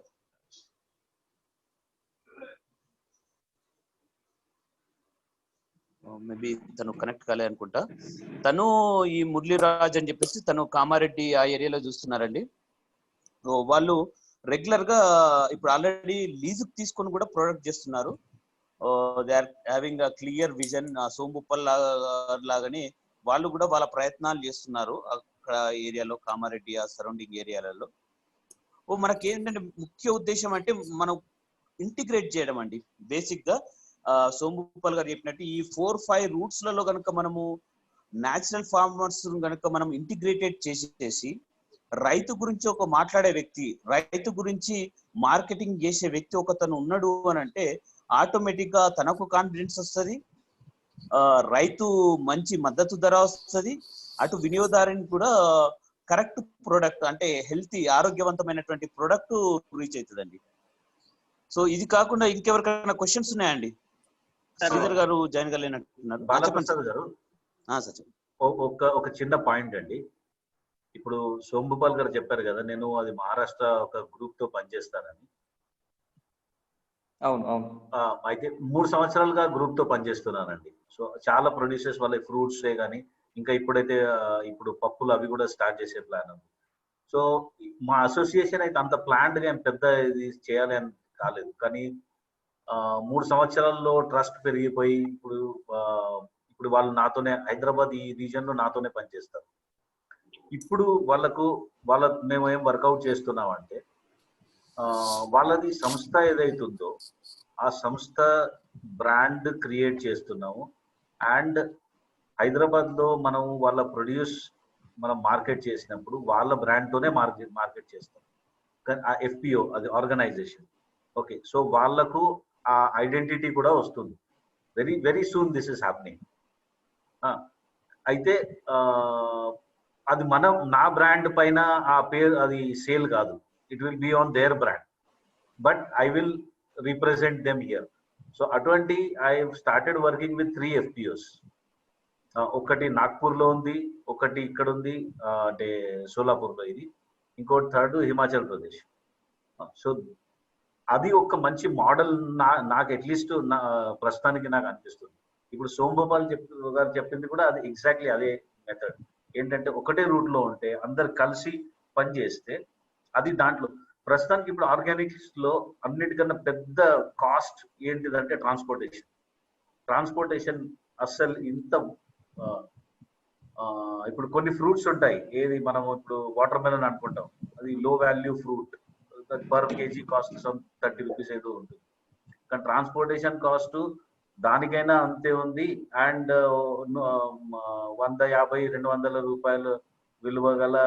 మేబీ తను కనెక్ట్ కాలే అనుకుంటా. తను ఈ మురళీరాజ్ అని చెప్పేసి తను కామారెడ్డి ఆ ఏరియాలో చూస్తున్నారండి. వాళ్ళు రెగ్యులర్ గా ఇప్పుడు ఆల్రెడీ లీజుకు తీసుకొని కూడా ప్రొడక్ట్ చేస్తున్నారు. They are having a clear vision. Somabhupal లాగానే వాళ్ళు కూడా వాళ్ళ ప్రయత్నాలు చేస్తున్నారు అక్కడ ఏరియాలో, కామారెడ్డి ఆ సరౌండింగ్ ఏరియాలలో. మనకి ఏంటంటే ముఖ్య ఉద్దేశం అంటే మనం ఇంటిగ్రేట్ చేయడం అండి. బేసిక్ గా సోమభూపాల్ గారు చెప్పినట్టు ఈ 4-5 రూట్స్ లలో కనుక మనము న్యాచురల్ ఫార్మర్స్ కనుక మనం ఇంటిగ్రేటెడ్ చేసేసి రైతు గురించి ఒక మాట్లాడే వ్యక్తి, రైతు గురించి మార్కెటింగ్ చేసే వ్యక్తి ఒకతను ఉన్నాడు అని అంటే ఆటోమేటిక్ గా తనకు కాన్ఫిడెన్స్ వస్తుంది, రైతు మంచి మద్దతు ధర వస్తుంది, అటు వినియోగదారుని కూడా కరెక్ట్ ప్రోడక్ట్ అంటే హెల్తీ ఆరోగ్యవంతమైనటువంటి ప్రోడక్ట్ రీచ్ అవుతుందండి. సో ఇది కాకుండా ఇంకెవరికైనా క్వశ్చన్స్ ఉన్నాయండి? శ్రీధర్ గారు జాయిన్ కాలేనట్టున్నారు. బాలప్రసాద్ గారు ఒక చిన్న పాయింట్ అండి. ఇప్పుడు సోమభూపాల్ గారు చెప్పారు కదా, నేను అది మహారాష్ట్ర ఒక గ్రూప్ తో పనిచేస్తానని. అవును అవును. అయితే 3 సంవత్సరాలుగా గ్రూప్ తో పనిచేస్తున్నానండి. సో చాలా ప్రొడ్యూసర్స్ వాళ్ళ ఫ్రూట్స్ కానీ ఇంకా ఇప్పుడైతే ఇప్పుడు పప్పులు అవి కూడా స్టార్ట్ చేసే ప్లాన్ ఉంది. సో మా అసోసియేషన్ అయితే అంత ప్లాన్డ్ గా పెద్ద ఇది చేయాలి అని కాలేదు, కానీ 3 సంవత్సరాల్లో ట్రస్ట్ పెరిగిపోయి ఇప్పుడు వాళ్ళు నాతోనే హైదరాబాద్ ఈ రీజన్ లో నాతోనే పనిచేస్తారు. ఇప్పుడు మేము ఏం వర్కౌట్ చేస్తున్నామంటే వాళ్ళది సంస్థ ఏదైతుందో ఆ సంస్థ బ్రాండ్ క్రియేట్ చేస్తున్నాము. అండ్ హైదరాబాద్ లో మనం వాళ్ళ ప్రొడ్యూస్ మనం మార్కెట్ చేసినప్పుడు వాళ్ళ బ్రాండ్ తోనే మార్కెట్ చేస్తాం. ఆ ఎఫ్పిఓ అది ఆర్గనైజేషన్. ఓకే, సో వాళ్ళకు ఆ ఐడెంటిటీ కూడా వస్తుంది. Very very soon this is happening. అయితే అది మనం నా బ్రాండ్ పైన ఆ పేరు అది సేల్ కాదు, it will be on their brand, but I will represent them here. So అటువంటి I started working with 3 FPOs. ఒకటి నాగ్పూర్ లో ఉంది, ఒకటి ఇక్కడ ఉంది అంటే సోలాపూర్ లో, ఇది ఇంకోటి థర్డ్ హిమాచల్ ప్రదేశ్. సో అది ఒక మంచి మోడల్ నాకు అట్లీస్ట్ ప్రస్తుతానికి నాకు అనిపిస్తుంది. ఇప్పుడు సోమగోపాల్ గారు చెప్పింది కూడా అది ఎగ్జాక్ట్లీ అదే మెథడ్. ఏంటంటే ఒకటే రూట్ లో ఉంటే అందరు కలిసి పని చేస్తే అది దాంట్లో ప్రస్తుతానికి ఇప్పుడు ఆర్గానిక్స్ లో అన్నిటికన్నా పెద్ద కాస్ట్ ఏంటిదంటే ట్రాన్స్పోర్టేషన్ అస్సలు ఇంత ఇప్పుడు కొన్ని ఫ్రూట్స్ ఉంటాయి, ఏది మనం ఇప్పుడు వాటర్ మెలన్ అనుకుంటాం, అది లో value fruit, per KG cost some 30 rupees ఏదో ఉంటుంది. కానీ ట్రాన్స్పోర్టేషన్ కాస్ట్ దానికైనా అంతే ఉంది. అండ్ 150-200 రూపాయలు విలువ గల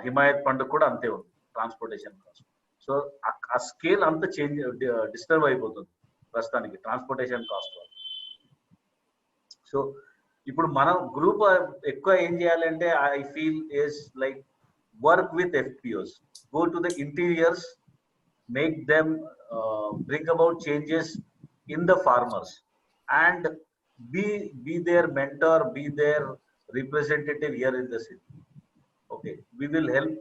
హిమాయత్ పండు కూడా అంతే ఉంది ట్రాన్స్పోర్టేషన్ కాస్ట్. సో ఆ స్కేల్ అంతా డిస్టర్బ్ అయిపోతుంది ప్రస్తుతానికి ట్రాన్స్పోర్టేషన్ కాస్ట్ వల్ల. సో ఇప్పుడు మనం గ్రూప్ ఎక్కువ ఏం చేయాలంటే I feel is like work with FPOs, go to the interiors, make them bring about changes in the farmers, and be their mentor, be their representative here in the city. Okay, we will help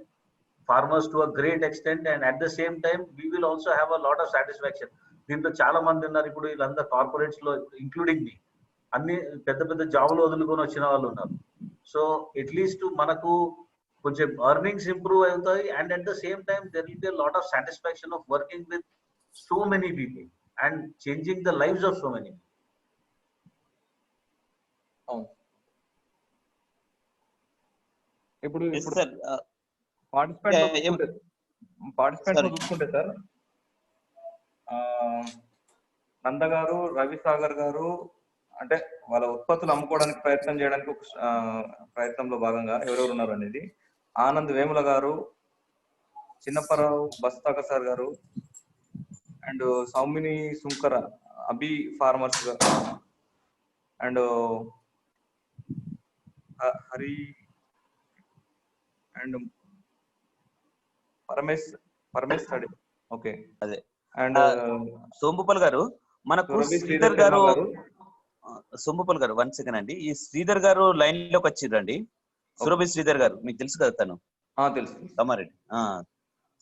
farmers to a great extent, and at the same time we will also have a lot of satisfaction. దీంట్లో చాలా మంది ఉన్నారు ఇప్పుడు, వీళ్ళందరూ corporates లో including మీ, అన్ని పెద్ద పెద్ద జాబులు వదులుకొని వచ్చిన వాళ్ళు ఉన్నారు. సో అట్లీస్ట్ మనకు కొంచెం ఎర్నింగ్స్ ఇంప్రూవ్ అవుతాయి, and at the same time there will be a lot of satisfaction of working with so many people and changing the lives of so many people. ఇప్పుడు సార్ పార్టిసిపెంట్ చూసుకుంటే sir నంద గారు, రవిసాగర్ గారు అంటే వాళ్ళ ఉత్పత్తులు అమ్ముకోవడానికి ప్రయత్నం చేయడానికి ఒక ప్రయత్నంలో భాగంగా ఎవరెవరు ఉన్నారు అనేది, ఆనంద్ వేముల గారు, చిన్నప్పరావు బస్తాక సార్ గారు, అండ్ సౌమిని సుంకర అభి ఫార్మర్స్ గారు, and Hari and Paramesh study. Okay, అదే. అండ్ సోంభూపాల్ గారు, మనకు శ్రీధర్ గారు, సోంభూపాల్ గారు 1 సెకండ్ అండి. ఈ శ్రీధర్ గారు లైన్ లోకి వచ్చిర్రండి. సురభి శ్రీధర్ గారు, మీకు తెలుసు కదా తను, తెలుసు కమారెడ్డి.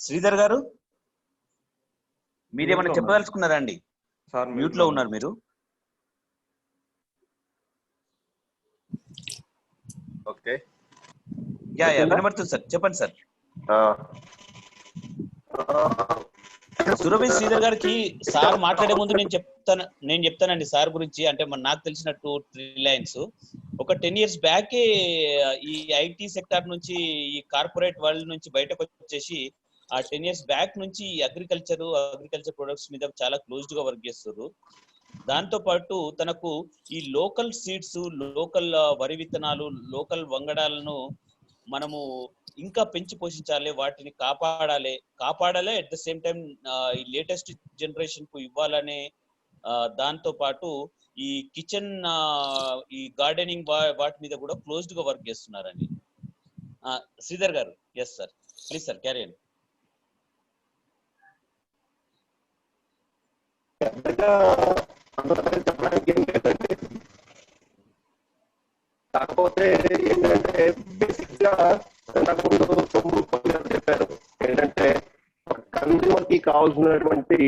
శ్రీధర్ గారు మీరేమైనా చెప్పదలుచుకున్నారా అండి? మ్యూట్ లో ఉన్నారు మీరు. ఓకే, వినబడుతుంది సార్, చెప్పండి సార్. సురభి శ్రీధర్ గారికి సార్ మాట్లాడే ముందు నేను చెప్తానండి సార్ గురించి. అంటే నాకు తెలిసినట్టు 3 లైన్స్. ఒక 10 years బ్యాక్ ఈ ఐటీ సెక్టార్ నుంచి, ఈ కార్పొరేట్ వరల్డ్ నుంచి బయటకు వచ్చేసి ఆ 10 years బ్యాక్ నుంచి అగ్రికల్చర్ ప్రొడక్ట్స్ మీద చాలా క్లోజ్డ్ గా వర్క్ చేస్తారు. దాంతో పాటు తనకు ఈ లోకల్ సీడ్స్, లోకల్ వరి విత్తనాలు, లోకల్ వంగడాలను మనము ఇంకా పెంచి పోషించాలి, వాటిని కాపాడాలి అట్ ద సేమ్ టైం ఈ లేటెస్ట్ జనరేషన్ కు ఇవ్వాలనే దాంతో పాటు ఈ కిచెన్, ఈ గార్డెనింగ్ వాటి మీద కూడా క్లోజ్డ్ గా వర్క్ చేస్తున్నారండి. Sridhar garu, yes sir, please sir carry on. కాకపోతే ఏంటంటే బేసిక్ గా చెప్పారు ఏంటంటే కన్జ్యూమర్ కి కావాల్సినటువంటి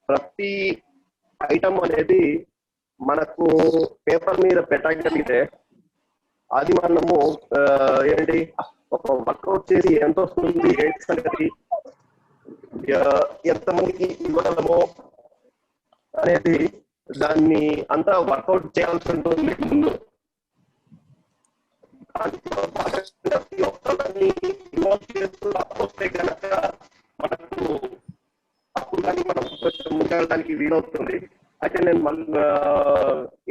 ప్రతి ఐటమ్ అనేది మనకు పేపర్ మీద పెట్టగలిగితే అది మనము ఏంటి ఒక వర్కౌట్ చేసి ఎంత వస్తుంది, ఏంటి సంగతి, ఎంతమందికి ఇవ్వగలమో అనేది దాన్ని అంతా వర్కౌట్ చేయాల్సి ఉంటుంది ముందు. దాంట్లో ప్రతి ఒక్కరిని ఇన్వాల్వ్ చేస్తూ వస్తే కనుక మనకు అప్పుడు కానీ మనం కొంచెం ముందుకెళ్ళడానికి వీలవుతుంది. అయితే నేను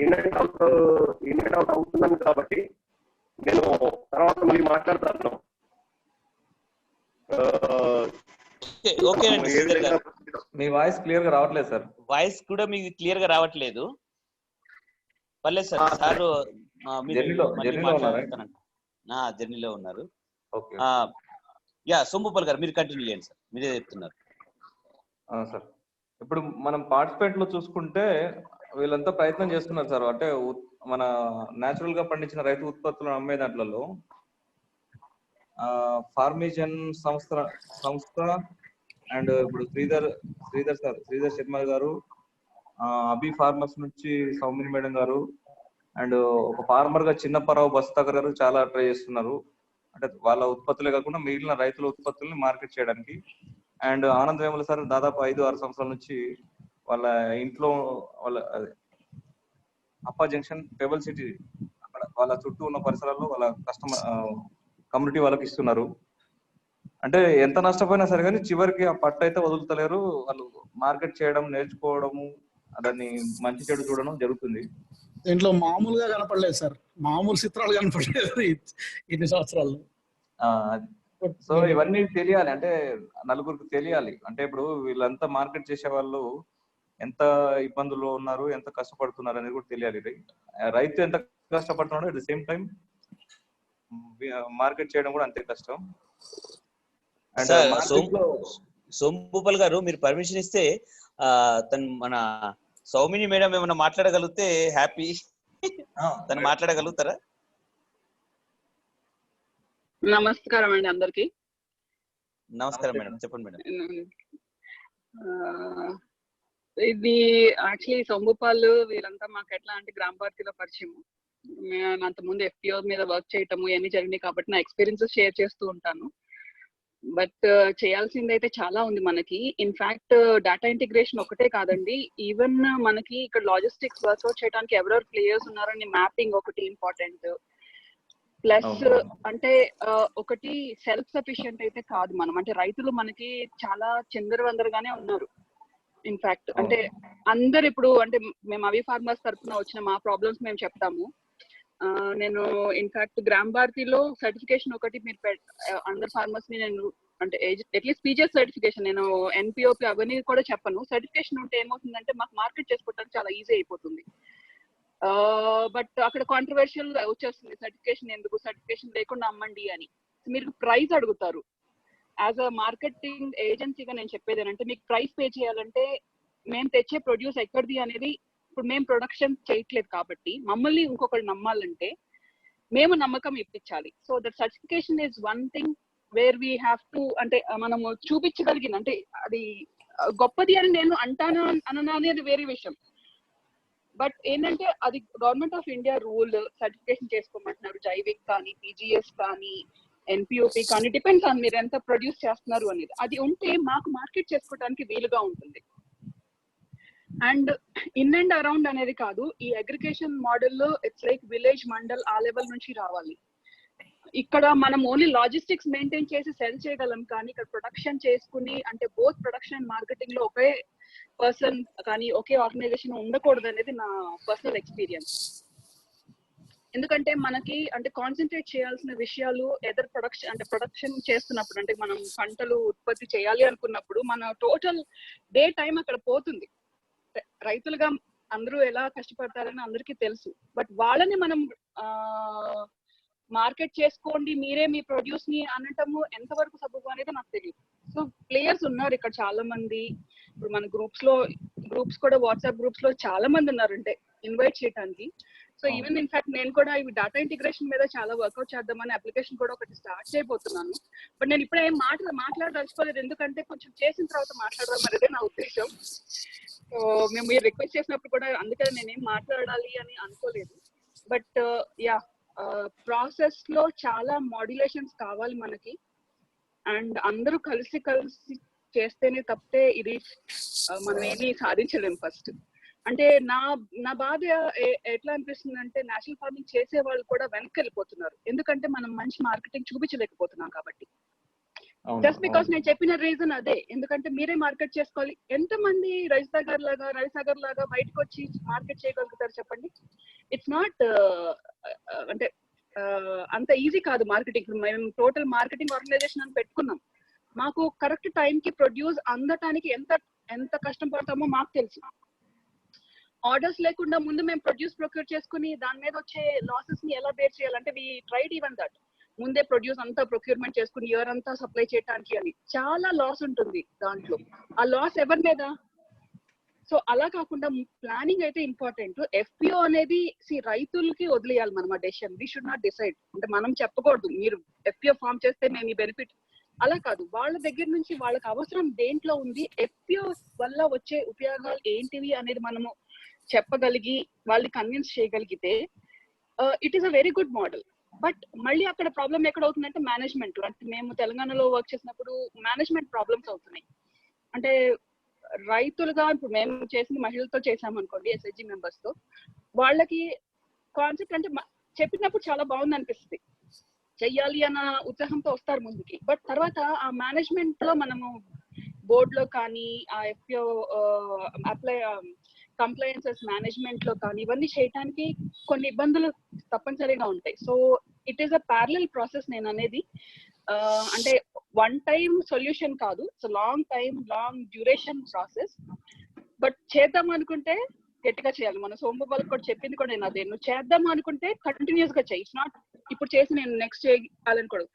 ఇన్ అండ్ అవుట్ అవుతున్నాను కాబట్టి నేను తర్వాత మళ్ళీ మాట్లాడతాను. ఓకే అండి శ్రీధర్ గారు, మీ వాయిస్ క్లియర్ గా రావట్లేదు సార్. వాయిస్ కూడా మీకు క్లియర్ గా రావట్లేదు. పర్లేదు సార్, సార్ జర్నీలో ఉన్నారు. యా సోంభూపాల్ గారు మీరు కంటిన్యూ చేయండి సార్, మీరే చెప్తున్నారు. సార్ ఇప్పుడు మనం పార్టిసిపేట్ లో చూసుకుంటే వీళ్ళంతా ప్రయత్నం చేస్తున్నారు సార్. అంటే మన నేచురల్ గా పండించిన రైతు ఉత్పత్తులను అమ్మే దాంట్లో ఫార్మిజన్ సంస్థ అండ్ ఇప్పుడు శ్రీధర్ శర్మ గారు, అభి ఫార్మర్స్ నుంచి సౌమిని మేడం గారు, అండ్ ఒక ఫార్మర్ గా చిన్నపరావు బస్తాకర్ గారు చాలా ట్రై చేస్తున్నారు. అంటే వాళ్ళ ఉత్పత్తులే కాకుండా మిగిలిన రైతుల ఉత్పత్తుల్ని మార్కెట్ చేయడానికి. అండ్ ఆనంద్ వేముల సార్ దాదాపు 5-6 సంవత్సరాల నుంచి వాళ్ళ ఇంట్లో వాళ్ళ అప్పా జంక్షన్ పెబల్ సిటీ అక్కడ వాళ్ళ చుట్టూ ఉన్న పరిసరాల్లో వాళ్ళ కస్టమర్ కమ్యూనిటీ వాళ్ళకి ఇస్తున్నారు. అంటే ఎంత నష్టపోయినా సరే కానీ చివరికి ఆ పట్టు అయితే వదులుతలేరు. వాళ్ళు మార్కెట్ చేయడం, నేర్చుకోవడము, దాన్ని మంచి చెడు చూడడం జరుగుతుంది. దీంట్లో మామూలుగా కనపడలేదు సార్, మామూలు చిత్రాలు కనపడలేదు ఇన్ని సంవత్సరాలు. సో ఇవన్నీ తెలియాలి, అంటే నలుగురికి తెలియాలి. అంటే ఇప్పుడు వీళ్ళంతా మార్కెట్ చేసే వాళ్ళు ఎంత ఇబ్బందుల్లో ఉన్నారు, ఎంత కష్టపడుతున్నారు అనేది కూడా తెలియాలి. రైతు ఎంత కష్టపడుతున్నాడో at the same time market చేయడం కూడా అంతే కష్టం. సోంభూపాల్ గారు మీరు పర్మిషన్ ఇస్తే మన సౌమిని మేడం ఏమైనా మాట్లాడగలిగితే హ్యాపీ. తను మాట్లాడగలుగుతారా? నమస్కారం అండి అందరికి. నమస్కారం మేడం, చెప్పండి మేడం. ఇది యాక్చువల్లీ సోంభూపాల్ వీళ్ళంతా మాకు ఎట్లా అంటే గ్రామ పార్టీలో పరిచయం. అంత ముందు FPO మీద వర్క్ చేయటము ఇవన్నీ జరిగినాయి కాబట్టి నా ఎక్స్పీరియన్సెస్ షేర్ చేస్తూ ఉంటాను. బట్ చేయాల్సింది అయితే చాలా ఉంది మనకి. ఇన్ఫాక్ట్ డేటా ఇంటిగ్రేషన్ ఒకటే కాదండి, ఈవెన్ మనకి ఇక్కడ లాజిస్టిక్స్ వర్క్అవుట్ చేయడానికి ఎవరెవరు ప్లేయర్స్ ఉన్నారని మ్యాపింగ్ ఒకటి ఇంపార్టెంట్. ప్లస్ అంటే ఒకటి సెల్ఫ్ సఫిషియెంట్ అయితే కాదు మనం, అంటే రైతులు మనకి చాలా చిందరవందరగానే ఉన్నారు. ఇన్ఫాక్ట్ అంటే అందరు ఇప్పుడు అంటే మేము అవి ఫార్మర్స్ తరఫున వచ్చిన మా ప్రాబ్లమ్స్ మేము చెప్తాము. నేను ఇన్ఫాక్ట్ గ్రామ భారతిలో సర్టిఫికేషన్ ఒకటి మీరు అందరు ఫార్మర్స్ ని నేను అంటే అట్లీస్ట్ పీజీఎస్ సర్టిఫికేషన్, నేను NPOP అవన్నీ కూడా చెప్పను. సర్టిఫికేషన్ ఉంటే ఏమవుతుందంటే మాకు మార్కెట్ చేసుకోవడానికి చాలా ఈజీ అయిపోతుంది. బట్ అక్కడ కాంట్రవర్షియల్ వచ్చేస్తుంది, సర్టిఫికేషన్ ఎందుకు, సర్టిఫికేషన్ లేకుండా అమ్మండి అని. మీరు ప్రైస్ అడుగుతారు. యాజ్ అ మార్కెటింగ్ ఏజెన్సీగా నేను చెప్పేది ఏంటంటే మీకు ప్రైస్ పే చేయాలంటే మేము తెచ్చే ప్రొడ్యూస్ ఎక్కడిది అనేది, ఇప్పుడు మేము ప్రొడక్షన్ చేయట్లేదు కాబట్టి మమ్మల్ని ఇంకొకరు నమ్మాలంటే మేము నమ్మకం ఇప్పించాలి. So that certification is one thing where we have to, అంటే మనము చూపించగలిగింది అంటే అది గొప్పది అని నేను అంటాను అన్న అనేది వేరే విషయం. బట్ ఏంటంటే అది government of India rule, certification చేసుకోమంటున్నారు. జైవిక్ కానీ, PGS కానీ, NPOP కానీ, డిపెండ్స్ ఆన్ మీరు ఎంత ప్రొడ్యూస్ చేస్తున్నారు అనేది. అది ఉంటే మాకు మార్కెట్ చేసుకోవడానికి వీలుగా ఉంటుంది. అండ్ ఇన్ అండ్ అరౌండ్ అనేది కాదు, ఈ అగ్రిగేషన్ మోడల్లో ఇట్స్ లైక్ విలేజ్, మండల్ ఆ లెవెల్ నుంచి రావాలి. ఇక్కడ మనం ఓన్లీ లాజిస్టిక్స్ మెయింటైన్ చేసి సెల్ చేయగలం, కానీ ఇక్కడ ప్రొడక్షన్ చేసుకుని అంటే బోత్ ప్రొడక్షన్ అండ్ మార్కెటింగ్ లో ఒకే పర్సన్ కానీ ఒకే ఆర్గనైజేషన్ ఉండకూడదు అనేది నా పర్సనల్ ఎక్స్పీరియన్స్. ఎందుకంటే మనకి అంటే కాన్సన్ట్రేట్ చేయాల్సిన విషయాలు ఎదర్ ప్రొడక్షన్ అంటే ప్రొడక్షన్ చేస్తున్నప్పుడు అంటే మనం పంటలు ఉత్పత్తి చేయాలి అనుకున్నప్పుడు మన టోటల్ డే టైం అక్కడ పోతుంది. రైతులుగా అందరూ ఎలా కష్టపడతారని అందరికీ తెలుసు. బట్ వాళ్ళని మనం మార్కెట్ చేసుకోండి మీరే మీ ప్రొడ్యూస్ ని అనటము ఎంతవరకు సబబు అనేది నాకు తెలియదు. సో ప్లేయర్స్ ఉన్నారు ఇక్కడ చాలా మంది. ఇప్పుడు మన గ్రూప్స్ కూడా వాట్సాప్ గ్రూప్స్ లో చాలా మంది ఉన్నారు అంటే ఇన్వైట్ చేయడానికి. సో ఈవెన్ ఇన్ఫాక్ట్ నేను కూడా ఇవి డేటా ఇంటిగ్రేషన్ మీద చాలా వర్కౌట్ చేద్దామని అప్లికేషన్ కూడా ఒకటి స్టార్ట్ చేయబోతున్నాను. బట్ నేను ఇప్పుడు ఏం మాట్లాడదలుచుకోలేదు, ఎందుకంటే కొంచెం చేసిన తర్వాత మాట్లాడదాం అనేది నా ఉద్దేశం. సో మేము మీరు రిక్వెస్ట్ చేసినప్పుడు కూడా అందుకని నేనేం మాట్లాడాలి అని అనుకోలేదు. బట్ యా ప్రాసెస్ లో చాలా మాడ్యులేషన్స్ కావాలి మనకి. అండ్ అందరూ కలిసి చేస్తేనే తప్పితే ఇది మనం ఏమీ సాధించలేం. ఫస్ట్ అంటే నా బాధ ఎట్లా అనిపిస్తుంది అంటే నేషనల్ ఫార్మింగ్ చేసే వాళ్ళు కూడా వెనక్కి వెళ్ళిపోతున్నారు, ఎందుకంటే మనం మంచి మార్కెటింగ్ చూపించలేకపోతున్నాం కాబట్టి. జస్ట్ బికాస్ నేను చెప్పిన రీజన్ అదే, ఎందుకంటే మీరే మార్కెట్ చేసుకోవాలి. ఎంతమంది రవిసాగర్ లాగా బయటకు వచ్చి మార్కెట్ చేయగలుగుతారు చెప్పండి? ఇట్స్ నాట్ అంటే అంత ఈజీ కాదు మార్కెటింగ్. మేము టోటల్ మార్కెటింగ్ ఆర్గనైజేషన్ అని పెట్టుకున్నాం. మాకు కరెక్ట్ టైంకి ప్రొడ్యూస్ అందటానికి ఎంత కష్టం పడతామో మాకు తెలుసు. ఆర్డర్స్ లేకుండా ముందు మేము ప్రొక్యూర్ చేసుకుని దాని మీద వచ్చే లాసెస్ ని ఎలా బేర్ చేయాలంటే వి ట్రైడ్ ఈవెన్ దట్. ముందే ప్రొడ్యూస్ అంతా ప్రొక్యూర్మెంట్ చేసుకుని ఇయర్ అంతా సప్లై చేయడానికి అని చాలా లాస్ ఉంటుంది దాంట్లో. ఆ లాస్ ఎవరి మీద? సో అలా కాకుండా ప్లానింగ్ అయితే ఇంపార్టెంట్. ఎఫ్పిఓ అనేది రైతులకి వదిలేయాలి మనం ఆ decision. We should not decide. అంటే మనం చెప్పకూడదు మీరు ఎఫ్పిఓ ఫామ్ చేస్తే మేము ఈ బెనిఫిట్, అలా కాదు. వాళ్ళ దగ్గర నుంచి వాళ్ళకి అవసరం దేంట్లో ఉంది, ఎఫ్పిఓ వల్ల వచ్చే ఉపయోగాలు ఏంటివి అనేది మనము చెప్పగలిగి వాళ్ళని కన్విన్స్ చేయగలిగితే it is a very good model. But మళ్ళీ అక్కడ ప్రాబ్లం ఎక్కడ అవుతుందంటే మేనేజ్మెంట్. అంటే మేము తెలంగాణలో వర్క్ చేసినప్పుడు మేనేజ్మెంట్ ప్రాబ్లమ్స్ అవుతున్నాయి. అంటే రైతులుగా ఇప్పుడు మేము చేసిన మహిళలతో చేసామనుకోండి, ఎస్హెచ్జి మెంబర్స్ తో, వాళ్ళకి కాన్సెప్ట్ అంటే చెప్పినప్పుడు చాలా బాగుంది అనిపిస్తుంది, చెయ్యాలి అన్న ఉత్సాహంతో వస్తారు ముందుకి. బట్ తర్వాత ఆ మేనేజ్మెంట్ లో మనము బోర్డ్ లో కానీ ఆ ఎఫ్పిఓ కంప్లైన్సెస్ మేనేజ్మెంట్ లో కానీ ఇవన్నీ చేయడానికి కొన్ని ఇబ్బందులు తప్పనిసరిగా ఉంటాయి. So it is a parallel process నేను అనేది. అంటే వన్ టైం సొల్యూషన్ కాదు, it's long duration process. But చేద్దాం అనుకుంటే గట్టిగా చేయాలి. మన సోమబాబు కూడా చెప్పింది కూడా నేను అదే, నువ్వు చేద్దాం అనుకుంటే కంటిన్యూస్ గా చేయి. ఇట్స్ నాట్ ఇప్పుడు చేసి నేను నెక్స్ట్ చేయాలనుకోడు.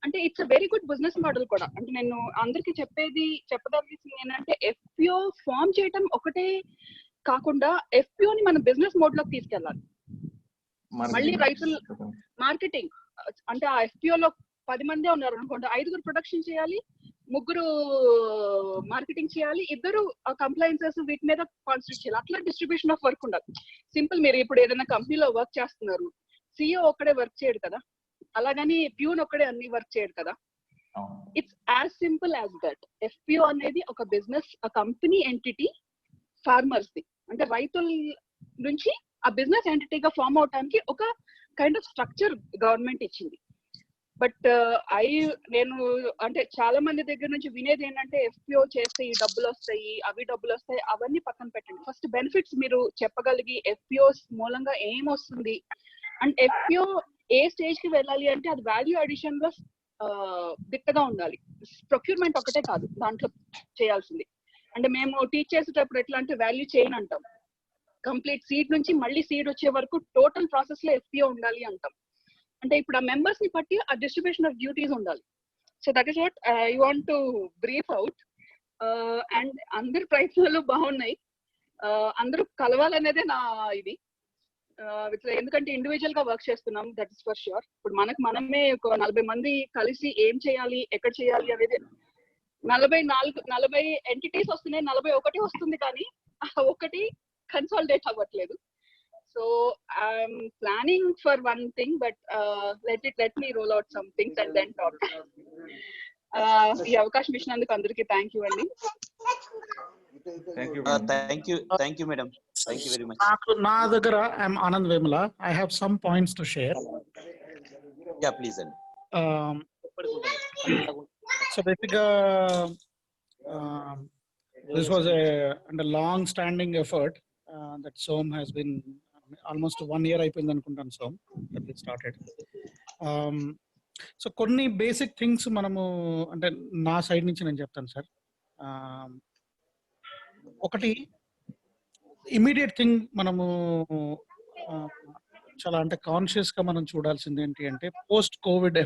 అంటే it's a very good business model కూడా. అంటే నేను అందరికి చెప్పదలిసింది ఏంటంటే ఎఫ్పిఓ ఫామ్ చేయటం ఒకటే కాకుండా ఎఫ్పిఓని మన బిజినెస్ మోడ్ లోకి తీసుకెళ్ళాలి. మళ్ళీ రైతులు మార్కెటింగ్ అంటే ఆ ఎఫ్పిఓ లో 10 మందే ఉన్నారు అనుకోండి, 5 ప్రొడక్షన్ చేయాలి, 3 మార్కెటింగ్ చేయాలి, 2 కంప్లైన్సెస్ వీటి మీద కాన్సన్ట్రేట్ చేయాలి. అట్లా డిస్ట్రిబ్యూషన్ ఆఫ్ వర్క్ ఉండాలి. సింపుల్, మీరు ఇప్పుడు ఏదైనా కంపెనీలో వర్క్ చేస్తున్నారు, సిఇఓ ఒక్కడే వర్క్ చేయడు కదా, అలాగని ప్యూన్ ఒక్కడే అన్ని వర్క్ చేయడు కదా. It's as simple as that. FPO అనేది ఒక బిజినెస్, ఆ కంపెనీ ఎంటిటీ ఫార్మర్స్ ది, అంటే రైతుల నుంచి ఆ బిజినెస్ ఎంటిటీగా ఫామ్ అవడానికి ఒక కైండ్ ఆఫ్ స్ట్రక్చర్ గవర్నమెంట్ ఇచ్చింది. బట్ నేను అంటే చాలా మంది దగ్గర నుంచి వినేది ఏంటంటే ఎఫ్పిఓ చేస్తే ఈ డబ్బులు వస్తాయి, అవన్నీ పక్కన పెట్టండి. ఫస్ట్ బెనిఫిట్స్ మీరు చెప్పగలిగి ఎఫ్పిఓస్ మూలంగా ఏం వస్తుంది అండ్ ఎఫ్పిఓ ఏ స్టేజ్ కి వెళ్ళాలి అంటే అది వాల్యూ అడిషన్ లో దిట్టగా ఉండాలి. ప్రొక్యూర్మెంట్ ఒకటే కాదు దాంట్లో చేయాల్సింది. అంటే మేము టీచ్ చేసేటప్పుడు ఎట్లా అంటే వాల్యూ చైన్ అంటాం. కంప్లీట్ సీడ్ నుంచి మళ్ళీ సీడ్ వచ్చే వరకు టోటల్ ప్రాసెస్ లో ఎఫ్పిఓ ఉండాలి అంటాం. అంటే ఇప్పుడు ఆ మెంబర్స్ ని బట్టి ఆ డిస్ట్రిబ్యూషన్ ఆఫ్ డ్యూటీస్ ఉండాలి. So that is what I want to brief out. And అందరి ప్రయత్నాలు బాగున్నాయి, అందరూ కలవాలనేదే నా ఇది. ఎందుకంటే ఇండివిజువల్ గా వర్క్ చేస్తున్నాం, దట్ ఇస్ ఫర్ ష్యూర్. ఇప్పుడు మనమే ఒక 40 మంది కలిసి ఏం చేయాలి, ఎక్కడ చేయాలి అనేది 40 ఎంటిటీస్ వస్తున్నాయి, 41 వస్తుంది, కానీ ఒకటి కన్సాలిడేట్ అవ్వట్లేదు. So I'm planning for one thing, but let me roll out some things and then talk. ఈ అవకాశం ఇచ్చినందుకు అందరికీ థ్యాంక్ యూ అండి. Thank you madam, thank you very much. నా దగ్గర I'm Anand Vemula. I have some points to share. Yeah please అండి. So basically, this was a long-standing effort that SOM has been almost 1 year అయిపోయింది అనుకుంటాను SOM that we started. So కొన్ని basic things మనము అంటే నా side నుంచి నేను చెప్తాను సార్. ఒకటి ఇమీడియట్ థింగ్ మనము చాలా అంటే కాన్షియస్ గా మనం చూడాల్సింది ఏంటి అంటే post Covid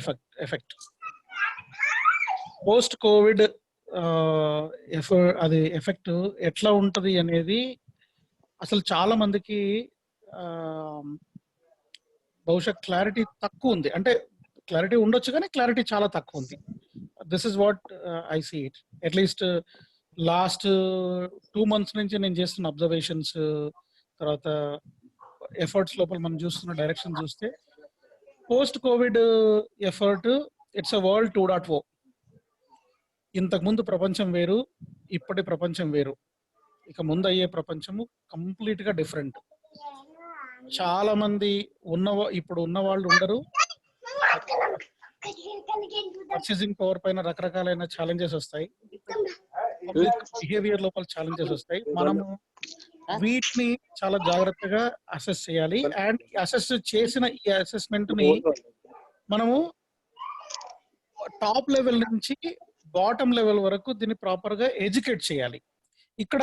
effect. Post Covid అది ఎఫెక్ట్ ఎట్లా ఉంటది అనేది అసలు చాలా మందికి బహుశా క్లారిటీ తక్కువ ఉంది. అంటే క్లారిటీ ఉండొచ్చు కానీ క్లారిటీ చాలా తక్కువ ఉంది. This is what I see it. At least last 2 months నుంచి నేను చేస్తున్న అబ్జర్వేషన్స్, తర్వాత ఎఫర్ట్స్ లోపల మనం చూస్తున్న డైరెక్షన్ చూస్తే post Covid effort it's a world 2.0. ఇంతకుముందు ప్రపంచం వేరు, ఇప్పటి ప్రపంచం వేరు. ఇక ముందు అయ్యే ప్రపంచము కంప్లీట్ గా డిఫరెంట్. చాలా మంది ఇప్పుడు ఉన్న వాళ్ళు ఉండరు, పర్చేసింగ్ పవర్ పైన రకరకాలైన ఛాలెంజెస్ వస్తాయి, పబ్లిక్ బిహేవియర్ లోపల ఛాలెంజెస్ వస్తాయి. మనము వీటిని చాలా జాగ్రత్తగా అసెస్ చేయాలి. అండ్ అసెస్ చేసిన ఈ అసెస్మెంట్ ని మనము టాప్ లెవెల్ నుంచి బాటమ్ లెవెల్ వరకు దీన్ని ప్రాపర్ గా ఎడ్యుకేట్ చేయాలి. ఇక్కడ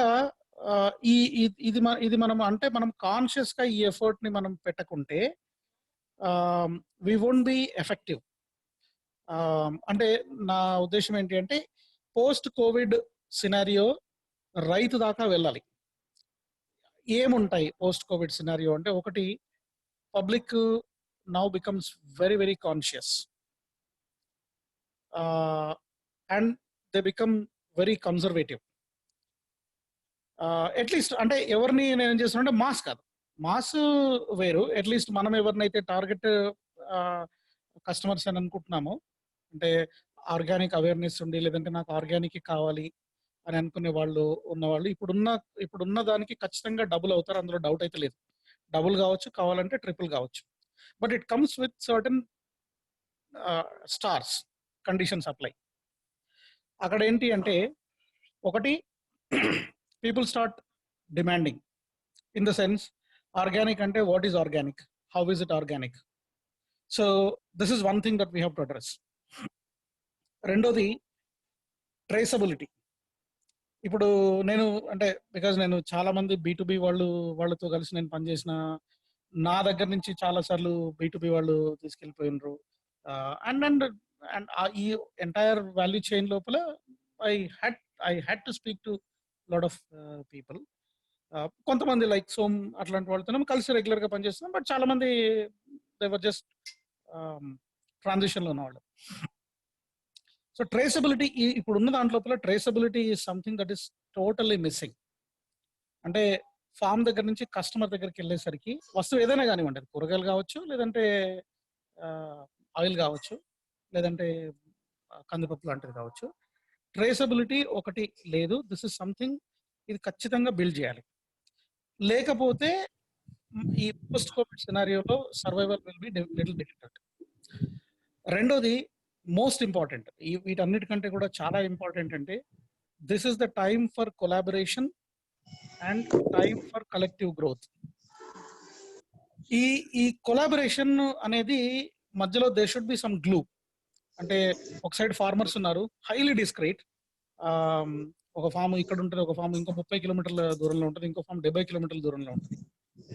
ఇది మనం అంటే మనం కాన్షియస్ గా ఈ ఎఫర్ట్ ని మనం పెట్టకుంటే వి వోంట్ బి ఎఫెక్టివ్. అంటే నా ఉద్దేశం ఏంటి అంటే పోస్ట్ కోవిడ్ సినారియో రైతు దాకా వెళ్ళాలి. ఏముంటాయి పోస్ట్ కోవిడ్ సినారియో అంటే, ఒకటి, public now becomes very very conscious and they become very conservative. At least అంటే ఎవరిని నేను ఏం చేస్తున్నా అంటే మాస్ కాదు, మాస్ వేరు. అట్లీస్ట్ మనం ఎవరినైతే టార్గెట్ కస్టమర్స్ అని అనుకుంటున్నామో, అంటే ఆర్గానిక్ అవేర్నెస్ ఉండి, లేదంటే నాకు ఆర్గానిక్ కావాలి అని అనుకునే వాళ్ళు ఉన్నవాళ్ళు ఇప్పుడున్న దానికి ఖచ్చితంగా డబుల్ అవుతారు, అందులో డౌట్ అయితే లేదు. డబుల్ కావచ్చు, కావాలంటే ట్రిపుల్ కావచ్చు. But it comes with certain stars conditions apply. అక్కడ ఏంటి అంటే, ఒకటి, people start demanding in the sense organic అంటే what is organic, how is it organic. So this is one thing that we have to address. రెండోది traceability. ఇప్పుడు నేను అంటే because నేను చాలా మంది B2B వాళ్ళతో కలిసి నేను పనిచేసిన, నా దగ్గర నుంచి చాలా సార్లు B2B వాళ్ళు తీసుకెళ్ళిపోయినరు. అండ్ ఈ ఎంటైర్ వాల్యూ చైన్ లోపల I had to speak to lot of people. కొంతమంది లైక్ సోమ్ అట్లాంటి వాళ్ళతో కలిసి రెగ్యులర్ గా పనిచేస్తున్నాం. బట్ చాలా మంది దేవర్ జస్ట్ ట్రాన్సిషన్ లో ఉన్నవాళ్ళు. సో ట్రేసబిలిటీ, ఇప్పుడు ఉన్న దాంట్లో traceability is something that is totally missing. అంటే ఫామ్ దగ్గర నుంచి కస్టమర్ దగ్గరికి వెళ్ళేసరికి వస్తువు ఏదైనా కానివ్వండి, అది కూరగాయలు కావచ్చు, లేదంటే ఆయిల్ కావచ్చు, లేదంటే కందిపప్పు లాంటిది కావచ్చు, ట్రేసబిలిటీ ఒకటి లేదు. దిస్ ఇస్ సంథింగ్, ఇది ఖచ్చితంగా బిల్డ్ చేయాలి. లేకపోతే ఈ పోస్ట్ కోవిడ్ సినారియోలో survival will be little difficult. రెండోది మోస్ట్ ఇంపార్టెంట్, వీటన్నిటికంటే కూడా చాలా ఇంపార్టెంట్ అంటే, this is the time for collaboration and time for collective growth. ఈ కొలాబరేషన్ అనేది మధ్యలో they should be some glue. అంటే ఒక సైడ్ ఫార్మర్స్ ఉన్నారు, హైలీ డిస్క్రీట్. ఒక ఫామ్ ఇక్కడ ఉంటుంది, ఒక ఫామ్ ఇంకో 30 కిలోమీటర్ల దూరంలో ఉంటుంది, ఇంకో ఫామ్ 70 కిలోమీటర్ల దూరంలో ఉంటుంది.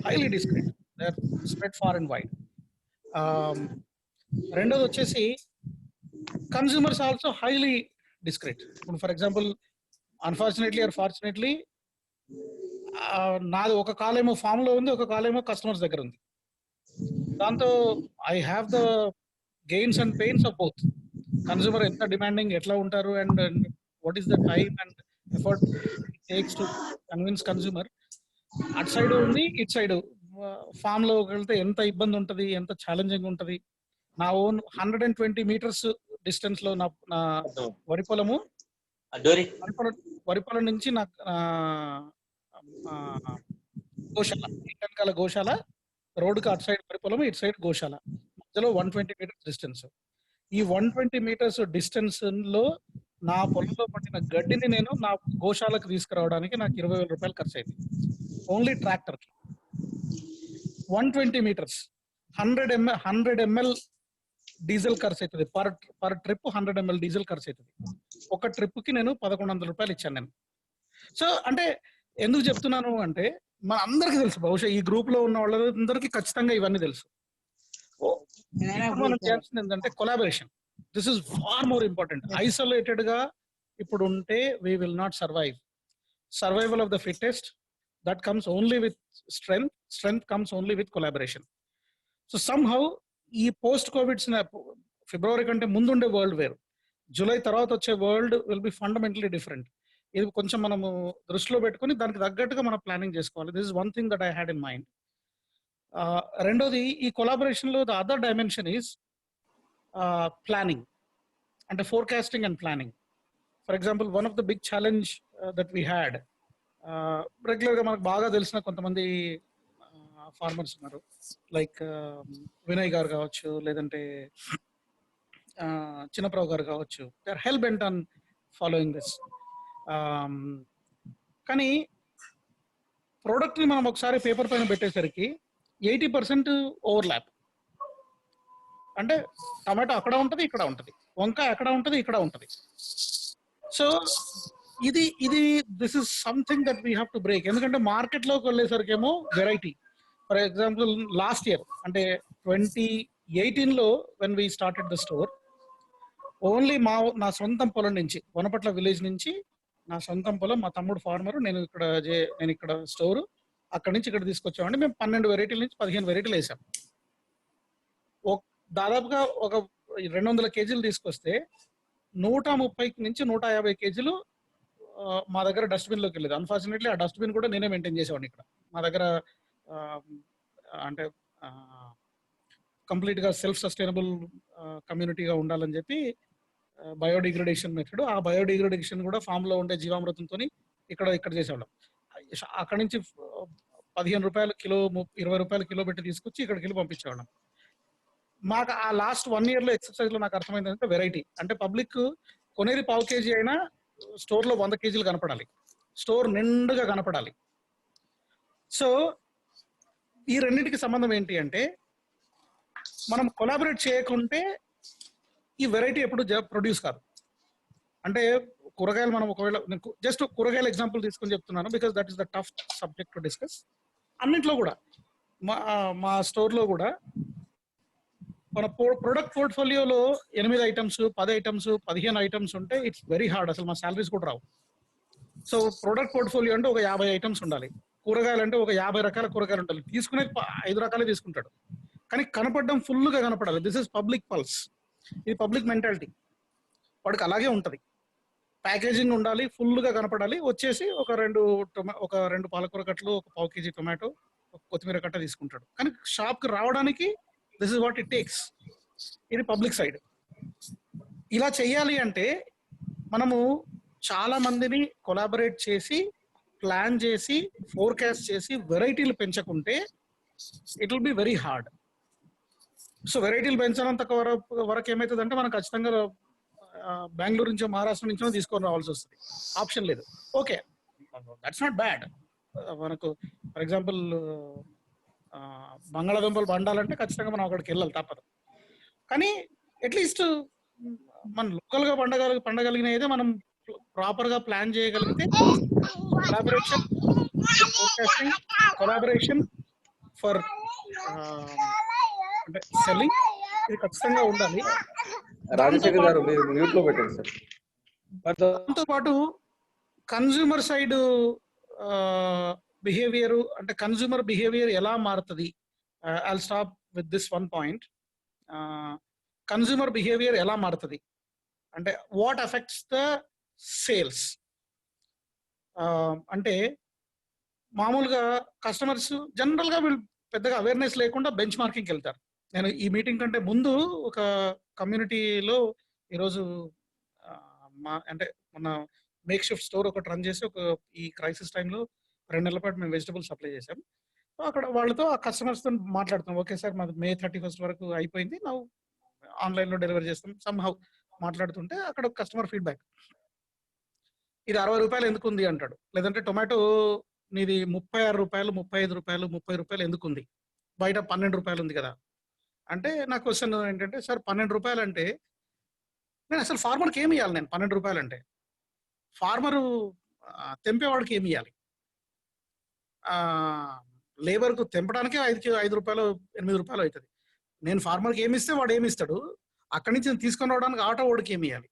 Highly discrete, they are spread far and wide. రెండోది వచ్చేసి కన్స్యూమర్స్ ఆల్సో హైలీ డిస్క్రీట్. ఇప్పుడు for example, unfortunately or fortunately, నాది ఒక కాలేమో ఫామ్ లో ఉంది, ఒక కాలేమో కస్టమర్స్ దగ్గర ఉంది. దాంతో I have the gains and pains of both. Consumer ఎంత డిమాండింగ్ ఎట్లా ఉంటారు, and what is the time and effort it takes to convince consumer. అటు సైడ్ ఉంది, ఇటు సైడ్ ఫామ్ లో వెళ్తే ఎంత ఇబ్బంది ఉంటుంది, ఎంత ఛాలెంజింగ్ ఉంటుంది. నా ఓన్ 120 meters డిస్టెన్స్ లో నా వరి పొలము, వరి పొలం నుంచి నా గోశాల, వెనకాల గోశాల, రోడ్డుకి అటు సైడ్ వరి పొలం, ఇటు సైడ్ గోశాల, మధ్యలో 120 meters డిస్టెన్స్. ఈ 120 meters డిస్టెన్స్ లో నా పొలంలో పట్టిన గడ్డిని నేను నా గోశాలకు తీసుకురావడానికి నాకు 20,000 రూపాయలు ఖర్చు అయింది, ఓన్లీ ట్రాక్టర్ కి. 120 meters 100 ml డీజిల్ ఖర్చు అవుతుంది. పర్ ట్రిప్ 100 ml డీజిల్ ఖర్చు అవుతుంది. ఒక ట్రిప్ కి నేను 1,100 రూపాయలు ఇచ్చాను నేను. సో అంటే ఎందుకు చెప్తున్నాను అంటే, మన అందరికి తెలుసు, బహుశా ఈ గ్రూప్ లో ఉన్న వాళ్ళందరికీ ఖచ్చితంగా ఇవన్నీ తెలుసు. మనం చేయాల్సింది ఏంటంటే collaboration. This is far more important. Isolated గా ఇప్పుడు ఉంటే we will not survive. Survival of the fittest, that comes only with strength. Strength comes only with collaboration. So somehow ఈ పోస్ట్ కోవిడ్ ఫిబ్రవరి కంటే ముందుండే వరల్డ్ వేరు, జూలై తర్వాత వచ్చే world will be fundamentally different. ఇది కొంచెం మనము దృష్టిలో పెట్టుకుని దానికి తగ్గట్టుగా మనం ప్లానింగ్ చేసుకోవాలి. This is one thing that I had in mind. రెండోది, ఈ కొలాబరేషన్ లో the other dimension is planning, అంటే forecasting and planning. For example, one of the big challenge that we had, regular గా మనకు బాగా తెలిసిన కొంతమంది ఫార్మర్స్ ఉన్నారు, లైక్ వినయ్ గారు కావచ్చు, లేదంటే చిన్నప్రావు గారు కావచ్చు, they are hell bent on following this. కానీ ప్రోడక్ట్ని మనం ఒకసారి పేపర్ పైన పెట్టేసరికి 80% ఓవర్లాప్. అంటే టమాటో అక్కడ ఉంటుంది, ఇక్కడ ఉంటుంది, వంకాయ అక్కడ ఉంటుంది, ఇక్కడ ఉంటుంది. సో ఇది this is something that we have to break. ఎందుకంటే మార్కెట్లోకి వెళ్ళేసరికి ఏమో variety. For example last year అంటే 2018లో when we started the store, only నా సొంతం పొలం నుంచి, వనపట్ల విలేజ్ నుంచి నా సొంతం పొలం, మా తమ్ముడు ఫార్మర్, నేను ఇక్కడ స్టోరు, అక్కడి నుంచి ఇక్కడ తీసుకొచ్చామండి. మేము 12 వెరైటీల నుంచి 15 వెరైటీలు వేసాం. దాదాపుగా ఒక 200 కేజీలు తీసుకొస్తే 130 నుంచి 150 కేజీలు మా దగ్గర డస్ట్బిన్లోకి వెళ్ళేది. అన్ఫార్చునేట్లీ ఆ డస్ట్బిన్ కూడా నేనే మెయింటైన్ చేసేవాడిని. ఇక్కడ మా దగ్గర అంటే కంప్లీట్గా సెల్ఫ్ సస్టైనబుల్ కమ్యూనిటీగా ఉండాలని చెప్పి బయోడిగ్రేడేషన్ మెథడ్, ఆ బయోడిగ్రేడేషన్ కూడా ఫామ్లో ఉండే జీవామృతంతో ఇక్కడ చేసేవాళ్ళం. అక్కడ నుంచి 15 రూపాయలు కిలో, 20 రూపాయలు కిలో పెట్టి తీసుకొచ్చి ఇక్కడికి వెళ్ళి పంపించేవాళ్ళం. మాకు ఆ లాస్ట్ 1 yearలో ఎక్సర్సైజ్లో నాకు అర్థమైంది అంటే వెరైటీ అంటే పబ్లిక్ కొనేది 1/2 కేజీ అయినా స్టోర్లో 100 కేజీలు కనపడాలి, స్టోర్ నిండుగా కనపడాలి. సో ఈ రెండింటికి సంబంధం ఏంటి అంటే మనం కొలాబరేట్ చేయకుంటే ఈ వెరైటీ ఎప్పుడు ప్రొడ్యూస్ కాదు. అంటే కూరగాయలు మనం ఒకవేళ జస్ట్ కూరగాయల ఎగ్జాంపుల్ తీసుకొని చెప్తున్నాను, because that is the tough subject to discuss. అన్నింటిలో కూడా మా స్టోర్లో కూడా మన ప్రొడక్ట్ పోర్ట్ఫోలియోలో 8 ఐటమ్స్, 10 ఐటమ్స్, 15 ఐటమ్స్ ఉంటే ఇట్స్ వెరీ హార్డ్. అసలు మా శాలరీస్ కూడా రావు. సో ప్రొడక్ట్ పోర్ట్ఫోలియో అంటే ఒక 50 ఐటమ్స్ ఉండాలి. కూరగాయలు అంటే ఒక 50 రకాల కూరగాయలు ఉండాలి. తీసుకునే 5 రకాలే తీసుకుంటాడు, కానీ కనపడడం ఫుల్గా కనపడాలి. This is public pulse. ఇది పబ్లిక్ మెంటాలిటీ. వాడికి అలాగే ఉంటుంది. ప్యాకేజింగ్ ఉండాలి, ఫుల్గా కనపడాలి. వచ్చేసి ఒక 2 పాలకూర కట్టలు, ఒక 1/2 కేజీ టొమాటో, ఒక కొత్తిమీర కట్ట తీసుకుంటాడు. కానీ షాప్కి రావడానికి this is what it takes. ఇది పబ్లిక్ సైడ్. ఇలా చెయ్యాలి అంటే మనము చాలా మందిని కొలాబరేట్ చేసి, ప్లాన్ చేసి, ఫోర్కాస్ట్ చేసి వెరైటీలు పెంచకుంటే it will be very hard. So వెరైటీలు పెంచినంత వరకు ఏమవుతుందంటే మనం ఖచ్చితంగా బెంగళూరు నుంచో మహారాష్ట్ర నుంచో తీసుకొని రావాల్సి వస్తుంది. ఆప్షన్ లేదు. Okay, that's not bad. మనకు ఫర్ ఎగ్జాంపుల్ బంగాళాదుంపలు పండాలంటే ఖచ్చితంగా మనం అక్కడికి వెళ్ళాలి, తప్పదు. కానీ అట్లీస్ట్ మనం లోకల్గా పండగలిగిన అయితే మనం ప్రాపర్గా ప్లాన్ చేయగలిగితే కొలాబరేషన్ ఫర్ అంటే సెల్లింగ్ ఇది ఖచ్చితంగా ఉండాలి. రాజశేఖర్ గారు మీరు మ్యూట్ లో పెట్టండి సార్. దాంతో పాటు కన్స్యూమర్ సైడ్ బిహేవియర్ అంటే కన్స్యూమర్ బిహేవియర్ ఎలా మారుతుంది. I stop with this one point. Consumer behaviour ఎలా మారుతుంది అంటే వాట్ ఎఫెక్ట్స్ ద సేల్స్. అంటే మామూలుగా కస్టమర్స్ జనరల్గా వీళ్ళు పెద్దగా అవేర్నెస్ లేకుండా బెంచ్ మార్కింగ్కి వెళ్తారు. నేను ఈ మీటింగ్ కంటే ముందు ఒక కమ్యూనిటీలో ఈరోజు అంటే మన మేక్ షిఫ్ట్ స్టోర్ ఒకటి రన్ చేసి ఈ క్రైసిస్ టైంలో 2 నెలల పాటు మేము వెజిటబుల్ సప్లై చేసాం. సో అక్కడ వాళ్ళతో ఆ కస్టమర్స్తో మాట్లాడుతాం. ఓకే సార్, మాది May 31st వరకు అయిపోయింది, ನಾವು ఆన్లైన్లో డెలివరీ చేస్తాం సంహౌ మాట్లాడుతుంటే అక్కడ కస్టమర్ ఫీడ్బ్యాక్, ఇది 60 రూపాయలు ఎందుకు ఉంది అంటాడు. లేదంటే టొమాటో నీది 36 రూపాయలు, 35 రూపాయలు, 30 రూపాయలు ఎందుకు ఉంది, బయట 12 రూపాయలు ఉంది కదా అంటే. నా క్వశ్చన్ ఏంటంటే, సార్ 12 రూపాయలు అంటే నేను అసలు ఫార్మర్కి ఏమి ఇవ్వాలి? నేను 12 రూపాయలు అంటే ఫార్మరు తెంపేవాడికి ఏమి ఇవ్వాలి? లేబర్కు తెంపడానికే 5 రూపాయలు 8 రూపాయలు అవుతుంది. నేను ఫార్మర్కి ఏమి ఇస్తే వాడు ఏమి ఇస్తాడు, అక్కడి నుంచి తీసుకొని రావడానికి ఆటో వాడికి ఏమి ఇవ్వాలి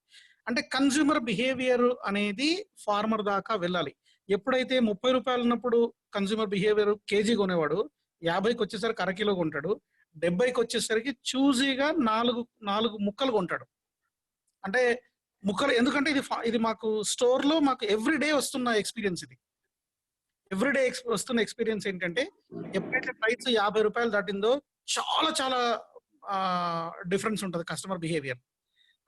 అంటే. కన్స్యూమర్ బిహేవియర్ అనేది ఫార్మర్ దాకా వెళ్ళాలి. ఎప్పుడైతే 30 రూపాయలు ఉన్నప్పుడు కన్స్యూమర్ బిహేవియర్ కేజీ కొనేవాడు 50కి వచ్చేసరికి అరకిలో కొంటాడు, 70కి వచ్చేసరికి చూజీగా 4 ముక్కలు కొంటాడు. అంటే ముక్కలు ఎందుకంటే ఇది మాకు స్టోర్లో మాకు ఎవ్రీడే వస్తున్న ఎక్స్పీరియన్స్. ఇది ఎవ్రీడే వస్తున్న ఎక్స్పీరియన్స్ ఏంటంటే, ఎప్పుడైతే ప్రైస్ 50 రూపాయలు దాటిందో చాలా చాలా డిఫరెన్స్ ఉంటుంది కస్టమర్ బిహేవియర్.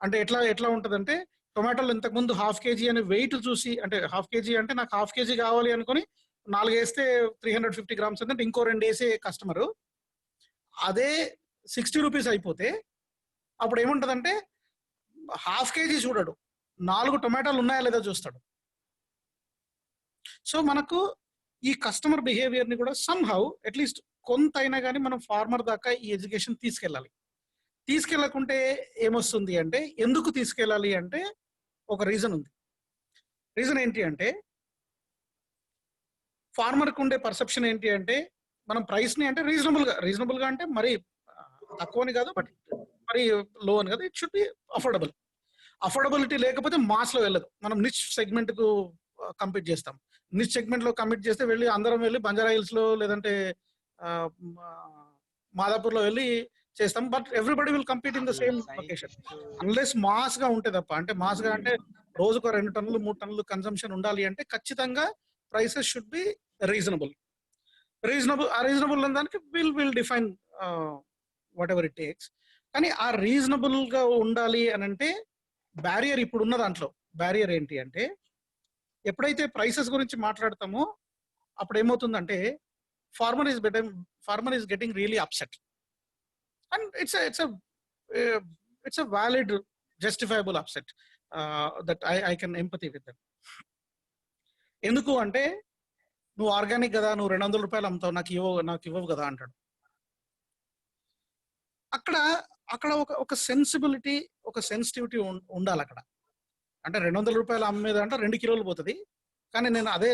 అంటే ఎట్లా ఉంటుందంటే, టొమాటోలు ఇంతకుముందు 1/2 కేజీ అనే వెయిట్ చూసి, అంటే 1/2 కేజీ అంటే నాకు 1/2 కేజీ కావాలి అనుకుని 4 వేస్తే 350 గ్రామ్స్ అంటే ఇంకో 2 వేసే కస్టమరు, అదే 60 రూపీస్ అయిపోతే అప్పుడు ఏముంటుందంటే హాఫ్ కేజీ చూడడు, 4 టొమాటోలు ఉన్నాయా లేదా చూస్తాడు. సో మనకు ఈ కస్టమర్ బిహేవియర్ ని కూడా సమ్హౌ అట్లీస్ట్ కొంత అయినా కానీ మనం ఫార్మర్ దాకా ఈ ఎడ్యుకేషన్ తీసుకెళ్ళాలి. తీసుకెళ్లకుంటే ఏమొస్తుంది అంటే, ఎందుకు తీసుకెళ్ళాలి అంటే ఒక రీజన్ ఉంది. రీజన్ ఏంటి అంటే, ఫార్మర్కి ఉండే పర్సెప్షన్ ఏంటి అంటే, మనం ప్రైస్ ని అంటే రీజనబుల్ గా అంటే మరి తక్కువని కాదు, బట్ మరి లో అని కాదు, it should be affordable. Affordability లేకపోతే మాస్ లో వెళ్ళదు. మనం నిచ్ సెగ్మెంట్ కు కంపీట్ చేస్తాం. నిచ్ సెగ్మెంట్ లో కంపీట్ చేస్తే వెళ్ళి అందరం వెళ్ళి బంజారా హిల్స్ లో లేదంటే మాదాపూర్ లో వెళ్ళి చేస్తాం. But everybody will compete in the same location unless mass గా ఉంటే తప్ప. అంటే మాస్ గా అంటే రోజుకు 2 టన్నులు 3 టన్నులు కన్సంప్షన్ ఉండాలి అంటే ఖచ్చితంగా prices should be reasonable. Reasonable దానికి will define whatever it takes. కానీ ఆ రీజనబుల్ గా ఉండాలి అని అంటే బ్యారియర్ ఇప్పుడు ఉన్న దాంట్లో బ్యారియర్ ఏంటి అంటే, ఎప్పుడైతే ప్రైసెస్ గురించి మాట్లాడతామో అప్పుడు ఏమవుతుందంటే farmer is getting really upset, and it's a valid justifiable upset that I can empathy with them. ఎందుకు అంటే, నువ్వు ఆర్గానిక్ కదా, నువ్వు 200 రూపాయలు అమ్ముతావు, నాకు ఇవ్వవు కదా అంటాడు. అక్కడ ఒక సెన్సిబిలిటీ, ఒక సెన్సిటివిటీ ఉండాలి అక్కడ. అంటే 200 రూపాయలు అమ్మేదంటే 2 కిలోలు పోతుంది, కానీ నేను అదే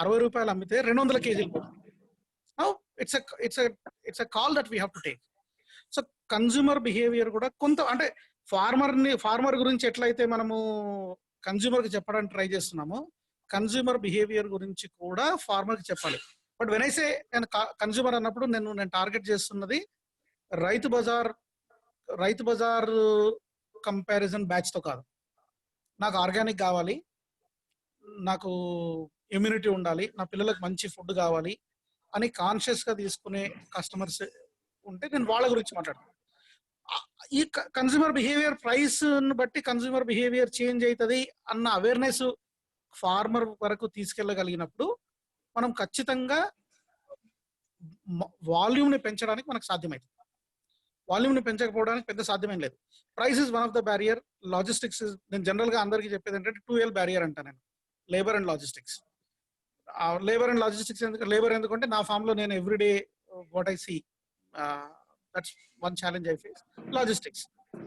60 రూపాయలు అమ్మితే 200 కేజీలు పోతుంది. It's a call that we have to take. So consumer behaviour కూడా కొంత, అంటే ఫార్మర్ గురించి ఎట్లయితే మనము కన్జ్యూమర్ కి చెప్పడానికి ట్రై చేస్తున్నామో, కన్జ్యూమర్ బిహేవియర్ గురించి కూడా ఫార్మర్ కి చెప్పాలి. బట్ వెన్ ఐ సే నేను కన్జ్యూమర్ అన్నప్పుడు నేను టార్గెట్ చేస్తున్నది రైతు బజార్ కంపారిజన్ బ్యాచ్ తో కాదు. నాకు ఆర్గానిక్ కావాలి, నాకు ఇమ్యూనిటీ ఉండాలి, నా పిల్లలకు మంచి ఫుడ్ కావాలి అని కాన్షియస్ గా తీసుకునే కస్టమర్స్ ఉంటే నేను వాళ్ళ గురించి మాట్లాడతాను. ఈ కన్స్యూమర్ బిహేవియర్ ప్రైస్ బట్టి కన్స్యూమర్ బిహేవియర్ చేంజ్ అవుతుంది అన్న అవేర్నెస్ ఫార్మర్ వరకు తీసుకెళ్ళగలిగినప్పుడు మనం ఖచ్చితంగా వాల్యూమ్ ని పెంచడానికి మనకు సాధ్యమవుతుంది. వాల్యూమ్ ని పెంచకపోవడానికి పెద్ద సాధ్యమేం లేదు. Price is one of the barrier. Logistics నేను జనరల్ గా అందరికీ చెప్పేది ఏంటంటే 2L బ్యారియర్ అంటా నేను, labour and logistics. Labour and logistics ఎందుకంటే నా ఫామ్ లో నేను everyday what I see, that's one challenge I face. Logistics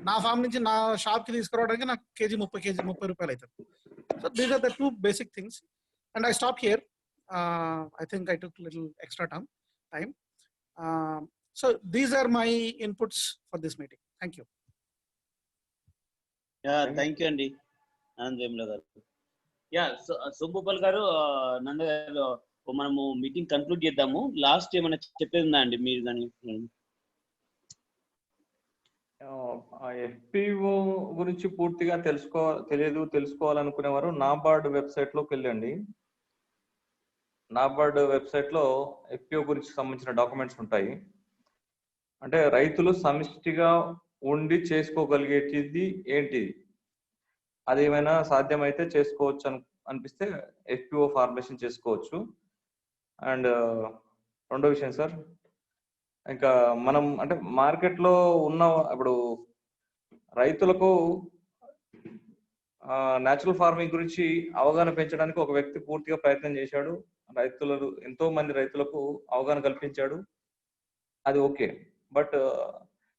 నా ఫామ్ నుంచి నా షాప్ కి తీసుకురావడానికి నాకు కేజీ 30 రూపాయలు అవుతుంది. So these are the 2 basic things and I stop here. I think I took little extra time. So these are my inputs for this meeting. Thank you. Thank you అండి ఆనంద్ వేముల గారు. సోంభూపాల్ గారు, నంద గారు, మనము మీటింగ్ కన్క్లూడ్ చేద్దాము. Last ఏమైనా చెప్పేది ఉందా అండి మీరు? కానీ FPO గురించి పూర్తిగా తెలుసుకోవాలనుకునేవారు నాబార్డ్ వెబ్సైట్ లోకి వెళ్ళండి. నాబార్డ్ వెబ్సైట్ లో FPO గురించి సంబంధించిన డాక్యుమెంట్స్ ఉంటాయి. అంటే రైతులు సమిష్టిగా ఉండి చేసుకోగలిగేది ఏంటి, అది ఏమైనా సాధ్యమైతే చేసుకోవచ్చు అనిపిస్తే FPO ఫార్మేషన్ చేసుకోవచ్చు. అండ్ రెండో విషయం సార్, ఇంకా మనం అంటే మార్కెట్ లో ఉన్న ఇప్పుడు రైతులకు న్యాచురల్ ఫార్మింగ్ గురించి అవగాహన పెంచడానికి ఒక వ్యక్తి పూర్తిగా ప్రయత్నం చేశాడు. ఎంతో మంది రైతులకు అవగాహన కల్పించాడు, అది ఓకే. బట్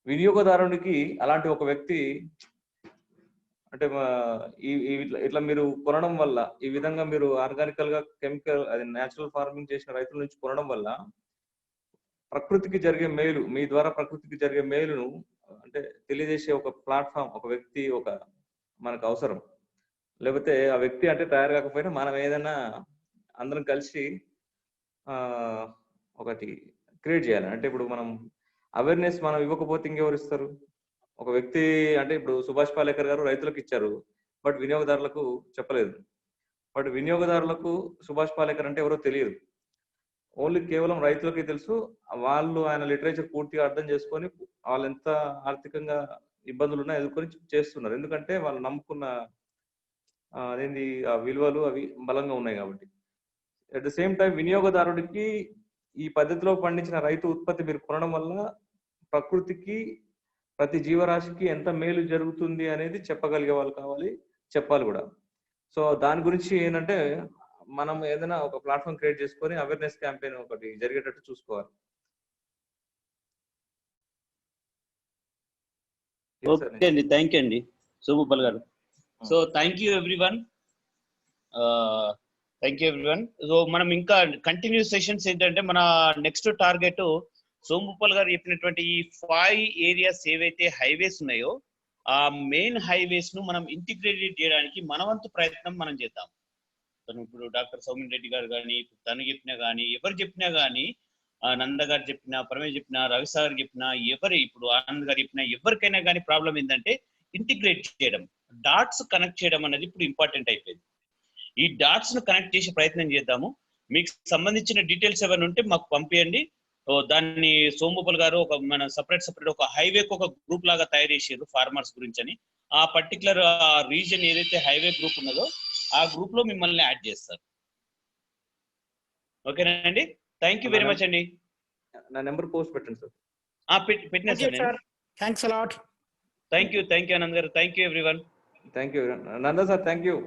వినియోగదారునికి అలాంటి ఒక వ్యక్తి అంటే ఇట్లా మీరు కొనడం వల్ల, ఈ విధంగా మీరు ఆర్గానికల్ గా కెమికల్ అది న్యాచురల్ ఫార్మింగ్ చేసిన రైతుల నుంచి కొనడం వల్ల ప్రకృతికి జరిగే మేలు, మీ ద్వారా ప్రకృతికి జరిగే మేలును అంటే తెలియజేసే ఒక ప్లాట్ఫామ్, ఒక వ్యక్తి మనకు అవసరం. లేకపోతే ఆ వ్యక్తి అంటే తయారు కాకపోయినా మనం ఏదైనా అందరం కలిసి ఒకటి క్రియేట్ చేయాలి. అంటే ఇప్పుడు మనం అవేర్నెస్ మనం ఇవ్వకపోతే ఇంకెవరు ఇస్తారు? ఒక వ్యక్తి అంటే ఇప్పుడు సుభాష్ పాలేకర్ గారు రైతులకు ఇచ్చారు, బట్ వినియోగదారులకు చెప్పలేదు. బట్ వినియోగదారులకు సుభాష్ పాలేకర్ అంటే ఎవరో తెలియదు, ఓన్లీ కేవలం రైతులకి తెలుసు. వాళ్ళు ఆయన లిటరేచర్ పూర్తిగా అర్థం చేసుకొని వాళ్ళు ఎంత ఆర్థికంగా ఇబ్బందులు ఉన్నా ఎదుర్కొని చేస్తున్నారు. ఎందుకంటే వాళ్ళు నమ్ముకున్న అదేంటి ఆ విలువలు అవి బలంగా ఉన్నాయి కాబట్టి. అట్ ద సేమ్ టైం వినియోగదారుడికి ఈ పద్ధతిలో పండించిన రైతు ఉత్పత్తి మీరు కొనడం వల్ల ప్రకృతికి ప్రతి జీవరాశికి ఎంత మేలు జరుగుతుంది అనేది చెప్పగలిగే వాళ్ళు కావాలి, చెప్పాలి కూడా. సో దాని గురించి ఏంటంటే మనం ఏదైనా ఒక ప్లాట్ఫామ్ క్రియేట్ చేసుకొని అవేర్నెస్ క్యాంపెయిన్ ఒకటి జరిగేటట్టు చూసుకోవాలి. ఓకే అండి, థ్యాంక్ యూ అండి సోమగోపాల్ గారు. So thank you everyone, thank you everyone. So మనం ఇంకా కంటిన్యూ సెషన్స్ ఏంటంటే మన నెక్స్ట్ టార్గెట్ సోమగోపాల్ గారు చెప్పినటువంటి ఈ 5 ఏరియాస్ ఏవైతే హైవేస్ ఉన్నాయో ఆ మెయిన్ హైవేస్ ను మనం ఇంటిగ్రేటెడ్ చేయడానికి మనవంతు ప్రయత్నం మనం చేద్దాం. ఇప్పుడు డాక్టర్ సౌమిన్ రెడ్డి గారు కానీ, తను చెప్పినా కానీ, ఎవరు చెప్పినా కానీ, నంద గారు చెప్పినా, పరమేశ్ చెప్పినా, రవిసాగర్ చెప్పినా, ఎవరు ఇప్పుడు ఆనంద్ గారు చెప్పినా, ఎవరికైనా కానీ ప్రాబ్లం ఏంటంటే ఇంటిగ్రేట్ చేయడం, డాట్స్ కనెక్ట్ చేయడం అనేది ఇప్పుడు ఇంపార్టెంట్ అయిపోయింది. ఈ డాట్స్ ను కనెక్ట్ చేసే ప్రయత్నం చేద్దాము. మీకు సంబంధించిన డీటెయిల్స్ ఏమైనా ఉంటే మాకు పంపించండి. దాన్ని సోమగోపాల్ గారు ఒక మన సపరేట్ ఒక హైవేకి ఒక గ్రూప్ లాగా తయారు చేసారు ఫార్మర్స్ గురించి అని. ఆ పర్టికులర్ రీజన్ ఏదైతే హైవే గ్రూప్ ఉన్నదో ఆ గ్రూప్ లో మిమ్మల్ని యాడ్ చేస్తారు. ఓకేనండి, థ్యాంక్ యూ వెరీ మచ్ అండి. నా నెంబర్ పోస్ట్ పెట్టండి సార్. పెట్టినా sir. Thanks a lot. Thank you Anand garu. Thank you everyone. Thank you Nanda sir. Thank you.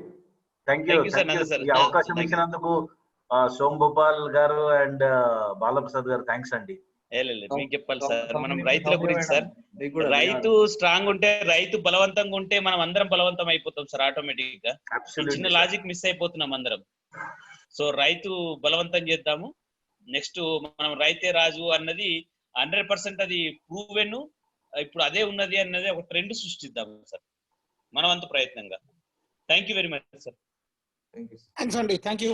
ఈ అవకాశం ఇచ్చినందుకు సోమగోపాల్ గారు అండ్ బాలప్రసాద్ గారు థ్యాంక్స్ అండి. మీకు చెప్పాలి సార్, మనం రైతుల గురించి సార్. రైతు స్ట్రాంగ్ ఉంటే, రైతు బలవంతంగా ఉంటే మనం అందరం బలవంతం అయిపోతాం సార్ ఆటోమేటిక్ గా. చిన్న లాజిక్ మిస్ అయిపోతున్నాం అందరం. సో రైతు బలవంతం చేద్దాము. నెక్స్ట్ మనం రైతే రాజు అన్నది 100% అది ప్రూవెన్, ఇప్పుడు అదే ఉన్నది అన్నది ఒక ట్రెండ్ సృష్టిద్దాము సార్ మనవంతు ప్రయత్నంగా. Thank you very much sir. Thanks అండి. Thank you.